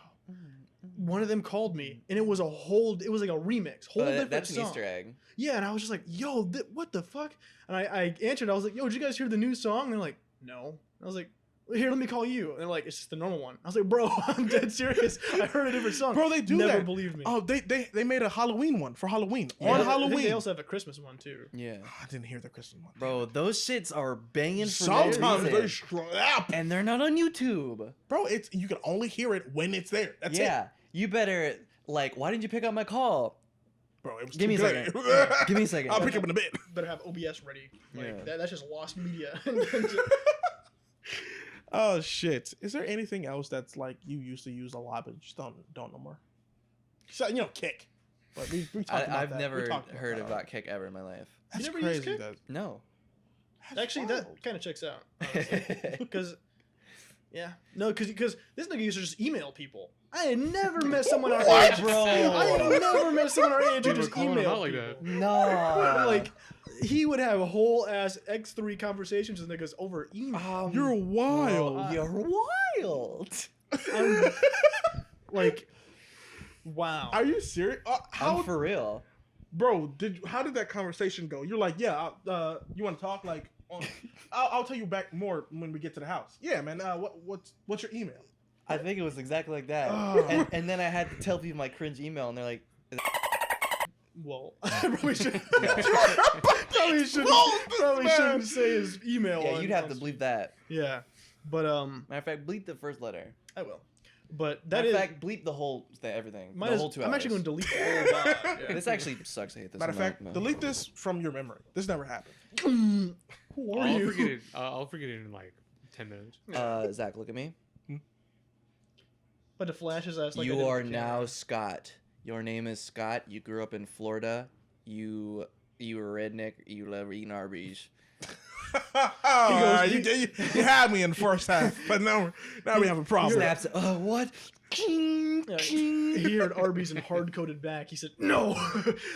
one of them called me, and it was like a remix, whole different That's an song. Easter egg. Yeah, and I was just like, "Yo, what the fuck?" And I answered. I was like, "Yo, did you guys hear the new song?" And they're like, "No." I was like, "Here, let me call you." And they're like, "It's just the normal one." I was like, "Bro, I'm dead serious. I heard a different song." Bro, they do Never that. believed me. Oh, they made a Halloween one for Halloween. Yeah, On I think Halloween. they also have a Christmas one too. Yeah. I didn't hear the Christmas one. Bro, those shits are banging for no Sometimes reason. they strap. And they're not on YouTube. Bro, you can only hear it when it's there. That's it. Yeah. You better, like, why didn't you pick up my call? Bro, it was Give me too a good. second. Give me a second. I'll pick up in a bit. Better have OBS ready. Like Yeah. that's just lost media. Oh shit! Is there anything else that's like you used to use a lot but just don't no more? So Kick. But we talked about I've that. never We talked heard that. about Kick ever in my life. That's You never used crazy. Kick? No. That's Actually, wild. that kind of checks out. Because, yeah, no, because this nigga used to just email people. I had never met someone our What? age, bro. I had never met someone our age who Dude, we're just calling him emailed out like people. that. No. Like, he would have a whole ass X3 conversations with niggas over email. You're wild. You're wild. I'm, like, wow. Are you serious? How, I'm for real. bro? How did that conversation go? You're like, yeah. You want to talk? Like, I'll tell you back more when we get to the house. Yeah, man. What's your email? I think it was exactly like that. Oh. And then I had to tell people my cringe email, and they're like, Well, I probably should. No. probably shouldn't. Probably man. shouldn't say his email. yeah, on- you'd have on to stream. bleep that. Yeah, but Matter of fact, bleep the first letter. I will. But that Matter is. of fact, bleep the whole everything. might The as- whole 2 I'm hours. actually going to delete the whole vibe. Yeah. This actually sucks. I hate this. Matter of I'm fact, not- delete this from your memory. This never happened. Who are I'll you? forget it. I'll forget it in like 10 minutes. Zach, look at me. But the flash is us. Like I You did with are the now camera. Scott. Your name is Scott. You grew up in Florida. You a redneck. You love eating Arby's. You had me in the first half, but now we have a problem. Snaps. What? King, Yeah, king. he heard Arby's and hard coded back. He said, "No,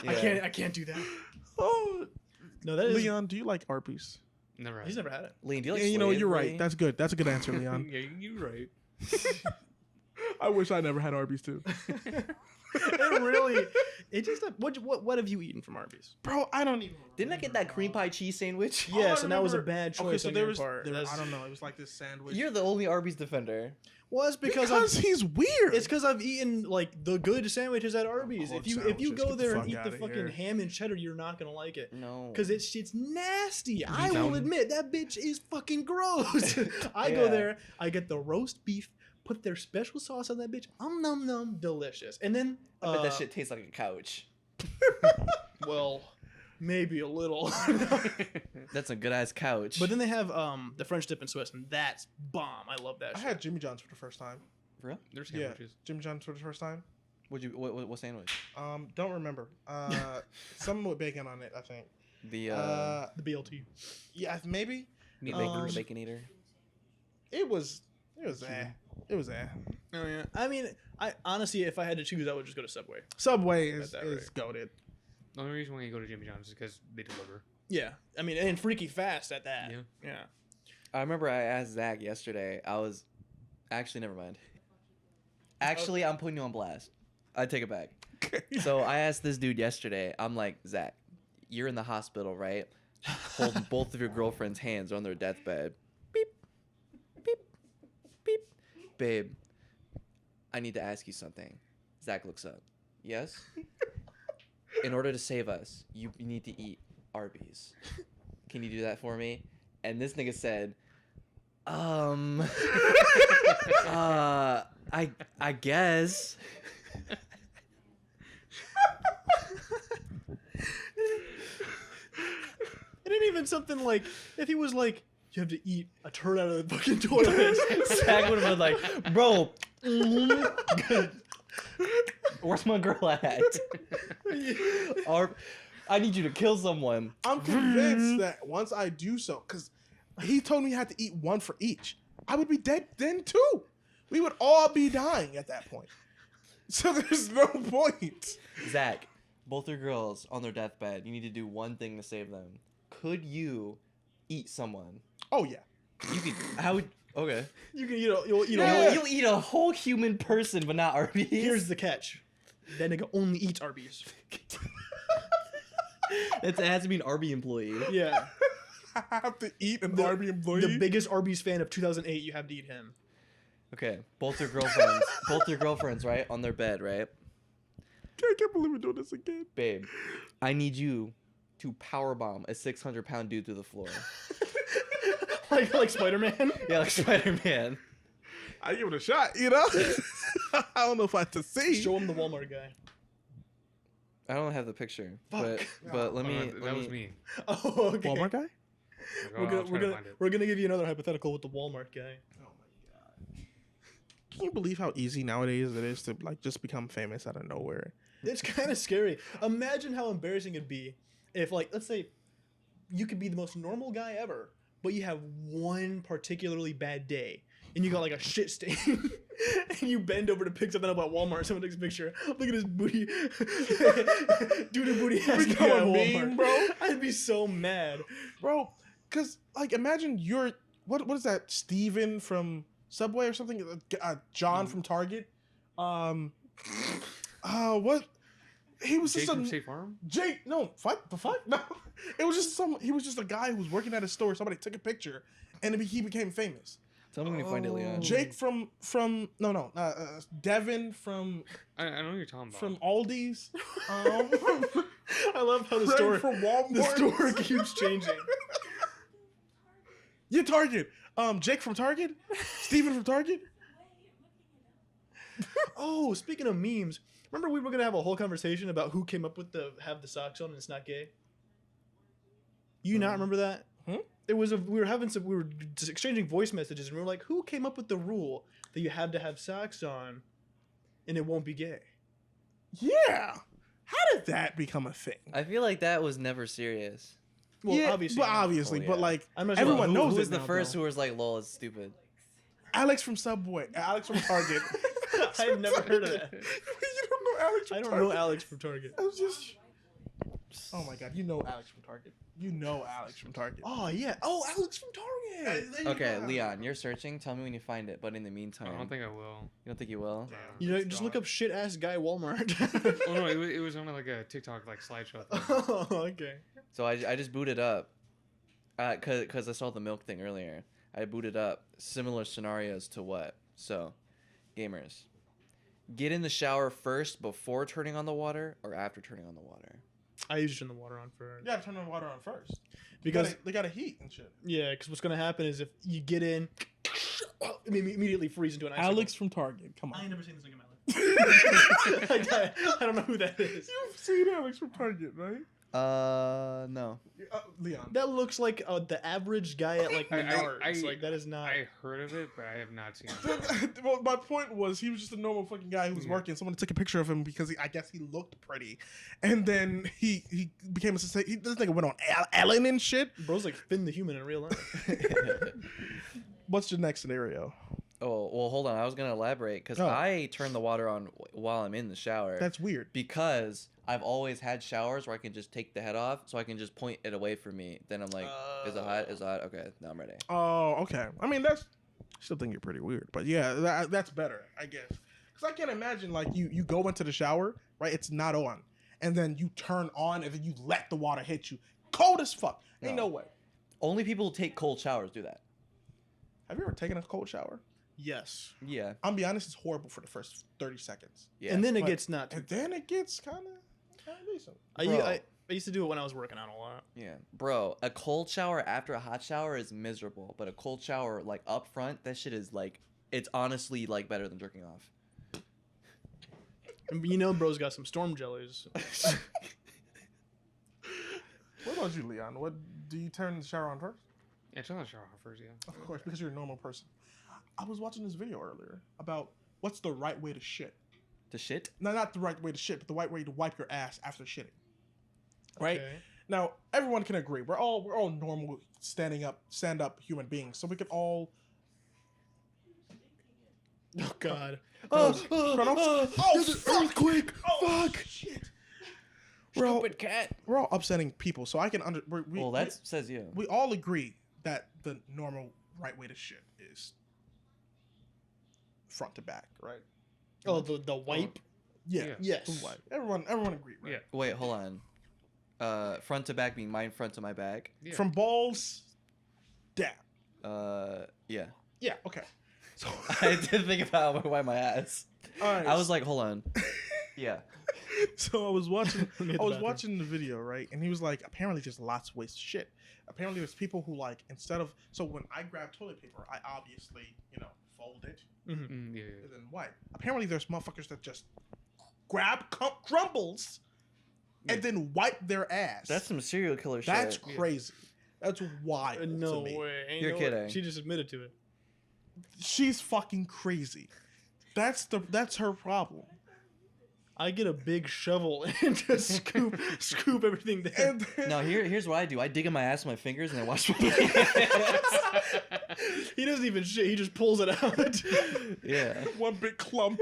Yeah. I can't do that." Oh, No, that is. Leon, do you like Arby's? Never. He's never had it. Lean, do you like Yeah, you're right. slavery? That's good. That's a good answer, Leon. Yeah, you're right. I wish I never had Arby's too, It really. It just. What have you eaten from Arby's? bro. I don't even. Didn't I get that cream pie cheese sandwich? All I Yes, and that was a remember- bad choice Okay, so on there your was. part. There, That's- I don't know. It was like this sandwich. You're the only Arby's defender. Well, it's because he's weird. it's because I've eaten like the good sandwiches at Arby's. Good If you sandwiches, go get the there and fuck eat the outta fucking here. ham and cheddar, you're not gonna like it. No. Cause it's nasty. I will down? admit that bitch is fucking gross. I go Yeah. there, I get the roast beef, put their special sauce on that bitch. Num num, delicious. And then I bet that shit tastes like a couch. well, maybe a little. That's a good ass couch. But then they have the French dip and Swiss, and that's bomb. I love that I shit. had Jimmy John's for the first time. For real? There's Yeah, sandwiches. Jimmy John's for the first time. What sandwich? Don't remember. Something with bacon on it. I think. The The BLT. Yeah, maybe. Meat Um, makers. bacon eater. It was It was eh. Oh yeah. I mean, I honestly, if I had to choose, I would just go to Subway. Subway Got is that is right. goated. The only reason why you go to Jimmy John's is because they deliver. Yeah. I mean, and freaky fast at that. Yeah. Yeah. I remember I asked Zach yesterday. I was actually never mind. Actually, I'm putting you on blast. I take it back. So I asked this dude yesterday. I'm like, Zach, you're in the hospital, right? Holding both of your girlfriend's hands on their deathbed. Beep, beep, beep. babe, I need to ask you something. Zach looks up. Yes? In order to save us, you need to eat Arby's. Can you do that for me? And this nigga said, I guess. It ain't even something like if he was like, you have to eat a turd out of the fucking toilet. Zach would have been like, bro, good. Where's my girl at? I need you to kill someone. I'm convinced that once I do so, because he told me I had to eat one for each, I would be dead then too. We would all be dying at that point. So there's no point. Zach, both your girls on their deathbed. You need to do one thing to save them. Could you eat someone? Oh yeah. You could. How would? Okay. You can you'll eat a Yeah. whole. You'll eat a whole human person, but not Arby's. Here's the catch. That nigga only eats Arby's. It has to be an Arby employee. Yeah. I have to eat an The- Arby employee. The biggest Arby's fan of 2008, you have to eat him. Okay, both your girlfriends, right, on their bed, right? I can't believe we're doing this again. Babe, I need you to powerbomb a 600-pound dude through the floor. like Spider-Man. Yeah, like Spider-Man. I give it a shot, you know? I don't know if I have to see. Show him the Walmart guy. I don't have the picture, Fuck. but let Oh, me. that was me. Oh, okay. Walmart guy? We're gonna give you another hypothetical with the Walmart guy. Oh my god. Can you believe how easy nowadays it is to like just become famous out of nowhere? It's kind of scary. Imagine how embarrassing it'd be if, like, let's say you could be the most normal guy ever, but you have one particularly bad day, and you got like a shit stain, and you bend over to pick something up at Walmart. Someone takes a picture. Look at his booty. Dude, a booty has Become at a Walmart, meme, bro. I'd be so mad. Bro, because like imagine you're what is that, Steven from Subway or something? John from Target. What? He was Jake just from a State Farm? Jake. No, fuck the fuck. No, it was just some. He was just a guy who was working at a store. Somebody took a picture, and he became famous. Tell me when you find it, Leon. Jake from Devin from I know what you're talking about. from Aldi's. I love how the Craig store from Walmart. the store keeps changing. Yeah, Target. Jake from Target. Steven from Target. Oh, speaking of memes, remember we were gonna have a whole conversation about who came up with the have the socks on and it's not gay? You not remember that? It was we were just exchanging voice messages and we were like, who came up with the rule that you have to have socks on and it won't be gay? Yeah. How did that become a thing? I feel like that was never serious. Well, yeah, obviously, but not. obviously, Oh, but yeah. like I'm not sure everyone who- knows Who it was the now, first though. who was like, "Lol, it's stupid"? Alex from Subway. Alex from Target. I've never heard of that. You don't know Alex from I don't Target? know Alex from Target. I was just. Oh my god, you know Alex from Target. You know Alex from Target. Oh yeah. Oh, Alex from Target. Okay, Leon, you're searching. Tell me when you find it. But in the meantime, I don't think I will. you don't think you will? Damn, You know, it's just gone. look up shit ass guy Walmart. Oh no, it was on like a TikTok like slideshow thing. Oh, okay. So I just booted up, cause I saw the milk thing earlier. I booted up similar scenarios to what? So, gamers, get in the shower first before turning on the water or after turning on the water. I usually turn the water on first. You gotta turn the water on first. Because they gotta heat and shit. yeah, because what's gonna happen is if you get in, immediately freeze into an icicle. Alex from Target. Come I ain't on. never seen this thing in my life. I don't know who that is. You've seen Alex from Target, right? No. Leon. That looks like the average guy at like Menards. Like that is not. I heard of it, but I have not seen it. Well, my point was he was just a normal fucking guy who was Yeah. working. Someone took a picture of him because I guess he looked pretty, and then he became a sensation. This nigga went on Ellen and shit. Bro's like Finn the Human in real life. What's your next scenario? Oh, well, hold on. I was going to elaborate because Oh. I turn the water on while I'm in the shower. That's weird. Because I've always had showers where I can just take the head off so I can just point it away from me. Then I'm like, is it hot? Is it hot? Okay, now I'm ready. Oh, okay. I mean, I still think you're pretty weird, but yeah, that's better, I guess. Because I can't imagine like you go into the shower, right? It's not on, and then you turn on, and then you let the water hit you, cold as fuck. Ain't no way. Only people who take cold showers do that. Have you ever taken a cold shower? Yes. Yeah. I'll be honest, it's horrible for the first 30 seconds. Yeah. And then it But- gets not too And then it gets kind of decent. I used to do it when I was working out a lot. Yeah, bro, a cold shower after a hot shower is miserable, but a cold shower like up front, that shit is like, it's honestly like better than jerking off. And you know, bro's got some storm jellies. What about you, Leon? What do you turn the shower on first? Yeah, turn the shower off first, yeah. Of course, because you're a normal person. I was watching this video earlier about what's the right way to shit. To shit? No, not the right way to shit, but the right way to wipe your ass after shitting. Right? Okay. Now, everyone can agree. We're all normal, stand up human beings, so we can all. Oh God. There's an earthquake! Oh, shit! Stupid cat! We're all upsetting people, so I can Well, that says you. we all agree that the normal right way to shit is front to back, right? Oh, the wipe. Yeah. Yeah. Yes. The wipe. Everyone agreed, right? Yeah. Wait, hold on. Front to back being mine front to my back. Yeah. From balls down. Yeah. Yeah. Okay. So I did think about why my ass. all right. I was like, hold on. Yeah. So I was watching. Let me hit I the was bathroom. watching the video, right? And he was like, apparently there's lots of ways to shit. Apparently there's people who like instead of when I grab toilet paper, I obviously fold it Mm, yeah, and then wipe. Apparently there's motherfuckers that just grab crumbles and then wipe their ass. That's some serial killer shit. That's crazy. That's wild. No to me. way. Ain't You're no kidding. Way. She just admitted to it. She's fucking crazy. That's her problem. I get a big shovel and just scoop everything down. And then, No, here's what I do. I dig in my ass with my fingers and I wash my hands. He doesn't even shit. He just pulls it out. Yeah. one big clump.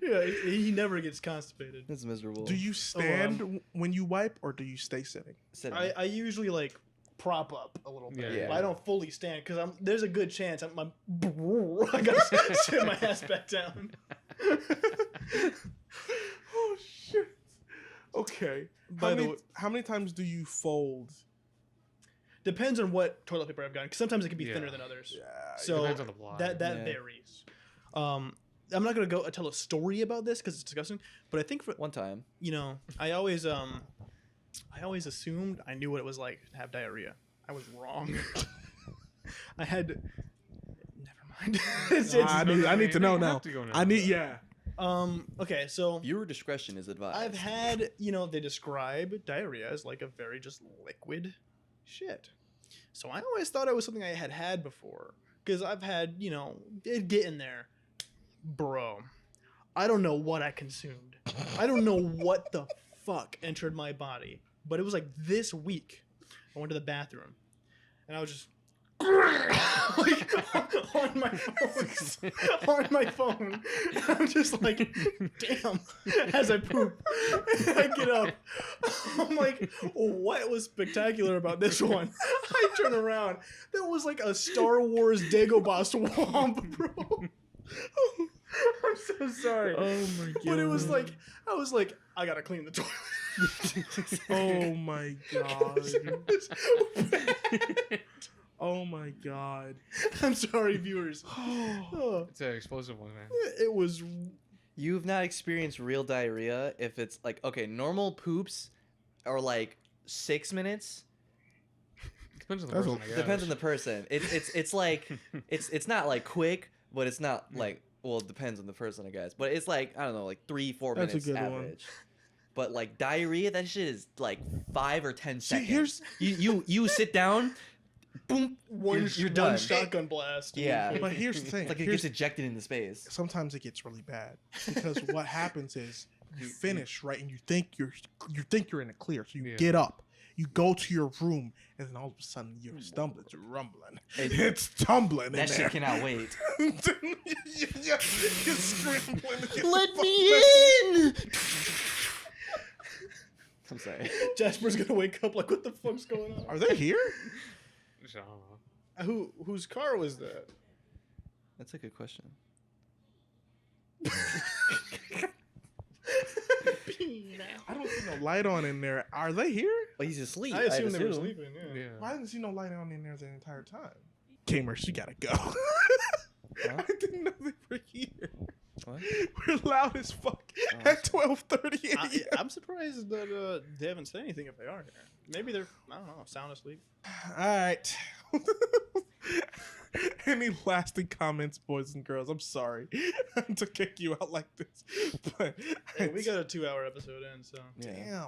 Yeah, he never gets constipated. That's miserable. Do you stand when you wipe or do you stay sitting? Sit I usually like prop up a little bit. Yeah. But I don't fully stand because there's a good chance I gotta sit my ass back down. Oh shit. Okay. By the way- How many times do you fold? Depends on what toilet paper I've gotten. Because sometimes it can be Yeah. thinner than others. Yeah. So depends on the ply. that Yeah. varies. I'm not gonna go tell a story about this because it's disgusting. But I think for One time. I always assumed I knew what it was like to have diarrhea. I was wrong. I had. Never mind. I need to know You now. have to go now. I need yeah. Okay, so Viewer discretion is advised. I've had, they describe diarrhea as like a very just liquid shit. So I always thought it was something I had before. Because I've had, it get in there. Bro, I don't know what I consumed. I don't know what the fuck entered my body. But it was like this week. I went to the bathroom. And I was just like, on my phone. On my phone. I'm just like, damn. As I poop. And I get up. I'm like, what was spectacular about this one? I turn around. There was like a Star Wars Dagobah swamp, bro. I'm so sorry. Oh my god. But it was like, I was like, I gotta clean the toilet. Oh my god. It was bad. Oh my god. I'm sorry, viewers. Oh, It's an explosive one, man. it was. You've not experienced real diarrhea if it's like, okay, normal poops are like 6 minutes. Depends on the That's person, I guess. Depends on the person. It's like it's not like quick, but it's not like, well, it depends on the person, I guess. But it's like, I don't know, like 3-4 That's a minutes good one. average. But like diarrhea, that shit is like 5 or 10 See, seconds. here's you sit down, boom, you're done. One shotgun blast. Yeah. but here's the thing. It's like it Here's- gets ejected into space. sometimes it gets really bad because what happens is you finish right and you think you're in the clear, so you Yeah. get up, you go to your room, and then all of a sudden you're stumbling, you're rumbling, it's tumbling That in shit there. cannot wait. You're scrambling to get Let the me fuck in. I'm sorry. Jasper's gonna wake up like, what the fuck's going back. on? Are they here? I don't know. Whose car was that? That's a good question. I don't see no light on in there. Are they here? Well, he's asleep. I assume they were assume. sleeping. Yeah. Yeah. Why didn't see no light on in there the entire time? Gamers, you gotta go. Huh? I didn't know they were here. What? We're loud as fuck Oh, at 12:30 a.m. I'm surprised that they haven't said anything if they are here. Maybe they're, I don't know, sound asleep. All right. Any lasting comments, boys and girls? I'm sorry to kick you out like this, but Hey, we got a 2-hour episode in, so. Yeah. damn.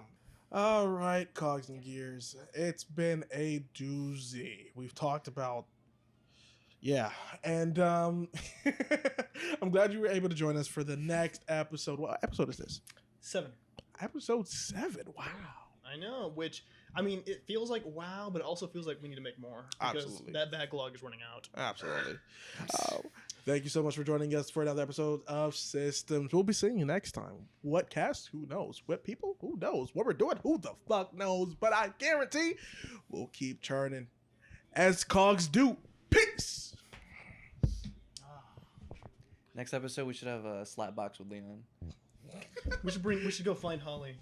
All right, Cogs and Gears. It's been a doozy. We've talked about, yeah, and I'm glad you were able to join us for the next episode. What episode is this? 7. Episode 7. Wow. I know, which, I mean, it feels like wow, but it also feels like we need to make more. Because Absolutely. that backlog is running out. Absolutely. Thank you so much for joining us for another episode of Systems. We'll be seeing you next time. What cast? Who knows? What people? Who knows? What we're doing? Who the fuck knows? But I guarantee we'll keep churning as cogs do. Peace. Next episode, we should have a slap box with Leon. We should go find Holly.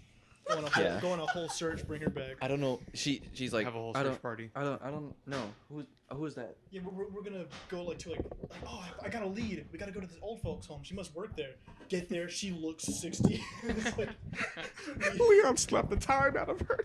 Yeah. Go on a whole search, bring her back. I don't know. She's like. Have a whole I search don't. party. I don't know. Who is that? Yeah, we're gonna go like oh, I got a lead. We gotta go to this old folks' home. She must work there. Get there, she looks 60. It's like, Leon slapped the time out of her.